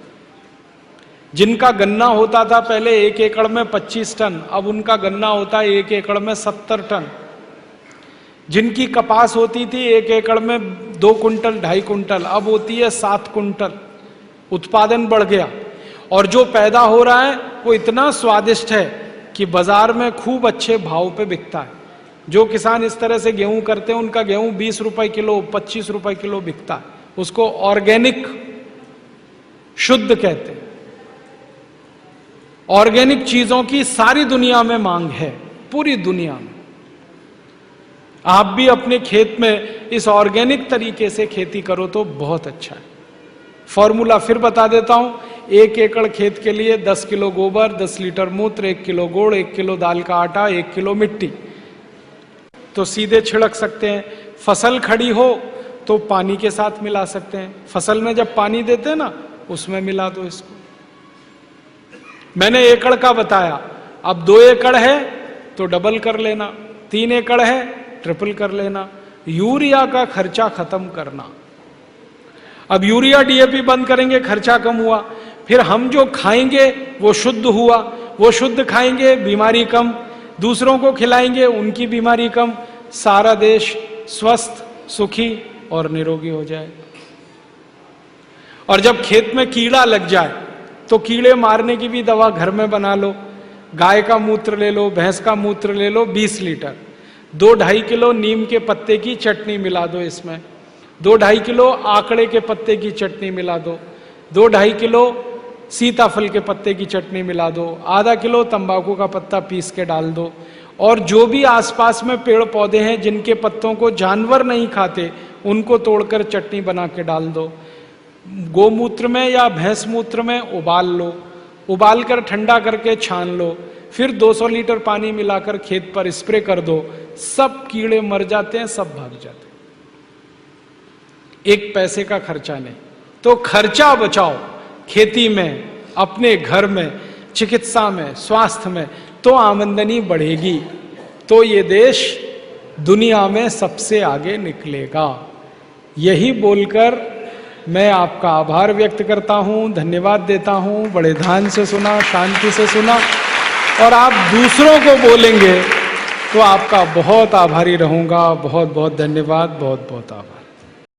जिनका गन्ना होता था पहले 1 एकड़ में 25 टन, अब उनका गन्ना होता है 1 एकड़ में 70 टन। जिनकी कपास होती थी 1 एकड़ में 2 कुंटल 2.5 कुंटल, अब होती है 7 कुंटल। उत्पादन बढ़ गया और जो पैदा हो रहा है वो इतना स्वादिष्ट है कि बाजार में खूब अच्छे भाव पे बिकता है। जो किसान इस तरह से गेहूं करते हैं उनका गेहूं 20 रुपए किलो, 25 रुपए किलो बिकता है। उसको ऑर्गेनिक शुद्ध कहते हैं। ऑर्गेनिक चीजों की सारी दुनिया में मांग है, पूरी दुनिया में। आप भी अपने खेत में इस ऑर्गेनिक तरीके से खेती करो तो बहुत अच्छा है। फॉर्मूला फिर बता देता हूं, 1 एकड़ खेत के लिए 10 किलो गोबर, 10 लीटर मूत्र, 1 किलो गुड़, 1 किलो दाल का आटा, 1 किलो मिट्टी, तो सीधे छिड़क सकते हैं। फसल खड़ी हो तो पानी के साथ मिला सकते हैं। फसल में जब पानी देते हैं ना, उसमें मिला दो इसको। मैंने एकड़ का बताया, अब 2 एकड़ है तो डबल कर लेना, 3 एकड़ है ट्रिपल कर लेना। यूरिया का खर्चा खत्म करना। अब यूरिया डीएपी बंद करेंगे, खर्चा कम हुआ। फिर हम जो खाएंगे वो शुद्ध हुआ, वो शुद्ध खाएंगे, बीमारी कम, दूसरों को खिलाएंगे, उनकी बीमारी कम, सारा देश स्वस्थ, सुखी और निरोगी हो जाए। और जब खेत में कीड़ा लग जाए तो कीड़े मारने की भी दवा घर में बना लो। गाय का मूत्र ले लो, भैंस का मूत्र ले लो 20 लीटर, 2-2.5 किलो नीम के पत्ते की चटनी मिला दो इसमें, 2-2.5 किलो आकड़े के पत्ते की चटनी मिला दो, 2-2.5 किलो सीताफल के पत्ते की चटनी मिला दो, आधा किलो तंबाकू का पत्ता पीस के डाल दो। और जो भी आसपास में पेड़ पौधे हैं जिनके पत्तों को जानवर नहीं खाते, उनको तोड़कर चटनी बना के डाल दो। गोमूत्र में या भैंस मूत्र में उबाल लो, उबाल कर ठंडा करके छान लो, फिर 200 लीटर पानी मिलाकर खेत पर स्प्रे कर दो। सब कीड़े मर जाते हैं, सब भाग जाते हैं। 1 पैसे का खर्चा नहीं। तो खर्चा बचाओ खेती में, अपने घर में, चिकित्सा में, स्वास्थ्य में, तो आमदनी बढ़ेगी, तो ये देश दुनिया में सबसे आगे निकलेगा। यही बोलकर मैं आपका आभार व्यक्त करता हूं, धन्यवाद देता हूं। बड़े ध्यान से सुना, शांति से सुना, और आप दूसरों को बोलेंगे तो आपका बहुत आभारी रहूंगा। बहुत बहुत धन्यवाद, बहुत बहुत आभार।